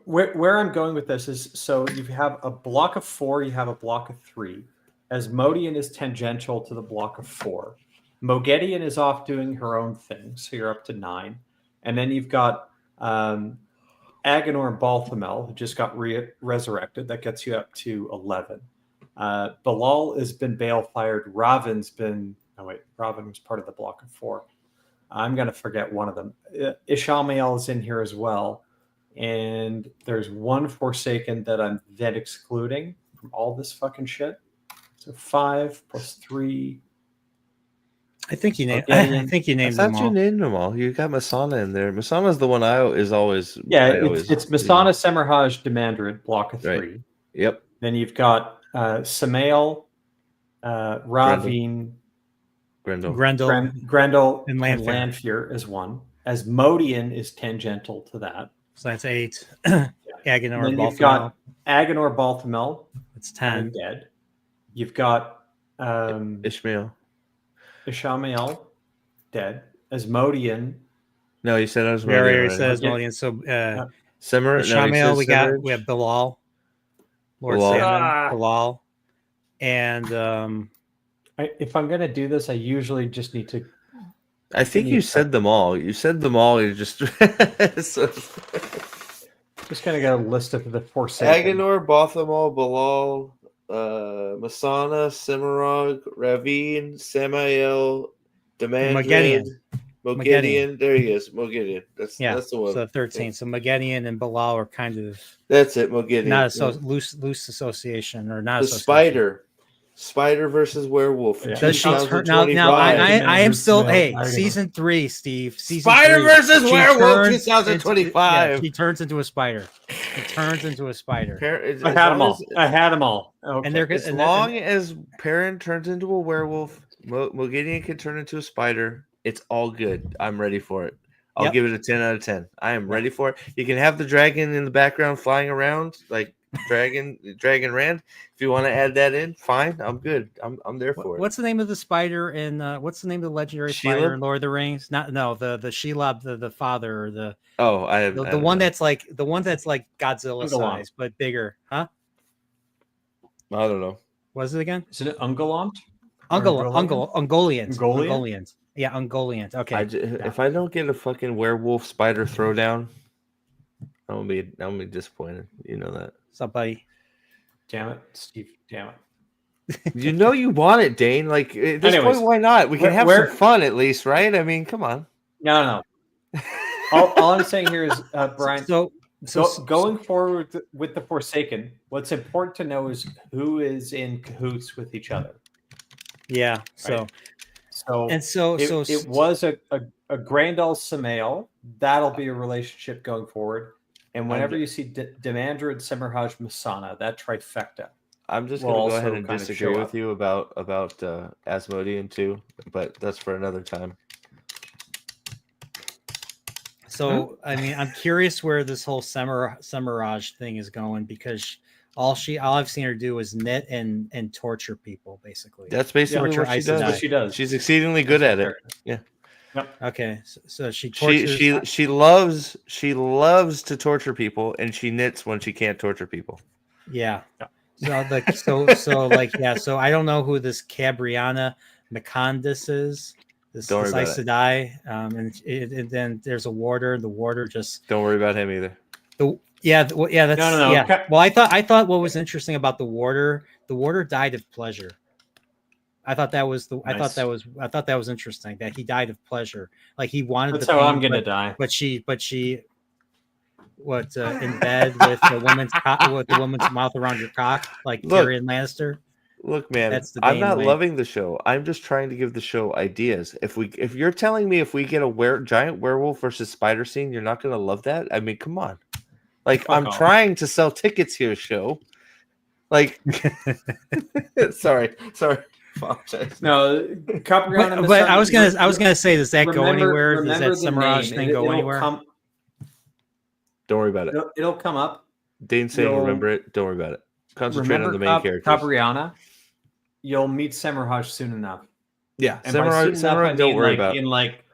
Speaker 11: where I'm going with this is, so you have a block of 4, you have a block of 3. Asmodean is tangential to the block of 4. Moghedian is off doing her own thing, so you're up to 9. And then you've got Agenor and Balthamel, who just got resurrected. That gets you up to 11. Bilal has been bale-fired. Raven was part of the block of 4. I'm going to forget one of them. Ishamael is in here as well. And there's one Forsaken that I'm then excluding from all this fucking shit. So 5 plus 3.
Speaker 10: I think you named them all.
Speaker 1: You named them all. You got Masana in there. Masana's the one is always.
Speaker 11: Yeah, it's Masana, Semirhage, Demandred, block of 3.
Speaker 1: Right. Yep.
Speaker 11: Then you've got Samael, Ravine, Grendel, and Lanfear is 1. Asmodean is tangential to that.
Speaker 10: So that's 8. Agenor,
Speaker 11: then you've got Agenor, Balthamel.
Speaker 10: It's 10.
Speaker 11: Dead. You've got
Speaker 1: Ishmael,
Speaker 11: dead. Asmodean.
Speaker 1: No, you said Asmodean.
Speaker 10: Right? Said Asmodean. So
Speaker 1: Simmer.
Speaker 10: Ishmael, we have Bilal, Lord Salmon, Bilal, And
Speaker 11: if I'm gonna do this, I usually just need to.
Speaker 1: I think you said them all. You said them all. You just so...
Speaker 11: just kind of got a list of the Forsaken.
Speaker 1: Agenor, Bothamol, Balal, Masana, Cimarog, Ravine, Samael, Demandred, Mogideon. There he is, Mogideon. That's the one.
Speaker 10: So 13. So Mogideon and Balal are kind of.
Speaker 1: That's it, Mogideon.
Speaker 10: Not a loose association or not.
Speaker 1: The Spider versus Werewolf.
Speaker 10: Yeah. Does she turn now? I am still. Hey, season 3, Steve.
Speaker 1: Spider versus Werewolf 2025.
Speaker 10: She turns into a spider. She turns into a spider.
Speaker 11: I had them all. Okay.
Speaker 10: And
Speaker 1: as long as Perrin turns into a werewolf, Mogideon can turn into a spider. It's all good. I'm ready for it. I'll give it a 10 out of 10. I am ready for it. You can have the dragon in the background flying around like Dragon Rand. If you want to add that in, fine. I'm good. I'm there for it.
Speaker 10: What's the name of the spider in what's the name of the legendary spider in Lord of the Rings? The Shelob, the father, or the the one that's like Godzilla size but bigger, huh?
Speaker 1: I don't know.
Speaker 10: What is it again?
Speaker 11: Is it Ungoliant?
Speaker 10: Ungoliant. Yeah, Ungoliant. Okay.
Speaker 1: If I don't get a fucking werewolf spider throwdown, I'm gonna be disappointed. You know that.
Speaker 10: Somebody.
Speaker 11: Damn it, Steve. Damn it.
Speaker 1: You know you want it, Dane. Like at this point, why not? We can have some fun at least, right? I mean, come on.
Speaker 11: No. all I'm saying here is, Brian. Going forward with the Forsaken, what's important to know is who is in cahoots with each other.
Speaker 10: Yeah.
Speaker 11: Right? It was a Grandal Samael. That'll be a relationship going forward. And whenever you see Demandred, Semirhaj, Masana, that trifecta.
Speaker 1: I'm just going to go ahead and disagree with you about Asmodean too, but that's for another time.
Speaker 10: So, I mean, I'm curious where this whole Semirhaj thing is going, because all I've seen her do is knit and torture people, basically.
Speaker 1: That's basically what she does. She's exceedingly good at it. Yeah.
Speaker 10: Yep. Okay, so she tortures.
Speaker 1: She loves to torture people, and she knits when she can't torture people.
Speaker 10: Yeah. So So I don't know who this Cabriana Macandis is. This Aes Sedai, and then there's a warder. The warder just
Speaker 1: don't worry about him either.
Speaker 10: No. Well, I thought what was interesting about the warder died of pleasure. I thought that was interesting that he died of pleasure. Like he wanted.
Speaker 11: That's how I'm gonna die.
Speaker 10: But she in bed with the woman's mouth around your cock, like Tyrion Lannister.
Speaker 1: Look, man, I'm not loving the show. I'm just trying to give the show ideas. If you're telling me if we get a giant werewolf versus spider scene, you're not gonna love that. I mean, come on. Like I'm trying to sell tickets here, show. Like, sorry. Apologize.
Speaker 11: No, Capriana.
Speaker 10: But I was gonna say, does that go anywhere? Does that Semirhaj thing go anywhere?
Speaker 1: Don't worry about it.
Speaker 11: It'll come up.
Speaker 1: Dane's saying, remember it. Don't worry about it. Concentrate on the main characters.
Speaker 11: Capriana. You'll meet Semirhaj soon enough.
Speaker 1: Yeah, Semirhaj. Don't worry about
Speaker 11: in like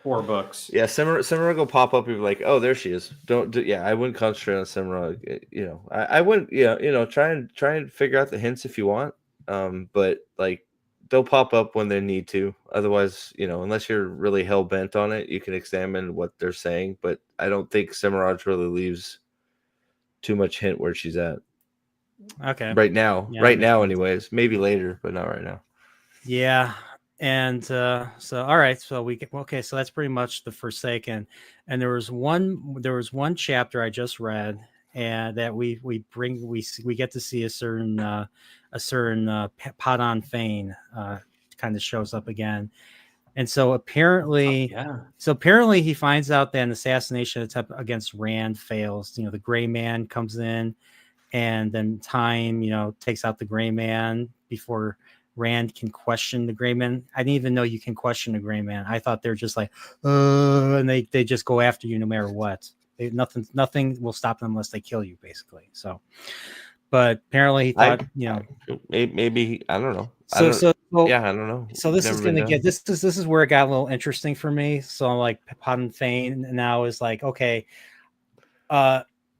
Speaker 11: 4 books.
Speaker 1: Yeah, Semirhaj will pop up and be like, "Oh, there she is." I wouldn't concentrate on Semirhaj. You know, I wouldn't. Yeah, you know, try and figure out the hints if you want. But like, they'll pop up when they need to. Otherwise, you know, unless you're really hell bent on it, you can examine what they're saying. But I don't think Semirhaj really leaves too much hint where she's at.
Speaker 10: Okay.
Speaker 1: Right now, anyways. Maybe later, but not right now.
Speaker 10: Yeah. And so all right, so so that's pretty much the Forsaken. And there was one chapter I just read, and that we get to see a certain Padon Fane kind of shows up again. And so apparently he finds out that an assassination attempt against Rand fails. You know, the Gray Man comes in, and then Time, you know, takes out the Gray Man before Rand can question the Gray Man. I didn't even know you can question the Gray Man. I thought they're just like, and they just go after you no matter what. Nothing will stop them unless they kill you, basically. So, but apparently he thought,
Speaker 1: maybe I don't know.
Speaker 10: I don't
Speaker 1: know.
Speaker 10: So this is gonna get this is where it got a little interesting for me. So I'm like, Padon Fane now is like, okay,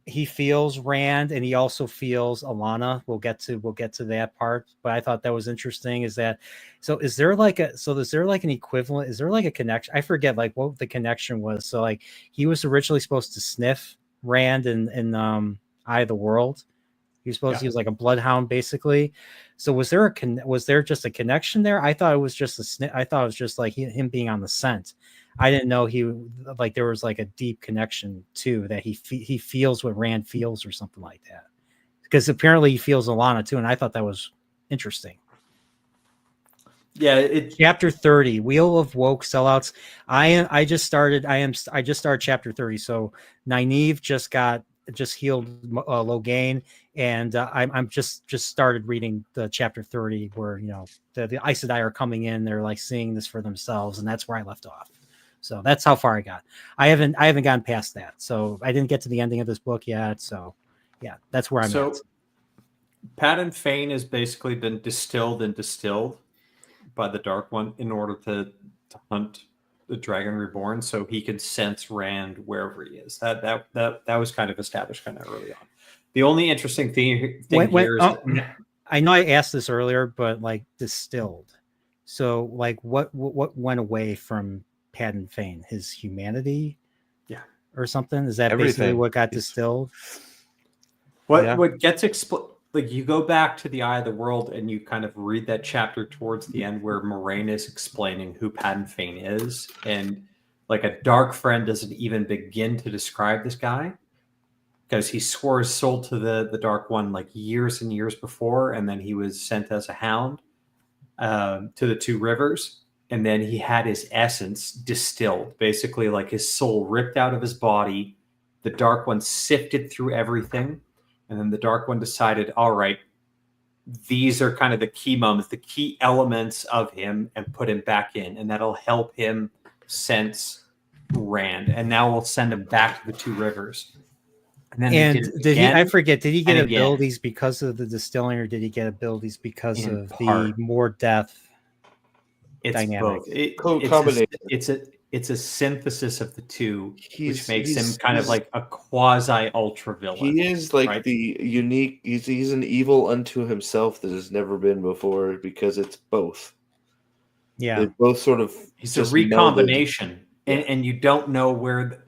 Speaker 10: he feels Rand, and he also feels Alana. We'll get to that part, but I thought that was interesting. Is there like an equivalent? Is there like a connection? I forget like what the connection was. So like he was originally supposed to sniff Rand in Eye of the World. He was like a bloodhound basically. So was there just a connection there? I thought it was just I thought it was just like him being on the scent. I didn't know there was like a deep connection too, that he feels what Rand feels or something like that. Because apparently he feels Alana too, and I thought that was interesting.
Speaker 11: Yeah,
Speaker 10: chapter 30, Wheel of Woke Sellouts. I just started chapter 30. So Nynaeve just healed Logain, and I'm just started reading the chapter 30 where the Aes Sedai are coming in. They're like seeing this for themselves, and that's where I left off. So that's how far I got. I haven't gotten past that. So I didn't get to the ending of this book yet. So yeah, that's where I'm at.
Speaker 11: Padan Fain has basically been distilled by the Dark One in order to hunt the Dragon Reborn, so he can sense Rand wherever he is. That was kind of established kind of early on. The only interesting thing here is
Speaker 10: I know I asked this earlier, but like distilled. So like what went away from Padan Fain? His humanity, or something? Is that basically what got distilled?
Speaker 11: What gets like you go back to the Eye of the World and you kind of read that chapter towards the end where Moraine is explaining who Padan Fain is, and like a dark friend doesn't even begin to describe this guy because he swore his soul to the Dark One like years and years before, and then he was sent as a hound to the Two Rivers, and then he had his essence distilled, basically like his soul ripped out of his body. The Dark One sifted through everything. And then the Dark One decided, all right, these are kind of the key moments, the key elements of him, and put him back in. And that'll help him sense Rand. And now we'll send him back to the Two Rivers. And then
Speaker 10: I forget, did he get abilities because of the distilling, or did he get abilities because of the more death dynamic?
Speaker 11: Both. It's a synthesis of the two, which makes him kind of like a quasi ultra villain.
Speaker 1: He is like the unique. He's an evil unto himself that has never been before, because it's both.
Speaker 10: Yeah,
Speaker 1: they both sort of.
Speaker 11: He's a recombination, and you don't know where.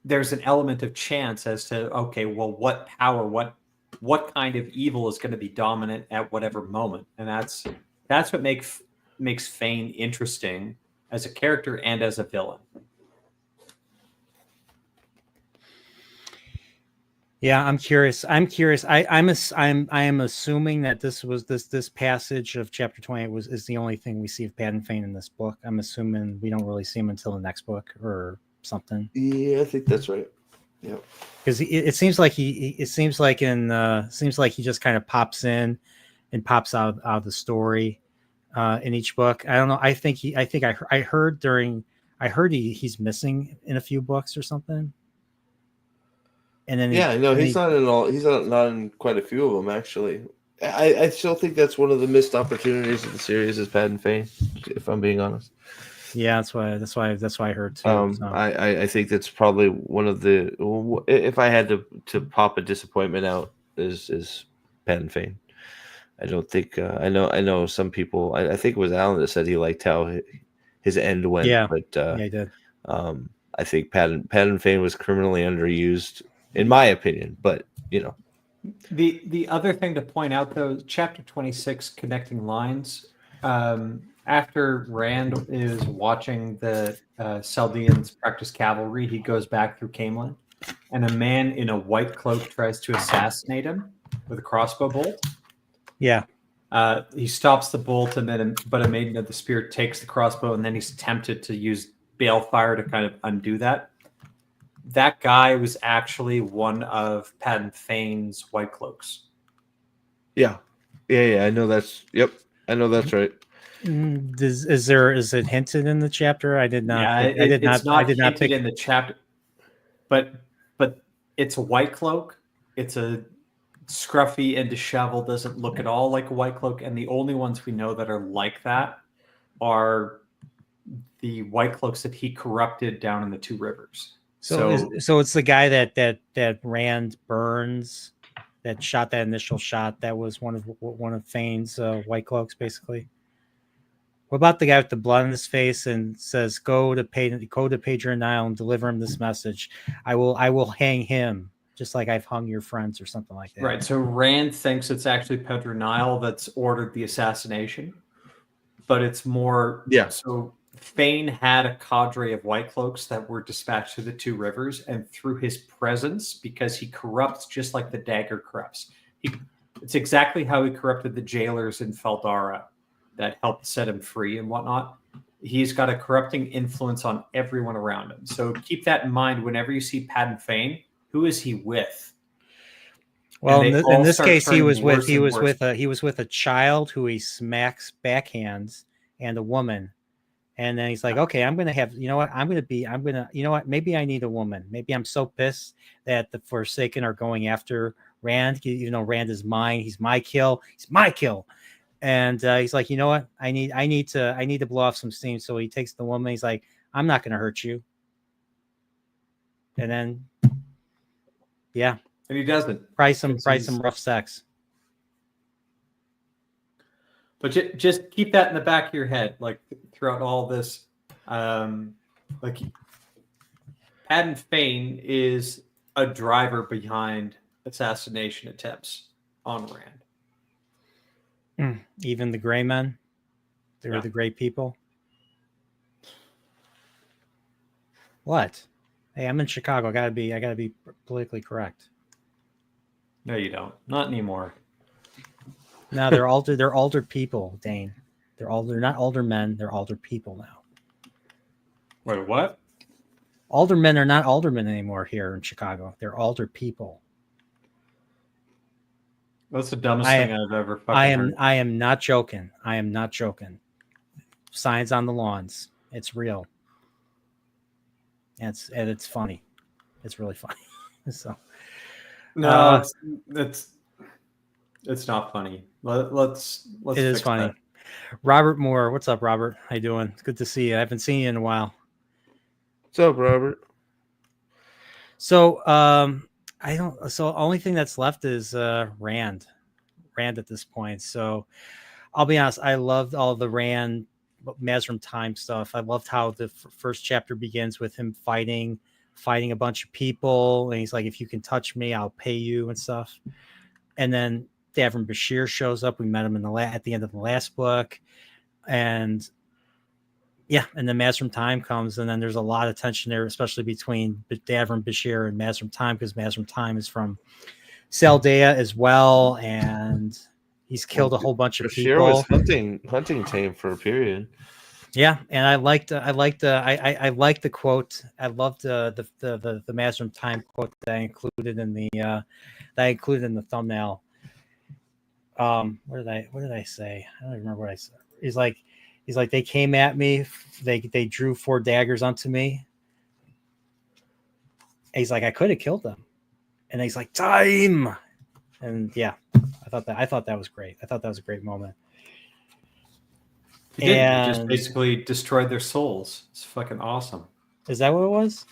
Speaker 11: There's an element of chance as to what power, what kind of evil is going to be dominant at whatever moment, and that's what makes Fain interesting as a character and as a villain.
Speaker 10: Yeah, I'm curious. I am assuming that this passage of chapter 28 is the only thing we see of Padan Fain in this book. I'm assuming we don't really see him until the next book or something.
Speaker 1: Yeah, I think that's right. Yeah,
Speaker 10: because it seems like he just kind of pops in and pops out of the story in each book. I don't know. I heard he's missing in a few books or something. And then
Speaker 1: he's not in all. He's not in quite a few of them actually. I still think that's one of the missed opportunities of the series is Padan Fain, if I'm being honest.
Speaker 10: Yeah, that's why I heard too.
Speaker 1: I think that's probably one of the. If I had to pop a disappointment out, is Padan Fain. I don't think I know some people. I think it was Alan that said he liked how his end went.
Speaker 10: Yeah,
Speaker 1: but
Speaker 10: he did.
Speaker 1: I think Padan Fain was criminally underused, in my opinion. But
Speaker 11: the other thing to point out though, chapter 26, connecting lines. After Rand is watching the Chaldeans practice cavalry, he goes back through Camelin, and a man in a white cloak tries to assassinate him with a crossbow bolt.
Speaker 10: Yeah.
Speaker 11: He stops the bolt, but a maiden of the spirit takes the crossbow, and then he's tempted to use balefire to kind of undo that. That guy was actually one of Padan Fain's white cloaks.
Speaker 1: Yeah. I know that's. Yep, I know that's right.
Speaker 10: Is it hinted in the chapter? I did not.
Speaker 11: Yeah,
Speaker 10: I did not
Speaker 11: pick in the chapter. But it's a white cloak. It's a scruffy and disheveled, doesn't look at all like a white cloak, and the only ones we know that are like that are the white cloaks that he corrupted down in the Two Rivers.
Speaker 10: So it's the guy that Rand burns, that shot that initial shot. That was one of Fane's White Cloaks, basically. What about the guy with the blood on his face and says, "Go to Pedro Nile and deliver him this message. I will hang him just like I've hung your friends," or something like that.
Speaker 11: Right. So Rand thinks it's actually Pedro Nile that's ordered the assassination, but it's more.
Speaker 1: Yeah.
Speaker 11: So Fane had a cadre of White Cloaks that were dispatched to the Two Rivers, and through his presence, because he corrupts just like the dagger corrupts. It's exactly how he corrupted the jailers in Feldara that helped set him free and whatnot. He's got a corrupting influence on everyone around him. So keep that in mind whenever you see Padden Fane. Who is he with?
Speaker 10: Well, in this case, he was with a child who he smacks backhands and a woman. And then he's like, okay, I'm going to have, you know what, maybe I need a woman. Maybe I'm so pissed that the Forsaken are going after Rand. You know, Rand is mine. He's my kill. He's my kill. And he's like, you know what, I need to blow off some steam. So he takes the woman. He's like, I'm not going to hurt you. And then, yeah.
Speaker 11: And he doesn't.
Speaker 10: Price some rough sex.
Speaker 11: But just keep that in the back of your head, like throughout all this. Like Padden Fane is a driver behind assassination attempts on Rand.
Speaker 10: Even the gray men, they were the gray people. What? Hey, I'm in Chicago. I gotta be politically correct.
Speaker 11: No, you don't. Not anymore.
Speaker 10: No, they're older people, Dane. They're not older men, they're older people now.
Speaker 11: Wait, what?
Speaker 10: Aldermen are not aldermen anymore here in Chicago. They're older people.
Speaker 11: That's the dumbest thing I've ever fucking heard.
Speaker 10: I am not joking. I am not joking. Signs on the lawns. It's real. And it's funny. It's really funny. So
Speaker 11: no, it's not funny. Let's
Speaker 10: it is funny. That. Robert Moore, what's up, Robert? How you doing? It's good to see you. I haven't seen you in a while.
Speaker 1: What's up, Robert?
Speaker 10: So So only thing that's left is Rand at this point. So I'll be honest, I loved all the Rand Mazrim Time stuff. I loved how the first chapter begins with him fighting a bunch of people, and he's like, if you can touch me, I'll pay you and stuff. And then Davin Bashir shows up. We met him at the end of the last book, and then Mazrim Time comes, and then there's a lot of tension there, especially between Davin Bashir and Mazrim Time, because Mazrim Time is from Saldea as well, and he's killed a whole bunch of people.
Speaker 1: Bashir was hunting tame for a period.
Speaker 10: Yeah, and I liked the quote. I loved the Mazrim Time quote that I included in the thumbnail. What did I say? I don't remember what I said. He's like, they came at me. They drew 4 daggers onto me. And he's like, I could have killed them. And he's like, time. And yeah, I thought that was great. I thought that was a great moment.
Speaker 11: He just basically destroyed their souls. It's fucking awesome.
Speaker 10: Is that what it was?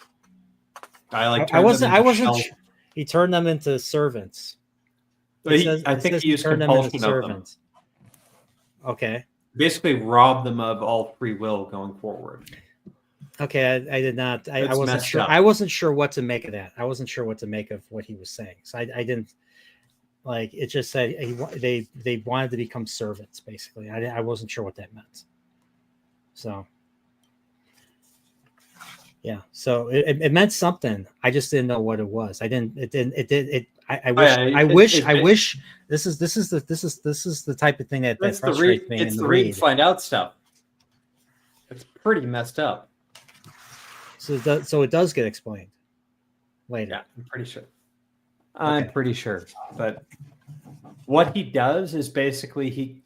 Speaker 11: I wasn't.
Speaker 10: He turned them into servants.
Speaker 11: I think he used compulsion of them.
Speaker 10: Okay.
Speaker 11: Basically, rob them of all free will going forward.
Speaker 10: Okay, I did not. I wasn't sure. I wasn't sure what to make of that. I wasn't sure what to make of what he was saying. So I didn't like. It just said they wanted to become servants. Basically, I wasn't sure what that meant. So yeah. So it meant something. I just didn't know what it was. I didn't. It didn't. It did. It. I wish. This is the type of thing that frustrates me.
Speaker 11: It's the read and find out stuff. It's pretty messed up.
Speaker 10: So it does get explained later.
Speaker 11: Yeah, I'm pretty sure. I'm pretty sure. But what he does is basically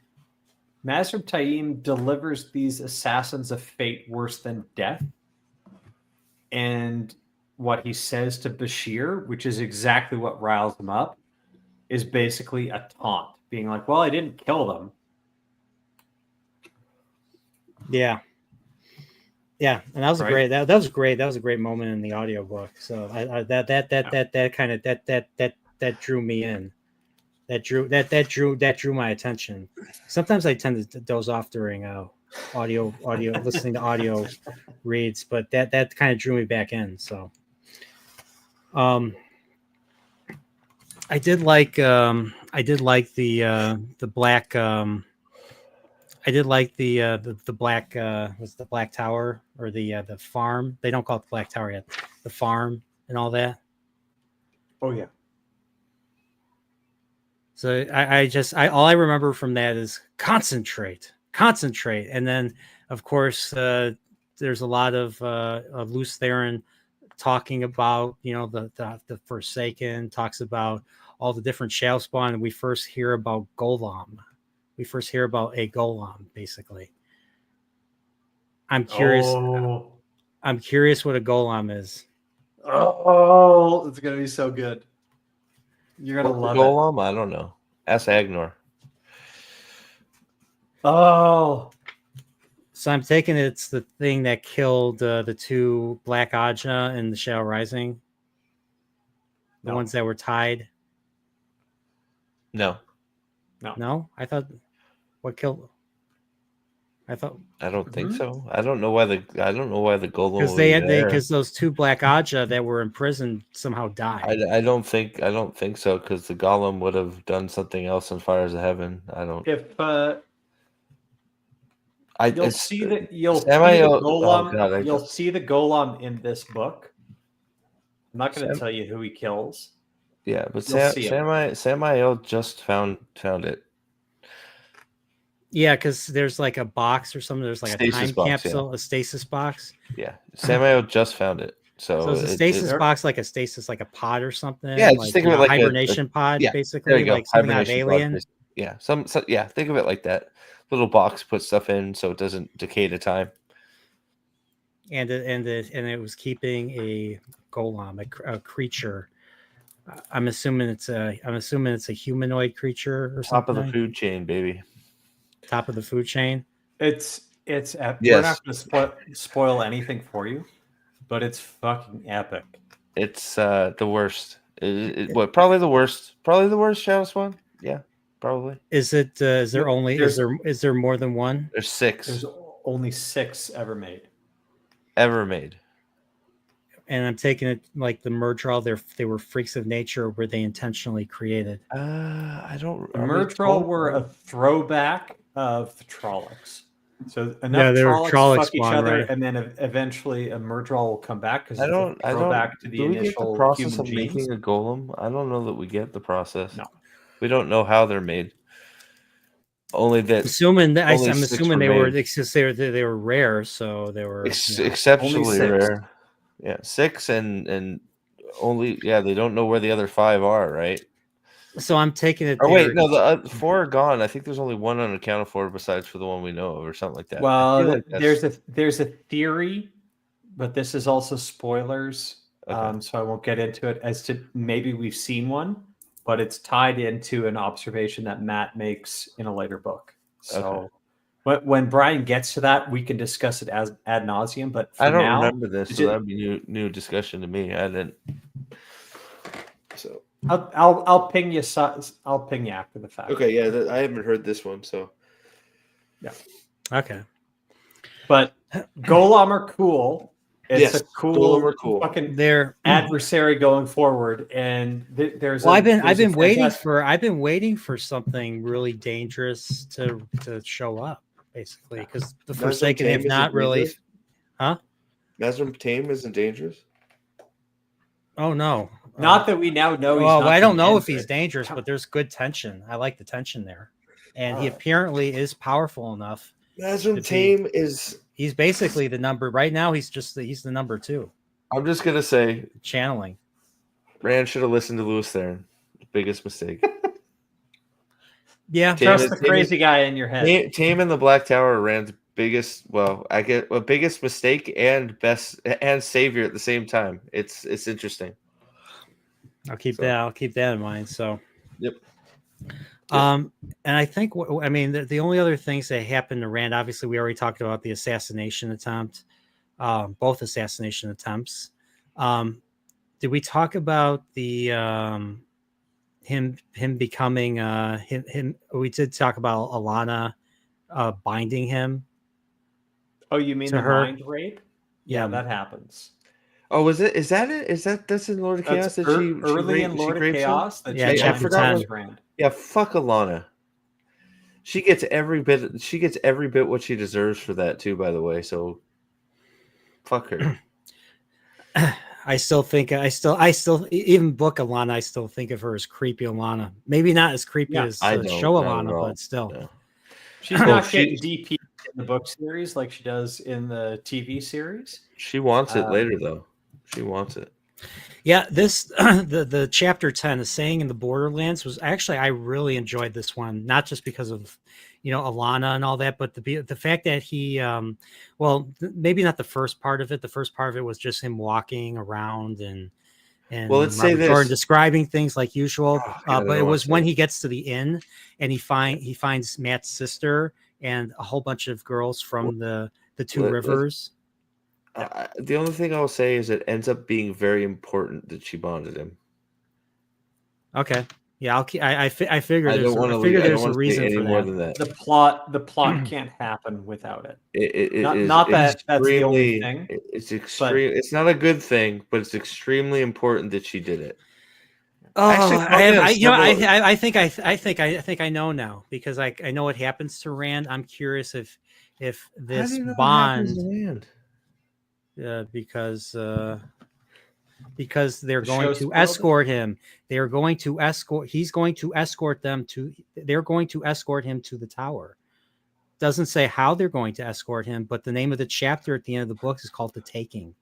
Speaker 11: Mazrim Taim delivers these assassins a fate worse than death. And what he says to Bashir, which is exactly what riles him up, is basically a taunt, being like, well, I didn't kill them.
Speaker 10: Yeah. Yeah, and that was
Speaker 11: Right.
Speaker 10: great. That was great. That was a great moment in the audiobook. So that drew me in. That drew my attention. Sometimes I tend to doze off during audio listening to audio reads, but that kind of drew me back in. So I did like the black I did like the black was the Black Tower or the farm. They don't call it the Black Tower yet. The farm and all that.
Speaker 11: Oh yeah.
Speaker 10: So I all I remember from that is concentrate, and then of course there's a lot of Luce Theron talking about the Forsaken, talks about all the different shadow spawn, and we first hear about Golem. We first hear about a Golem, basically. I'm curious.
Speaker 11: Oh.
Speaker 10: I'm curious what a Golem is.
Speaker 11: Oh, it's gonna be so good. You're gonna love
Speaker 1: Golem? I don't know. Ask Agnor.
Speaker 11: Oh.
Speaker 10: So I'm taking it's the thing that killed the two Black Aja in the Shadow Rising. The ones that were tied.
Speaker 1: No.
Speaker 10: No? I thought what killed I
Speaker 1: don't think so. I don't know why the Golem
Speaker 10: because those two Black Aja that were in prison somehow died.
Speaker 1: I don't think so, because the Golem would have done something else in Fires of Heaven. I don't.
Speaker 11: If you'll see the Golem. You'll see the Golem in this book. I'm not going to tell you who he kills.
Speaker 1: Yeah, but Samael just found it.
Speaker 10: Yeah, because there's like a box or something. There's like
Speaker 1: stasis
Speaker 10: a time
Speaker 1: box,
Speaker 10: capsule, a stasis box.
Speaker 1: Yeah, Samael just found it. So
Speaker 10: is a stasis box like a stasis, like a pod or something?
Speaker 1: Yeah,
Speaker 10: like,
Speaker 1: just think of it like
Speaker 10: hibernation pod, basically, like something out of Alien.
Speaker 1: Pod, yeah, think of it like that. Little box, put stuff in so it doesn't decay to time.
Speaker 10: And it was keeping a Golem, a creature. I'm assuming it's a humanoid creature or something.
Speaker 1: Top of the food chain, baby.
Speaker 10: Top of the food chain.
Speaker 11: It's
Speaker 1: yes.
Speaker 11: We're not going to spoil anything for you, but it's fucking epic.
Speaker 1: It's the worst. Probably the worst Shadow Spawn? Yeah, probably.
Speaker 10: Is it? Is there only? Is there more than one?
Speaker 1: There's 6.
Speaker 11: There's only 6 ever made.
Speaker 10: And I'm taking it like the Murdral. They were freaks of nature, or were they intentionally created?
Speaker 1: I don't.
Speaker 11: The Murdral were a throwback of the Trollocs. So enough Trollocs fuck each other, right? And then eventually a Murdral will come back because it's a throwback to the initial
Speaker 1: process
Speaker 11: human
Speaker 1: of
Speaker 11: genes.
Speaker 1: making a Golem. I don't know that we get the process.
Speaker 11: No,
Speaker 1: we don't know how they're made. Only that.
Speaker 10: I'm assuming they were rare, so they were
Speaker 1: exceptionally rare. Yeah, 6 and only they don't know where the other 5 are, right?
Speaker 10: So I'm taking it.
Speaker 1: Oh wait, no, the 4 are gone. I think there's only one unaccounted for besides for the one we know of, or something like that.
Speaker 11: Well, there's a theory, but this is also spoilers, so I won't get into it. As to maybe we've seen one, but it's tied into an observation that Matt makes in a later book. So. When Brian gets to that, we can discuss it as ad nauseum. But
Speaker 1: I don't remember this, so that'd be new discussion to me. I didn't. So
Speaker 11: I'll ping you. I'll ping you after the fact.
Speaker 1: Okay, yeah, I haven't heard this one, so
Speaker 11: yeah.
Speaker 10: Okay,
Speaker 11: but Golem are cool. It's a cool fucking
Speaker 10: their
Speaker 11: adversary going forward, and there's.
Speaker 10: Well, I've been waiting for something really dangerous to show up. Basically, because the Forsaken have not really,
Speaker 1: Nazrim Tame isn't dangerous.
Speaker 10: Oh no!
Speaker 11: Not that we now know.
Speaker 10: Well, I don't know if he's dangerous, but there's good tension. I like the tension there, and he apparently is powerful enough.
Speaker 1: Nazrim Tame
Speaker 10: he's basically the number right now. He's the number 2.
Speaker 1: I'm just gonna say
Speaker 10: channeling.
Speaker 1: Rand should have listened to Luce Theron. Biggest mistake.
Speaker 10: Yeah,
Speaker 11: trust the crazy guy in your head.
Speaker 1: Tame in the Black Tower are Rand's biggest. Well, biggest mistake and best and savior at the same time. It's interesting.
Speaker 10: I'll keep that in mind. So.
Speaker 1: Yep.
Speaker 10: And I think the only other things that happened to Rand, obviously, we already talked about the assassination attempt. both assassination attempts. Did we talk about the him becoming him? We did talk about Alana binding him.
Speaker 11: Oh, you mean
Speaker 10: to
Speaker 11: the
Speaker 10: her.
Speaker 11: mind rape? Yeah, that happens.
Speaker 1: Oh, is it? Is that it? Is that's in Lord of Chaos
Speaker 11: That's
Speaker 1: that she
Speaker 11: early in Lord of
Speaker 1: rapes him?
Speaker 11: Chaos that
Speaker 10: Yeah,
Speaker 11: she
Speaker 10: chapter
Speaker 11: binds
Speaker 10: 10.
Speaker 11: Miss Rand.
Speaker 1: Yeah, fuck Alana. She gets every bit. She gets every bit what she deserves for that too. By the way, so fuck her.
Speaker 10: I still even book Alana. I still think of her as creepy Alana. Maybe not as creepy
Speaker 11: Yeah,
Speaker 10: as
Speaker 1: I don't,
Speaker 10: show
Speaker 1: not at
Speaker 10: Alana,
Speaker 1: all.
Speaker 10: but still.
Speaker 1: No.
Speaker 11: She's not getting DP in the book series like she does in the TV series.
Speaker 1: She wants it later though. She wants it.
Speaker 10: Yeah, this the chapter 10, the saying in the Borderlands, was actually, I really enjoyed this one, not just because of Alana and all that, but the fact that he maybe not the first part of it. The first part of it was just him walking around and
Speaker 1: well, let's say
Speaker 10: Robert Jordan
Speaker 1: this.
Speaker 10: describing things like usual.
Speaker 1: Oh, God,
Speaker 10: But it was when he gets to the inn and he finds Matt's sister and a whole bunch of girls from the two rivers.
Speaker 1: The only thing I'll say is it ends up being very important that she bonded him.
Speaker 10: Okay. Yeah, I figure
Speaker 1: I
Speaker 10: there's
Speaker 1: don't want to.
Speaker 10: there's a reason for
Speaker 1: more
Speaker 10: that.
Speaker 1: than that.
Speaker 11: The plot can't happen without it.
Speaker 1: Not
Speaker 11: that that's the only thing.
Speaker 1: It's extreme. It's not a good thing, but it's extremely important that she did it.
Speaker 10: Oh,
Speaker 1: Actually,
Speaker 10: I think I know now, because I know what happens to Rand. I'm curious if this bond, because they're going to escort him. They're going to escort. He's going to escort them to. They're going to escort him to the tower. Doesn't say how they're going to escort him, but the name of the chapter at the end of the book is called "The Taking."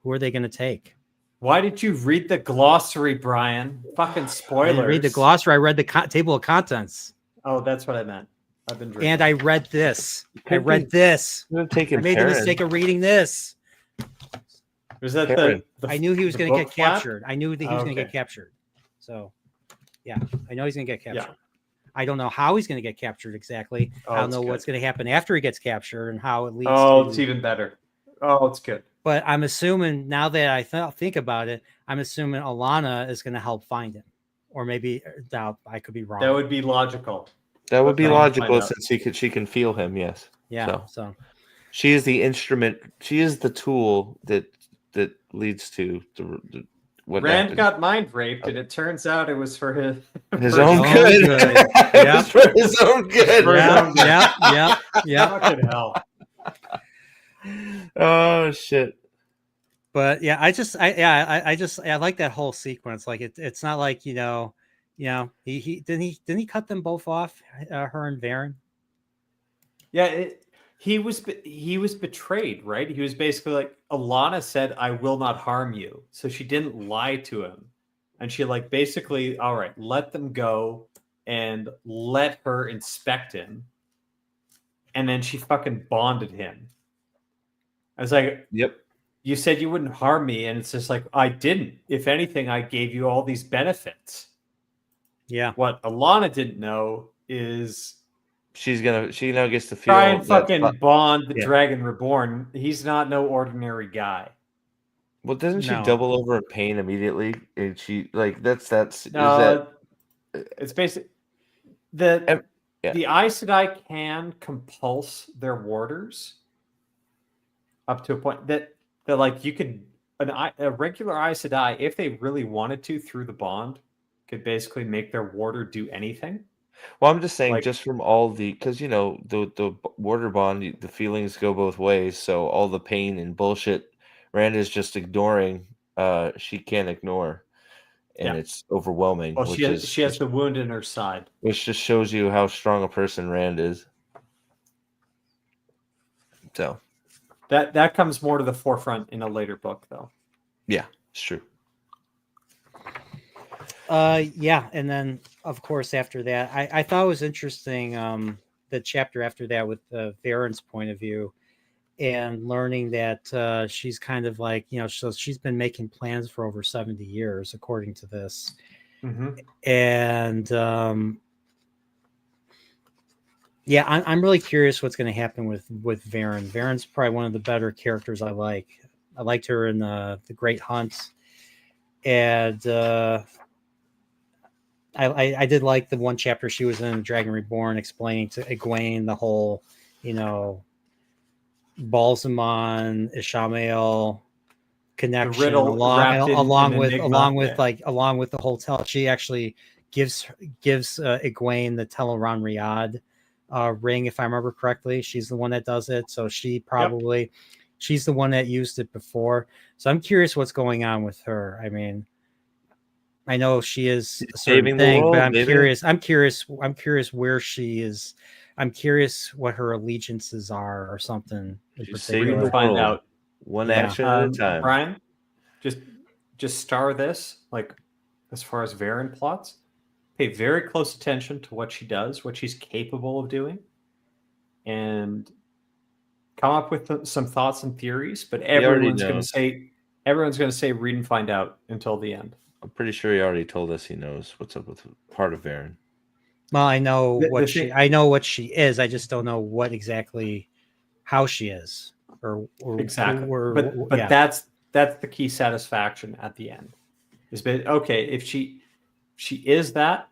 Speaker 10: Who are they going to take?
Speaker 11: Why did you read the glossary, Brian? Fucking spoilers.
Speaker 10: I didn't read the glossary. I read the table of contents.
Speaker 11: Oh, that's what I meant. I've been drinking.
Speaker 10: And I read this. I made the mistake of reading this.
Speaker 11: Was that
Speaker 10: I knew he was going to get captured. I knew that he was going to get captured. So, yeah, I know he's going to get captured. Yeah. I don't know how he's going to get captured exactly. I don't know what's going to happen after he gets captured and how it leads to...
Speaker 11: Oh, it's even better. Oh, it's good.
Speaker 10: But I'm assuming, now that I think about it, I'm assuming Alana is going to help find him. Or maybe, I could be wrong.
Speaker 11: That would be logical.
Speaker 1: That would be logical since she can feel him, yes.
Speaker 10: Yeah, so.
Speaker 1: She is the instrument. She is the tool that leads to what
Speaker 11: Rand
Speaker 1: happened.
Speaker 11: got mind raped, and it turns out it was for his
Speaker 1: own good.
Speaker 10: Yeah,
Speaker 1: for his own good.
Speaker 10: Yeah.
Speaker 11: Fucking hell.
Speaker 1: Oh shit.
Speaker 10: But yeah, I like that whole sequence. Like it's not like he didn't he cut them both off, her and Varen.
Speaker 11: Yeah, he was betrayed, right? He was basically like, Alana said, "I will not harm you," so she didn't lie to him, and she basically, all right, let them go and let her inspect him, and then she fucking bonded him. I was like,
Speaker 1: yep.
Speaker 11: You said you wouldn't harm me, and it's just like, I didn't. If anything, I gave you all these benefits.
Speaker 10: Yeah.
Speaker 11: What Alana didn't know is
Speaker 1: she now gets to feel
Speaker 11: try and fucking bond the Dragon Reborn. He's not no ordinary guy.
Speaker 1: Well, doesn't she double over in pain immediately? And she it's
Speaker 11: basically the Aes Sedai can compulse their warders up to a point that you could a regular Aes Sedai, if they really wanted to through the bond, could basically make their warder do anything.
Speaker 1: Well, I'm just saying, just from all because the warder bond, the feelings go both ways. So all the pain and bullshit Rand is just ignoring, she can't ignore, and it's overwhelming.
Speaker 11: Well, she has the wound in her side,
Speaker 1: which just shows you how strong a person Rand is. So
Speaker 11: that comes more to the forefront in a later book, though.
Speaker 1: Yeah, it's true.
Speaker 10: Yeah, and then of course after that, I thought it was interesting the chapter after that with Varen's point of view, and learning that she's kind of like, so she's been making plans for over 70 years according to this.
Speaker 11: Mm-hmm.
Speaker 10: And Yeah, I'm really curious what's going to happen with Varen. Varen's probably one of the better characters I like. I liked her in the Great Hunt, and I did like the one chapter she was in Dragon Reborn, explaining to Egwene the whole, Balsamon, Ishamael connection,
Speaker 11: riddle wrapped in
Speaker 10: along with
Speaker 11: enigma.
Speaker 10: along with the hotel. She actually gives Egwene the Teleron Riyadh ring, if I remember correctly. She's the one that does it, so she's the one that used it before. So I'm curious what's going on with her. I mean, I know she is a certain
Speaker 1: Saving the
Speaker 10: thing,
Speaker 1: world,
Speaker 10: but I'm
Speaker 1: baby.
Speaker 10: curious. I'm curious where she is. I'm curious what her allegiances are, or something.
Speaker 1: She's saving the
Speaker 11: Find
Speaker 1: world,
Speaker 11: out.
Speaker 1: one action at a time.
Speaker 11: Brian, just star this. Like, as far as Varen plots, pay very close attention to what she does, what she's capable of doing, and come up with some thoughts and theories. But everyone's going to say read and find out until the end.
Speaker 1: I'm pretty sure he already told us he knows what's up with part of Varen.
Speaker 10: Well, I know I know what she is. I just don't know what exactly how she is, or
Speaker 11: exactly. But
Speaker 10: yeah.
Speaker 11: that's the key satisfaction at the end. Is okay if she is that,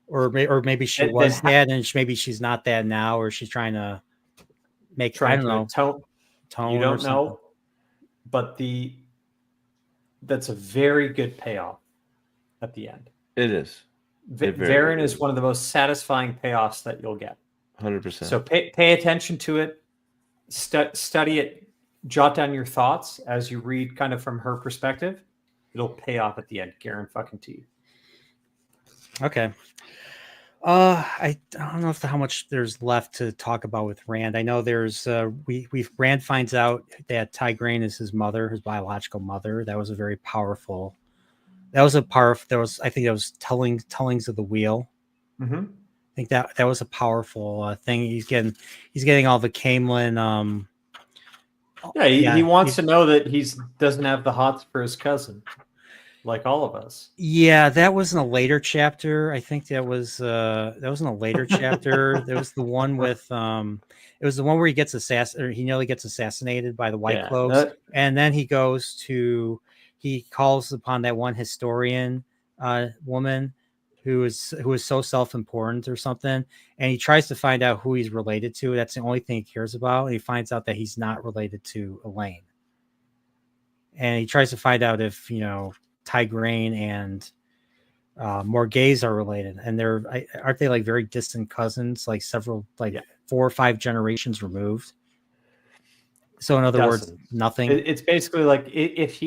Speaker 10: or maybe she was that, and maybe she's not that now, or she's trying to make I don't know
Speaker 11: tone. You don't know, but that's a very good payoff at the end.
Speaker 1: It is.
Speaker 11: Varen is one of the most satisfying payoffs that you'll get.
Speaker 1: 100%.
Speaker 11: So pay attention to it, study it, jot down your thoughts as you read, kind of from her perspective. It'll pay off at the end, guarantee.
Speaker 10: Okay. I don't know how much there's left to talk about with Rand. I know there's Rand finds out that Tigraine is his mother, his biological mother. That was a very powerful. I think that was tellings of the wheel.
Speaker 11: Mm-hmm.
Speaker 10: I think that was a powerful thing. He's getting all the Camelin.
Speaker 11: He wants to know that he doesn't have the hots for his cousin, like all of us.
Speaker 10: Yeah, that was in a later chapter. I think that was in a later chapter. There was the one with it was the one where he gets he nearly gets assassinated by the White Cloaks, and then he calls upon that one historian woman who is so self-important or something, and he tries to find out who he's related to. That's the only thing he cares about, and he finds out that he's not related to Elaine. And he tries to find out if Tigraine and Morghese are related, and aren't they like very distant cousins, like 4 or 5 generations removed? So in other words, nothing.
Speaker 11: It's basically like if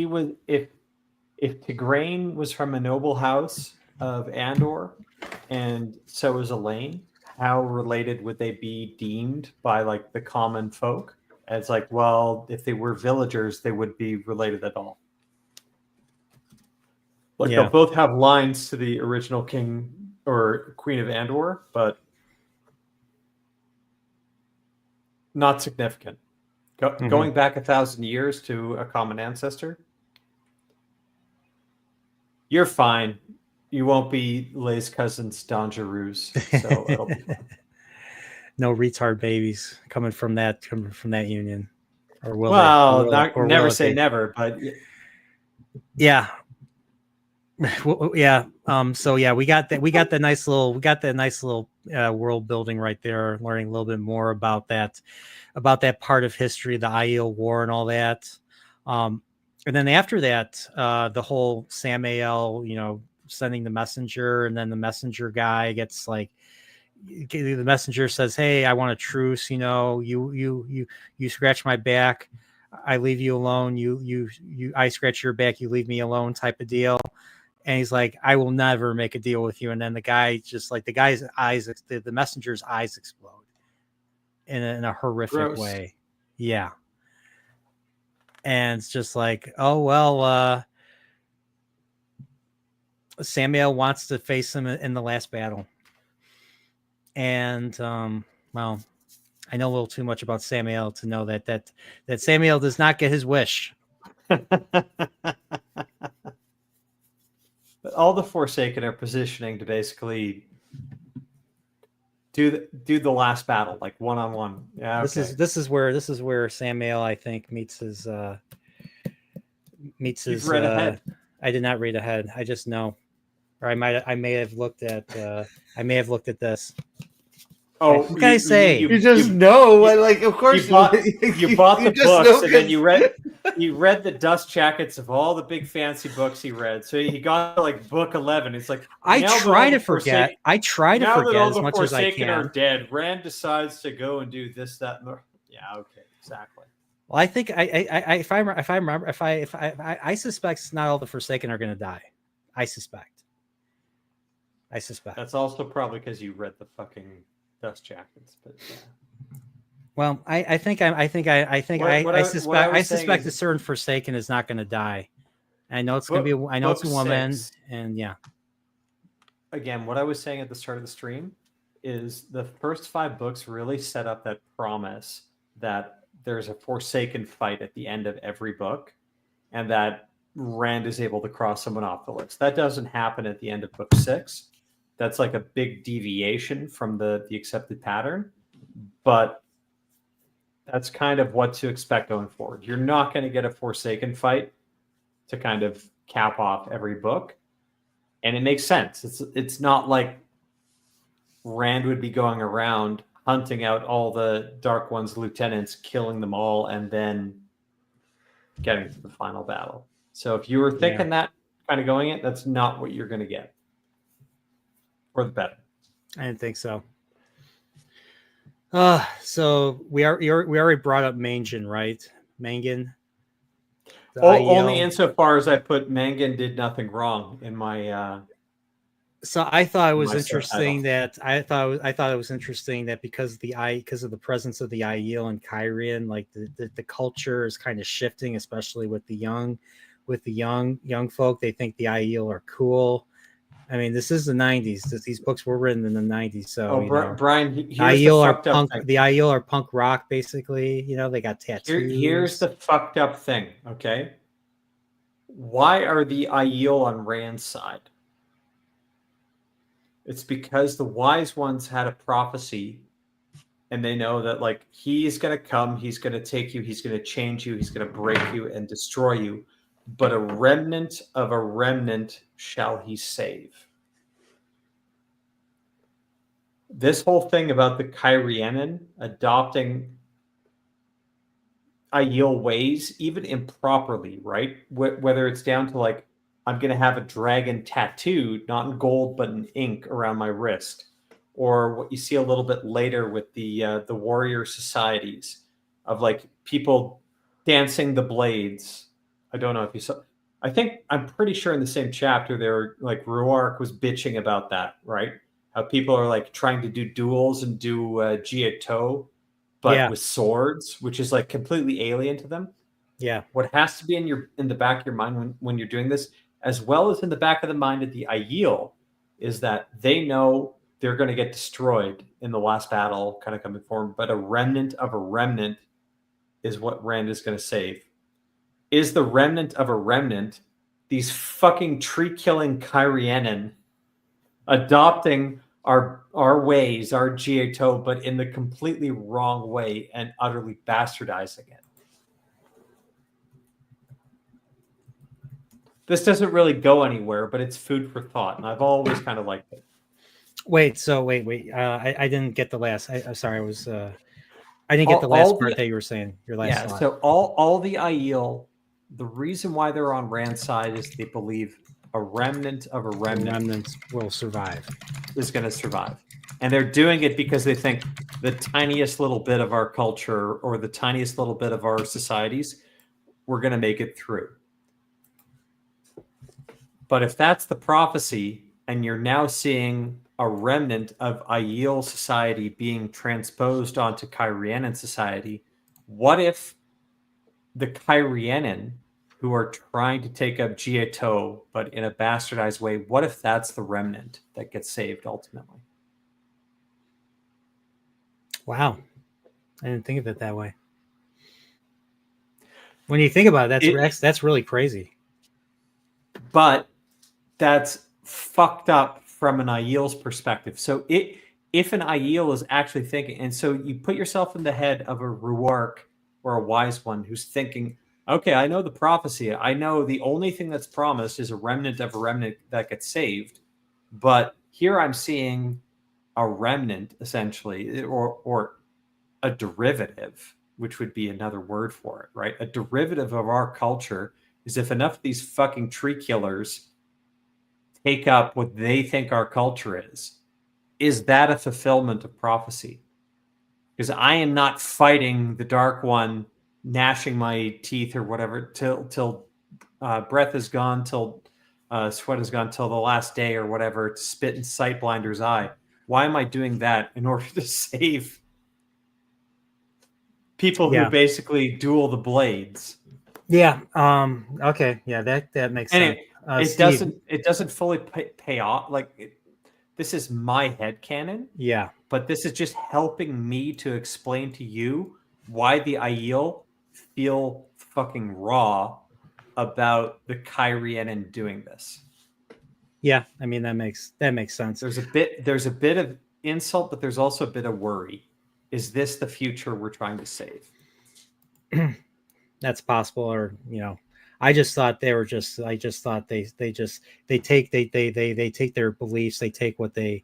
Speaker 11: Tigraine was from a noble house of Andor, and so was Elaine, how related would they be deemed by like the common folk? And it's like, well, if they were villagers, they would be related at all. Like they'll both have lines to the original king or queen of Andor, but not significant. Going back 1,000 years to a common ancestor, you're fine. You won't be Leigh's cousin's Donjaroos, so it'll be fine.
Speaker 10: No retard babies coming from that union, or will
Speaker 11: never say never, but
Speaker 10: yeah. Well, yeah. So yeah, we got that nice little world building right there. Learning a little bit more about that part of history, the Aiel War, and all that. And then after that, the whole Samael, sending the messenger, and then the messenger guy gets like, the messenger says, "Hey, I want a truce. You scratch my back, I leave you alone. I scratch your back, you leave me alone," type of deal. And he's like, "I will never make a deal with you." And then the guy's eyes, the messenger's eyes explode in a horrific way. Yeah. And it's just like, oh, well, Samael wants to face him in the last battle. And, well, I know a little too much about Samael to know that Samael does not get his wish.
Speaker 11: But all the Forsaken are positioning to basically Do the last battle, like 1-on-1. Yeah, okay.
Speaker 10: This is where Samuel, I think, meets his
Speaker 11: You've read ahead.
Speaker 10: I did not read ahead. I just know, or I may have looked at this.
Speaker 11: Oh,
Speaker 10: what can I say?
Speaker 1: You just know. Like, of course,
Speaker 11: you bought the
Speaker 1: just
Speaker 11: books,
Speaker 1: know
Speaker 11: and then you read the dust jackets of all the big fancy books he read. So he got to, like, book 11. It's like,
Speaker 10: I try to forget. I try to forget as much as I
Speaker 11: Forsaken
Speaker 10: can.
Speaker 11: are dead. Rand decides to go and do this, that, and the... Yeah, okay, exactly.
Speaker 10: Well, I think if I suspect not all the Forsaken are going to die. I suspect.
Speaker 11: That's also probably because you read the fucking dust jackets, but yeah.
Speaker 10: Well, I suspect a certain Forsaken is not going to die. I know it's going to be. I know it's a woman, and yeah.
Speaker 11: Again, what I was saying at the start of the stream is the first 5 books really set up that promise that there's a Forsaken fight at the end of every book, and that Rand is able to cross someone off the list. That doesn't happen at the end of book 6. That's like a big deviation from the accepted pattern, but that's kind of what to expect going forward. You're not going to get a Forsaken fight to kind of cap off every book, and it makes sense. It's not like Rand would be going around hunting out all the Dark One's lieutenants, killing them all, and then getting to the final battle. So if you were thinking that kind of going it, that's not what you're going to get. For the better.
Speaker 10: I didn't think so. So we already brought up Mangan, right? Mangan.
Speaker 11: Only insofar as I put Mangan did nothing wrong in my.
Speaker 10: So I thought it was interesting that I thought it was interesting that because of the presence of the Aiel and Kyrian, like the culture is kind of shifting, especially with the young folk. They think the Aiel are cool. I mean, this is the 90s. These books were written in the 90s. So,
Speaker 11: Brian,
Speaker 10: the Aiel are punk rock, basically. You know, they got tattoos.
Speaker 11: Here's the fucked up thing, okay? Why are the Aiel on Rand's side? It's because the wise ones had a prophecy, and they know that, like, he's going to come, he's going to take you, he's going to change you, he's going to break you and destroy you. But a remnant of a remnant shall he save. This whole thing about the Kyrianen adopting Aiel ways, even improperly, right? Whether it's down to, like, I'm going to have a dragon tattooed, not in gold, but in ink around my wrist. Or what you see a little bit later with the warrior societies of, like, people dancing the blades. I don't know if you saw. I'm pretty sure in the same chapter there, like, Ruark was bitching about that, right? How people are, like, trying to do duels and do Jieto, but with swords, which is, like, completely alien to them.
Speaker 10: Yeah.
Speaker 11: What has to be in the back of your mind when you're doing this, as well as in the back of the mind of the Aiel, is that they know they're going to get destroyed in the last battle, kind of coming forward. But a remnant of a remnant is what Rand is going to save. Is the remnant of a remnant these fucking tree-killing Kyrianen adopting our ways, our Jieto, but in the completely wrong way and utterly bastardizing it? This doesn't really go anywhere, but it's food for thought, and I've always kind of liked it.
Speaker 10: Wait. I didn't get the last. I'm sorry. I didn't get the last part that you were saying. Your last.
Speaker 11: Yeah. So all the Aiel, the reason why they're on Rand's side is they believe a remnant of a remnant
Speaker 10: will survive.
Speaker 11: Is going to survive, and they're doing it because they think the tiniest little bit of our culture or the tiniest little bit of our societies, we're going to make it through. But if that's the prophecy, and you're now seeing a remnant of Aiel society being transposed onto Kyrianen society, what if the Kyrianen, who are trying to take up Jieto, but in a bastardized way, what if that's the remnant that gets saved ultimately?
Speaker 10: Wow. I didn't think of it that way. When you think about it, that's really crazy.
Speaker 11: But that's fucked up from an Aiel's perspective. So if an Aiel is actually thinking, and so you put yourself in the head of a Ruark or a wise one who's thinking, okay, I know the prophecy. I know the only thing that's promised is a remnant of a remnant that gets saved. But here I'm seeing a remnant, essentially, or a derivative, which would be another word for it, right? A derivative of our culture is if enough of these fucking tree killers take up what they think our culture is that a fulfillment of prophecy? Because I am not fighting the Dark One, gnashing my teeth or whatever till breath is gone, till sweat is gone, till the last day or whatever, to spit in sight blinder's eye. Why am I doing that in order to save people who basically duel the blades?
Speaker 10: Yeah. Okay. Yeah. That makes sense.
Speaker 11: It doesn't fully pay off. Like this is my headcanon.
Speaker 10: Yeah.
Speaker 11: But this is just helping me to explain to you why the Aiel feel fucking raw about the Kyrianan doing this.
Speaker 10: Yeah, I mean that makes sense.
Speaker 11: There's a bit of insult, but there's also a bit of worry. Is this the future we're trying to save?
Speaker 10: That's possible, or I just thought they were just. I just thought they take their beliefs, they take what they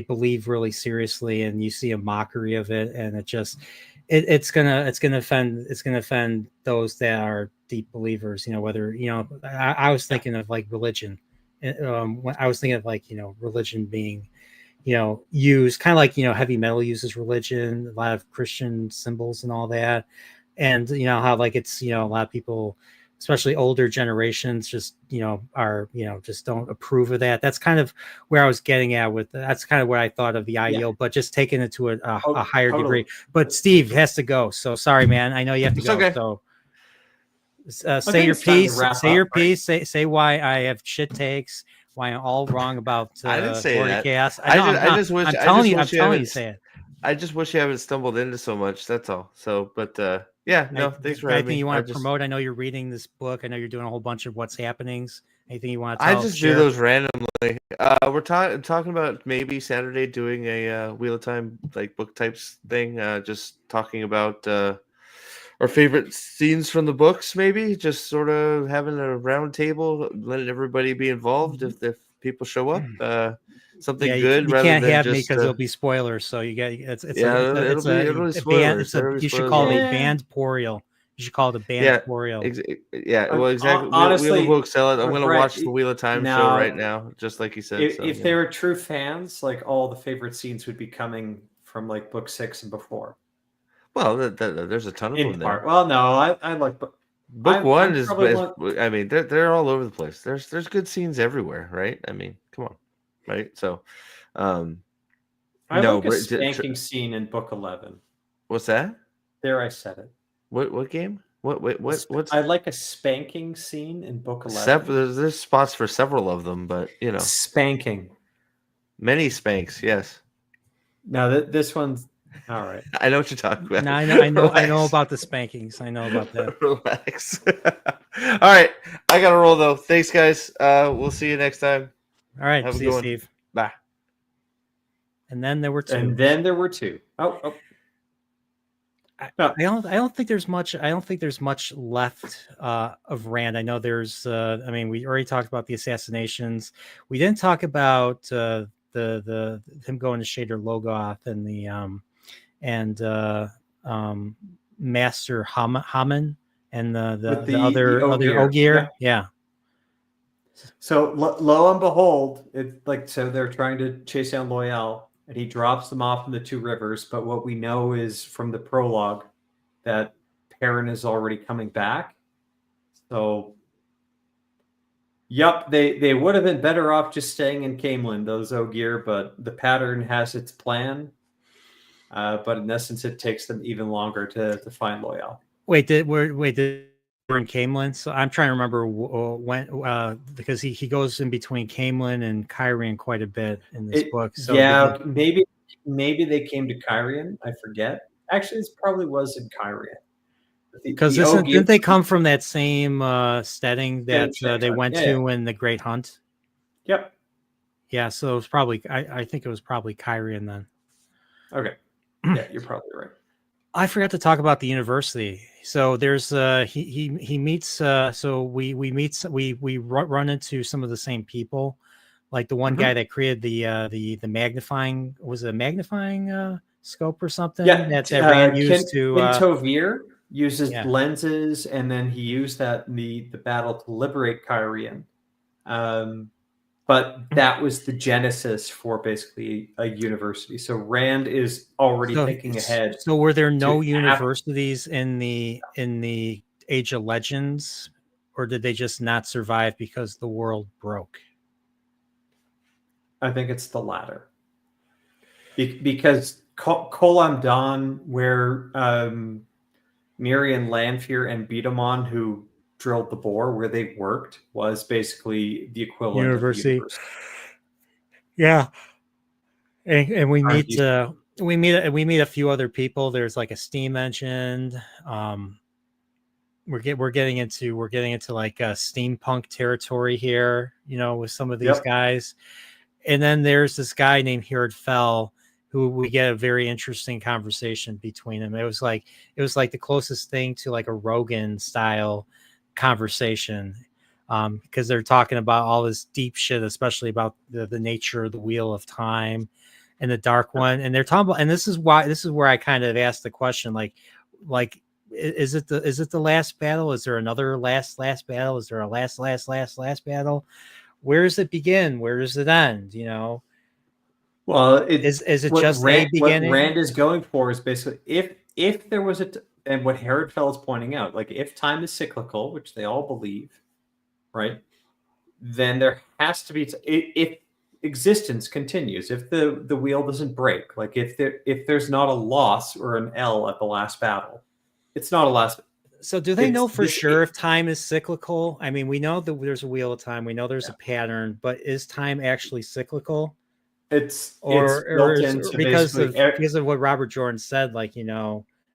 Speaker 10: believe really seriously, and you see a mockery of it, and it's gonna offend those that are deep believers. Whether I was thinking of like religion. When I was thinking of like religion being used kind of like heavy metal uses religion, a lot of Christian symbols and all that, and how like it's a lot of people, especially older generations, just are just don't approve of that. That's kind of where I was getting at with that's kind of what I thought of the Aiel, but just taking it to a higher degree. But Steve has to go, so sorry, man. I know you have to go.
Speaker 1: Okay.
Speaker 10: So say your piece. Say your piece. Say why I have shit takes. Why I'm all wrong about
Speaker 1: I didn't say that.
Speaker 10: Chaos.
Speaker 1: I just wish.
Speaker 10: I'm telling you, say it.
Speaker 1: I just wish you haven't stumbled into so much. That's all. So, but yeah, no, thanks for having me.
Speaker 10: Anything you want to promote? I know you're reading this book. I know you're doing a whole bunch of what's happenings. Anything you want to tell?
Speaker 1: I just do those randomly. We're talking about maybe Saturday doing a Wheel of Time like book types thing. Just talking about our favorite scenes from the books. Maybe just sort of having a round table, letting everybody be involved if people show up. Something good.
Speaker 10: You can't have me because it'll be spoilers. So you get it's a band. You should call it a bandporial. You should call it a bandporial.
Speaker 1: Well, exactly.
Speaker 11: Honestly,
Speaker 1: Wheel of Book sell it. I'm going to watch the Wheel of Time
Speaker 11: now,
Speaker 1: show right now, just like you said.
Speaker 11: If they were true fans, like all the favorite scenes would be coming from like book 6 and before.
Speaker 1: Well, there's a ton of them there.
Speaker 11: Well, no, I like book
Speaker 1: 1 is. I mean, they're all over the place. There's good scenes everywhere, right? I mean, come on. Right, so
Speaker 11: I like a spanking scene in book 11.
Speaker 1: What's that?
Speaker 11: There, I said it.
Speaker 1: What game? What's?
Speaker 11: I like a spanking scene in book 11.
Speaker 1: There's spots for several of them, but
Speaker 11: spanking.
Speaker 1: Many spanks, yes.
Speaker 11: No, this one's all right.
Speaker 1: I know what you're talking about.
Speaker 10: No, I know about the spankings. I know about that.
Speaker 1: Relax. All right, I gotta roll though. Thanks, guys. We'll see you next time.
Speaker 10: All right, see you, Steve.
Speaker 1: Bye.
Speaker 10: And then there were two.
Speaker 11: Oh.
Speaker 10: I don't think there's much. I don't think there's much left of Rand. I know there's. I mean, we already talked about the assassinations. We didn't talk about the him going to Shader Logoth and the Master Haman and the other Ogier. Yeah.
Speaker 11: So lo and behold, so they're trying to chase down Loyal, and he drops them off in the two rivers. But what we know is from the prologue that Perrin is already coming back. So, yep, they would have been better off just staying in Camelin, those Ogier, but the pattern has its plan. But in essence, it takes them even longer to find Loyal.
Speaker 10: Wait, we're in Camelin, so I'm trying to remember when because he goes in between Camelin and Kyrian quite a bit in this book. So
Speaker 11: yeah, maybe they came to Kyrian. I forget. Actually, this probably was in Kyrian.
Speaker 10: Because didn't they come from that same steading that they went to in the Great Hunt?
Speaker 11: Yep.
Speaker 10: Yeah, so it was probably I think it was probably Kyrian then.
Speaker 11: Okay. Yeah, you're probably right.
Speaker 10: I forgot to talk about the university. So there's he meets so we run into some of the same people, like the one guy that created the magnifying, was it a magnifying scope or something that Rand used to
Speaker 11: Tovir uses
Speaker 10: yeah.
Speaker 11: lenses, and then he used that in the battle to liberate Kyrian. But that was the genesis for basically a university. So Rand is already thinking ahead.
Speaker 10: So were there no universities in the Age of Legends, or did they just not survive because the world broke?
Speaker 11: I think it's the latter. Because Kolam Don, where Miriam Lanfear and Betamon, who drilled the bore, where they worked, was basically the equivalent of the university.
Speaker 10: Yeah, and we meet a few other people. There's like a steam engine. We're getting into like a steampunk territory here, with some of these guys. And then there's this guy named Herod Fell, who we get a very interesting conversation between them. It was like the closest thing to like a Rogan style conversation, because they're talking about all this deep shit, especially about the nature of the Wheel of Time and the Dark One. And they're talking about, and this is where I kind of asked the question, like is it the last battle? Is there another last battle? Is there a last battle? Where does it begin? Where does it end?
Speaker 11: Well,
Speaker 10: is it just a beginning?
Speaker 11: What Rand is going for is basically if there was and what Herod Fell is pointing out, like if time is cyclical, which they all believe, right? Then there has to be if existence continues, if the wheel doesn't break, like if there's not a loss or an L at the last battle, it's not a last.
Speaker 10: So do they know for sure if time is cyclical? I mean, we know that there's a wheel of time. We know there's a pattern, but is time actually cyclical?
Speaker 11: It's built into
Speaker 10: because of what Robert Jordan said, like,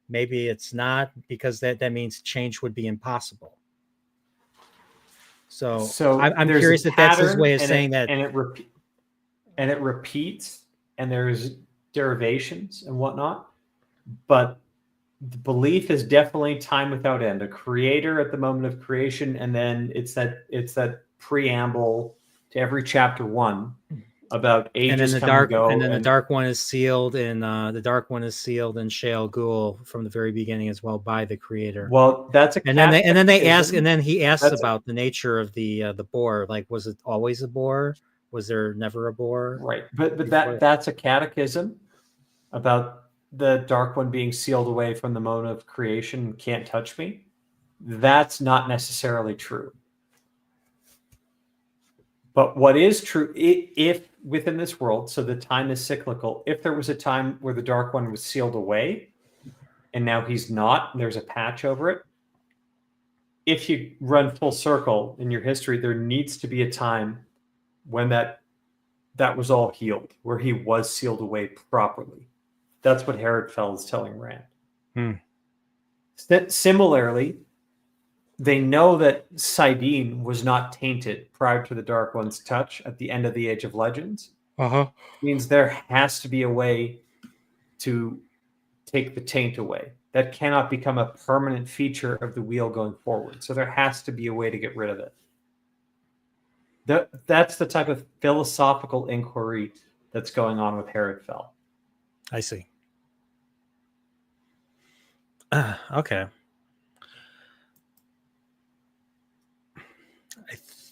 Speaker 10: maybe it's not, because that means change would be impossible. So I'm curious if that's his way of saying that.
Speaker 11: And it repeats, and there's derivations and whatnot, but the belief is definitely time without end, a creator at the moment of creation, and then it's that preamble to every chapter 1 about ages
Speaker 10: and then the Dark One is sealed in Shale Ghul from the very beginning as well by the creator.
Speaker 11: Well, that's
Speaker 10: and then he asks about the nature of the boar. Like, was it always a boar? Was there never a boar?
Speaker 11: Right, but that's a catechism about the Dark One being sealed away from the moment of creation, can't touch me. That's not necessarily true. But what is true, if within this world, so the time is cyclical, if there was a time where the Dark One was sealed away, and now he's not, there's a patch over it, if you run full circle in your history, there needs to be a time when that was all healed, where he was sealed away properly. That's what Herod Fell is telling Rand. Similarly, they know that Sidene was not tainted prior to the Dark One's touch at the end of the Age of Legends. Means there has to be a way to take the taint away. That cannot become a permanent feature of the wheel going forward. So there has to be a way to get rid of it. That's the type of philosophical inquiry that's going on with Herod Fell.
Speaker 10: I see. Okay.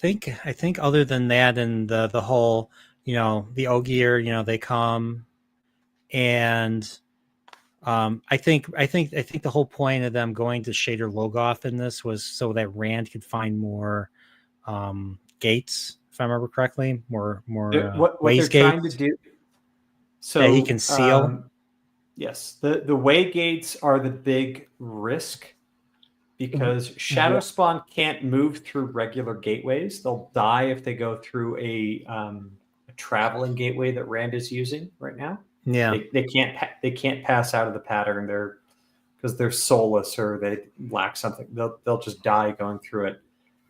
Speaker 10: I think other than that, and the whole, the Ogier, they come, and I think the whole point of them going to Shader Logoth in this was so that Rand could find more gates, if I remember correctly, more
Speaker 11: what
Speaker 10: ways
Speaker 11: they're
Speaker 10: gates
Speaker 11: trying to do, so
Speaker 10: that he can seal.
Speaker 11: Yes, the way gates are the big risk, because Shadow Spawn can't move through regular gateways. They'll die if they go through a traveling gateway that Rand is using right now.
Speaker 10: Yeah,
Speaker 11: they can't pass out of the pattern. Because they're soulless or they lack something. They'll just die going through it.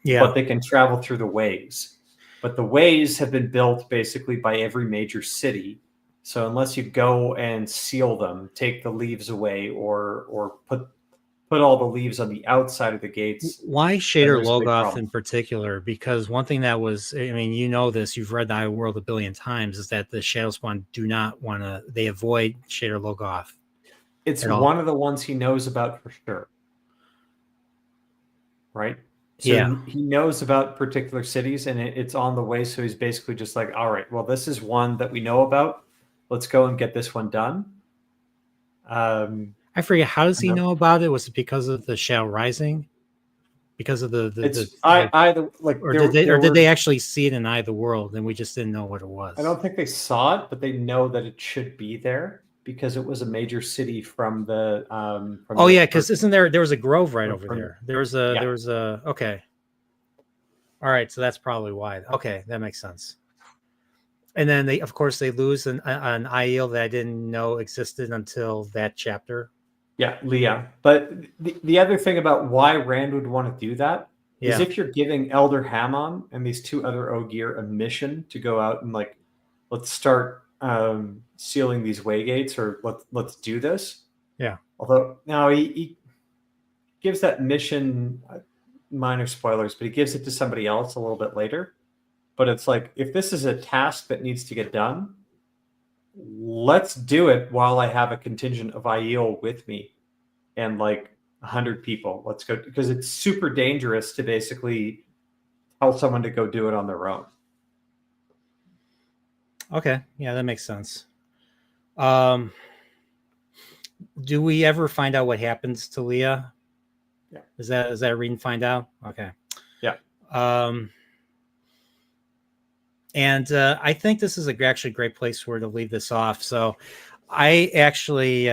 Speaker 10: Yeah,
Speaker 11: but they can travel through the ways. But the ways have been built basically by every major city. So unless you go and seal them, take the leaves away, or put all the leaves on the outside of the gates.
Speaker 10: Why
Speaker 11: then
Speaker 10: Shader
Speaker 11: there's a big
Speaker 10: Logoth
Speaker 11: problem.
Speaker 10: in particular? Because one thing that was, I mean, you know this, you've read the World a billion times, is that the Shadowspawn do not want to, they avoid Shader Logoth.
Speaker 11: It's
Speaker 10: at all.
Speaker 11: one of the ones he knows about for sure. Right? So
Speaker 10: Yeah.
Speaker 11: he knows about particular cities, and it's on the way. So he's basically just like, all right, well, this is one that we know about. Let's go and get this one done.
Speaker 10: I forget, how does he know about it? Was it because of the Shadow Rising? Because of the
Speaker 11: like,
Speaker 10: or
Speaker 11: there,
Speaker 10: did they actually see it in Eye of the World and we just didn't know what it was?
Speaker 11: I don't think they saw it, but they know that it should be there because it was a major city from the
Speaker 10: because isn't there was a grove right over there? There was a okay. All right, so that's probably why. Okay, that makes sense. And then they, of course, they lose an Aiel that I didn't know existed until that chapter.
Speaker 11: Yeah, Leah. But the other thing about why Rand would want to do that is if you're giving Elder Hammon and these two other Ogier a mission to go out and like, let's start sealing these waygates, or let's do this.
Speaker 10: Yeah.
Speaker 11: Although now he gives that mission, minor spoilers, but he gives it to somebody else a little bit later. But it's like, if this is a task that needs to get done, let's do it while I have a contingent of Aiel with me and like 100 people. Let's go, because it's super dangerous to basically tell someone to go do it on their own.
Speaker 10: Okay, yeah, that makes sense. Do we ever find out what happens to Leah?
Speaker 11: Yeah.
Speaker 10: Is that read and find out? Okay.
Speaker 11: Yeah.
Speaker 10: And I think this is actually a great place where to leave this off. So I actually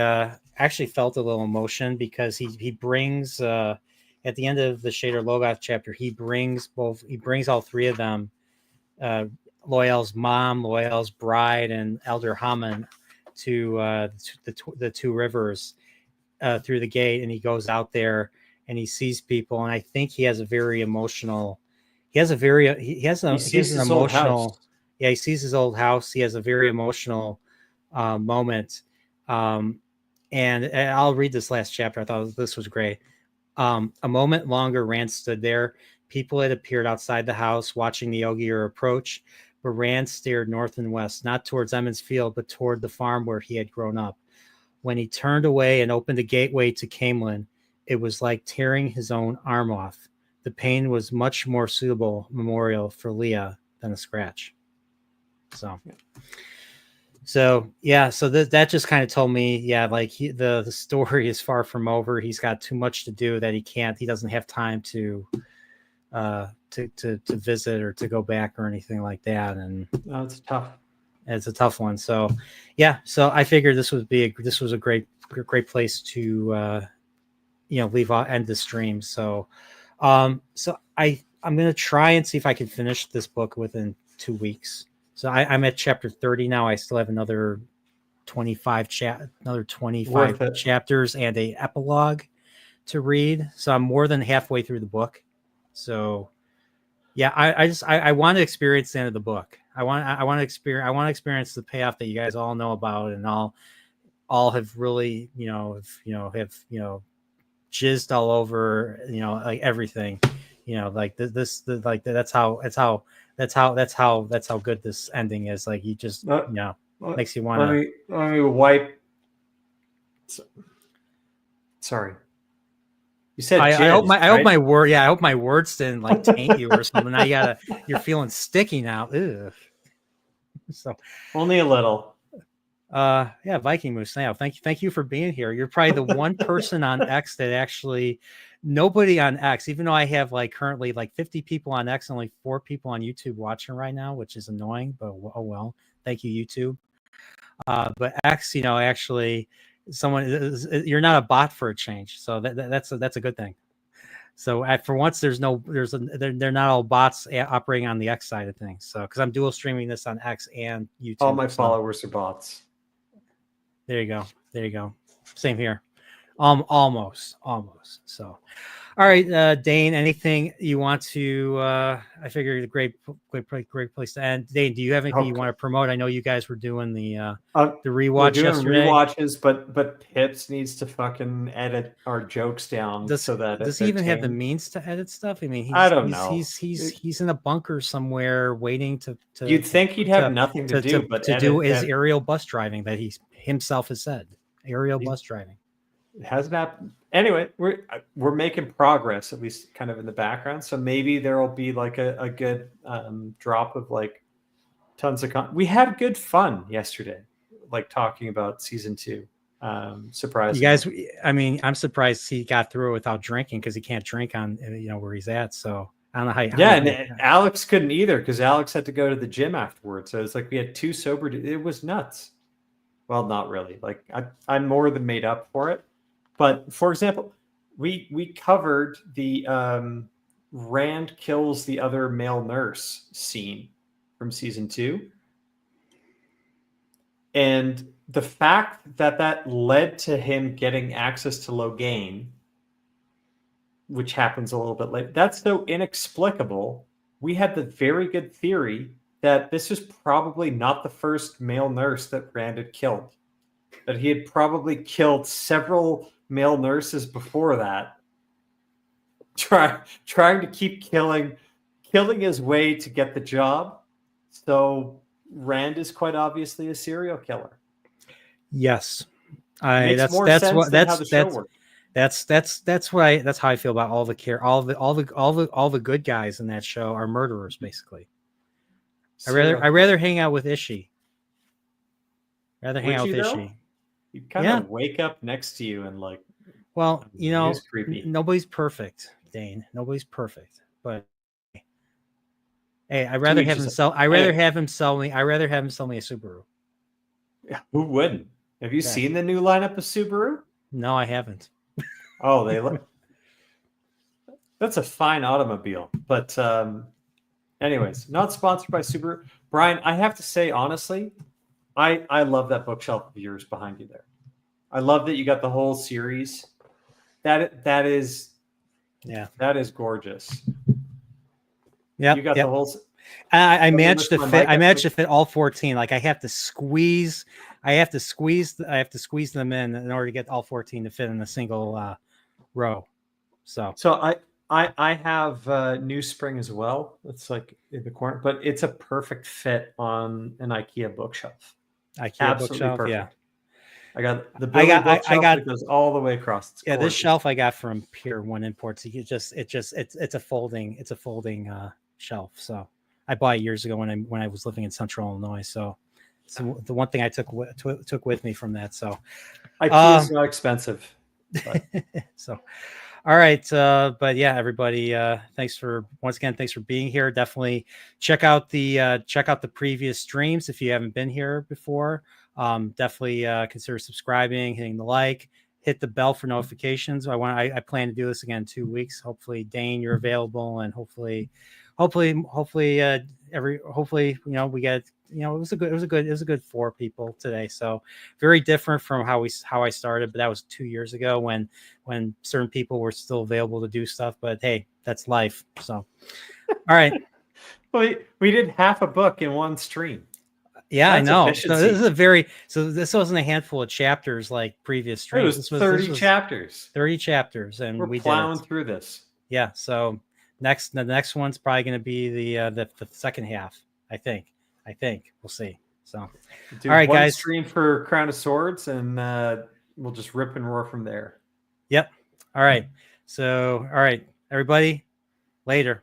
Speaker 10: felt a little emotion because he brings at the end of the Shader Logoth chapter, he brings all three of them, Loyal's mom, Loyal's bride, and Elder Hammon to the two rivers through the gate, and he goes out there and he sees people, and I think he has a very emotional. He has an emotional. Yeah, he sees his old house. He has a very emotional moment, and I'll read this last chapter. I thought this was great. A moment longer, Rand stood there. People had appeared outside the house, watching the Ogier approach. But Rand stared north and west, not towards Emmons Field, but toward the farm where he had grown up. When he turned away and opened the gateway to Camelin, it was like tearing his own arm off. The pain was much more suitable memorial for Leah than a scratch. So that just kind of told me, like the story is far from over. He's got too much to do that he doesn't have time to visit or to go back or anything like that. And
Speaker 11: it's tough.
Speaker 10: It's a tough one. So I figured this was a great place to end the stream. So I'm going to try and see if I can finish this book within 2 weeks. So I'm at chapter 30 now. I still have another 25 chapters and a epilogue to read. So I'm more than halfway through the book. So I want to experience the end of the book. I want to experience the payoff that you guys all know about, and all have really, have jizzed all over, like everything, like that's how good this ending is. Like, you just, makes you want to.
Speaker 11: Let me wipe. Sorry. You said
Speaker 10: I hope my word. Yeah, I hope my words didn't like taint you or something. Now you're feeling sticky now. Ugh. So
Speaker 11: only a little.
Speaker 10: Viking Moose. Now, thank you for being here. You're probably the one person on X that actually, nobody on X, even though I have like currently like 50 people on X, only 4 people on YouTube watching right now, which is annoying, but oh well. Thank you, YouTube. But X, actually, you're not a bot for a change, so that's a good thing. So for once, they're not all bots operating on the X side of things. So because I'm dual streaming this on X and YouTube,
Speaker 11: all my followers are bots.
Speaker 10: There you go. Same here. Almost. So, All right, Dane. Anything you want to? I figured a great place to end. Dane, do you have anything you want to promote? I know you guys were doing the rewatch
Speaker 11: we're doing
Speaker 10: yesterday.
Speaker 11: Rewatches, but Pips needs to fucking edit our jokes down
Speaker 10: does he even have the means to edit stuff? I mean,
Speaker 11: I don't know.
Speaker 10: He's in a bunker somewhere waiting to
Speaker 11: You'd think he'd have nothing to do but
Speaker 10: to do his aerial bus driving that he himself has said. Aerial bus driving.
Speaker 11: It hasn't happened. Anyway, we're making progress, at least kind of in the background. So maybe there will be like a good drop of like tons of we had good fun yesterday, like talking about season 2. Surprisingly,
Speaker 10: you guys. I mean, I'm surprised he got through it without drinking because he can't drink on where he's at. So I don't know how.
Speaker 11: And Alex couldn't either because Alex had to go to the gym afterwards. So it's like we had 2 sober. It was nuts. Well, not really. Like I'm more than made up for it. But for example, we covered the Rand kills the other male nurse scene from season 2. And the fact that led to him getting access to Logain, which happens a little bit late, that's so inexplicable. We had the very good theory that this is probably not the first male nurse that Rand had killed. That he had probably killed several male nurses before that, trying to keep killing his way to get the job. So Rand is quite obviously a serial killer.
Speaker 10: Yes,
Speaker 11: that's how
Speaker 10: I feel about all the good guys in that show are murderers basically. I rather hang out with Ishii.
Speaker 11: You'd kind of wake up next to you and like,
Speaker 10: well, creepy. Nobody's perfect, Dane. Nobody's perfect, but hey, I'd rather have him sell me a Subaru.
Speaker 11: Yeah, who wouldn't? Have you seen the new lineup of Subaru?
Speaker 10: No, I haven't.
Speaker 11: Oh, they look. That's a fine automobile, but anyways, not sponsored by Subaru. Brian, I have to say honestly, I love that bookshelf of yours behind you there. I love that you got the whole series. That is gorgeous.
Speaker 10: Yeah,
Speaker 11: you got the whole.
Speaker 10: I managed to fit. I managed to fit all 14. Like I have to squeeze them in order to get all 14 to fit in a single row. So
Speaker 11: I have New Spring as well. It's like in the corner, but it's a perfect fit on an IKEA bookshelf.
Speaker 10: Bookshelf, perfect. Yeah.
Speaker 11: I got the bookshelf that goes all the way across. It's gorgeous.
Speaker 10: This shelf I got from Pier 1 Imports. It's a folding shelf. So I bought it years ago when I was living in Central Illinois. So it's the one thing I took with me from that. So
Speaker 11: IKEA is not expensive. But.
Speaker 10: So. All right, but yeah, everybody, thanks for being here. Definitely check out the previous streams if you haven't been here before. Definitely consider subscribing, hitting the like, hit the bell for notifications. I plan to do this again in 2 weeks. Hopefully, Dane, you're available, and hopefully we get it was a good 4 people today. So very different from how I started, but that was 2 years ago when certain people were still available to do stuff. But hey, that's life. So all right.
Speaker 11: we did half a book in one stream.
Speaker 10: Yeah, that's I know. So this wasn't a handful of chapters like previous streams.
Speaker 11: This was 30 chapters.
Speaker 10: 30 chapters, and
Speaker 11: we're plowing through this.
Speaker 10: Yeah. So the next one's probably going to be the second half. I think we'll see. So, all right, guys.
Speaker 11: Stream for Crown of Swords, and we'll just rip and roar from there.
Speaker 10: Yep. All right. So, all right, everybody. Later.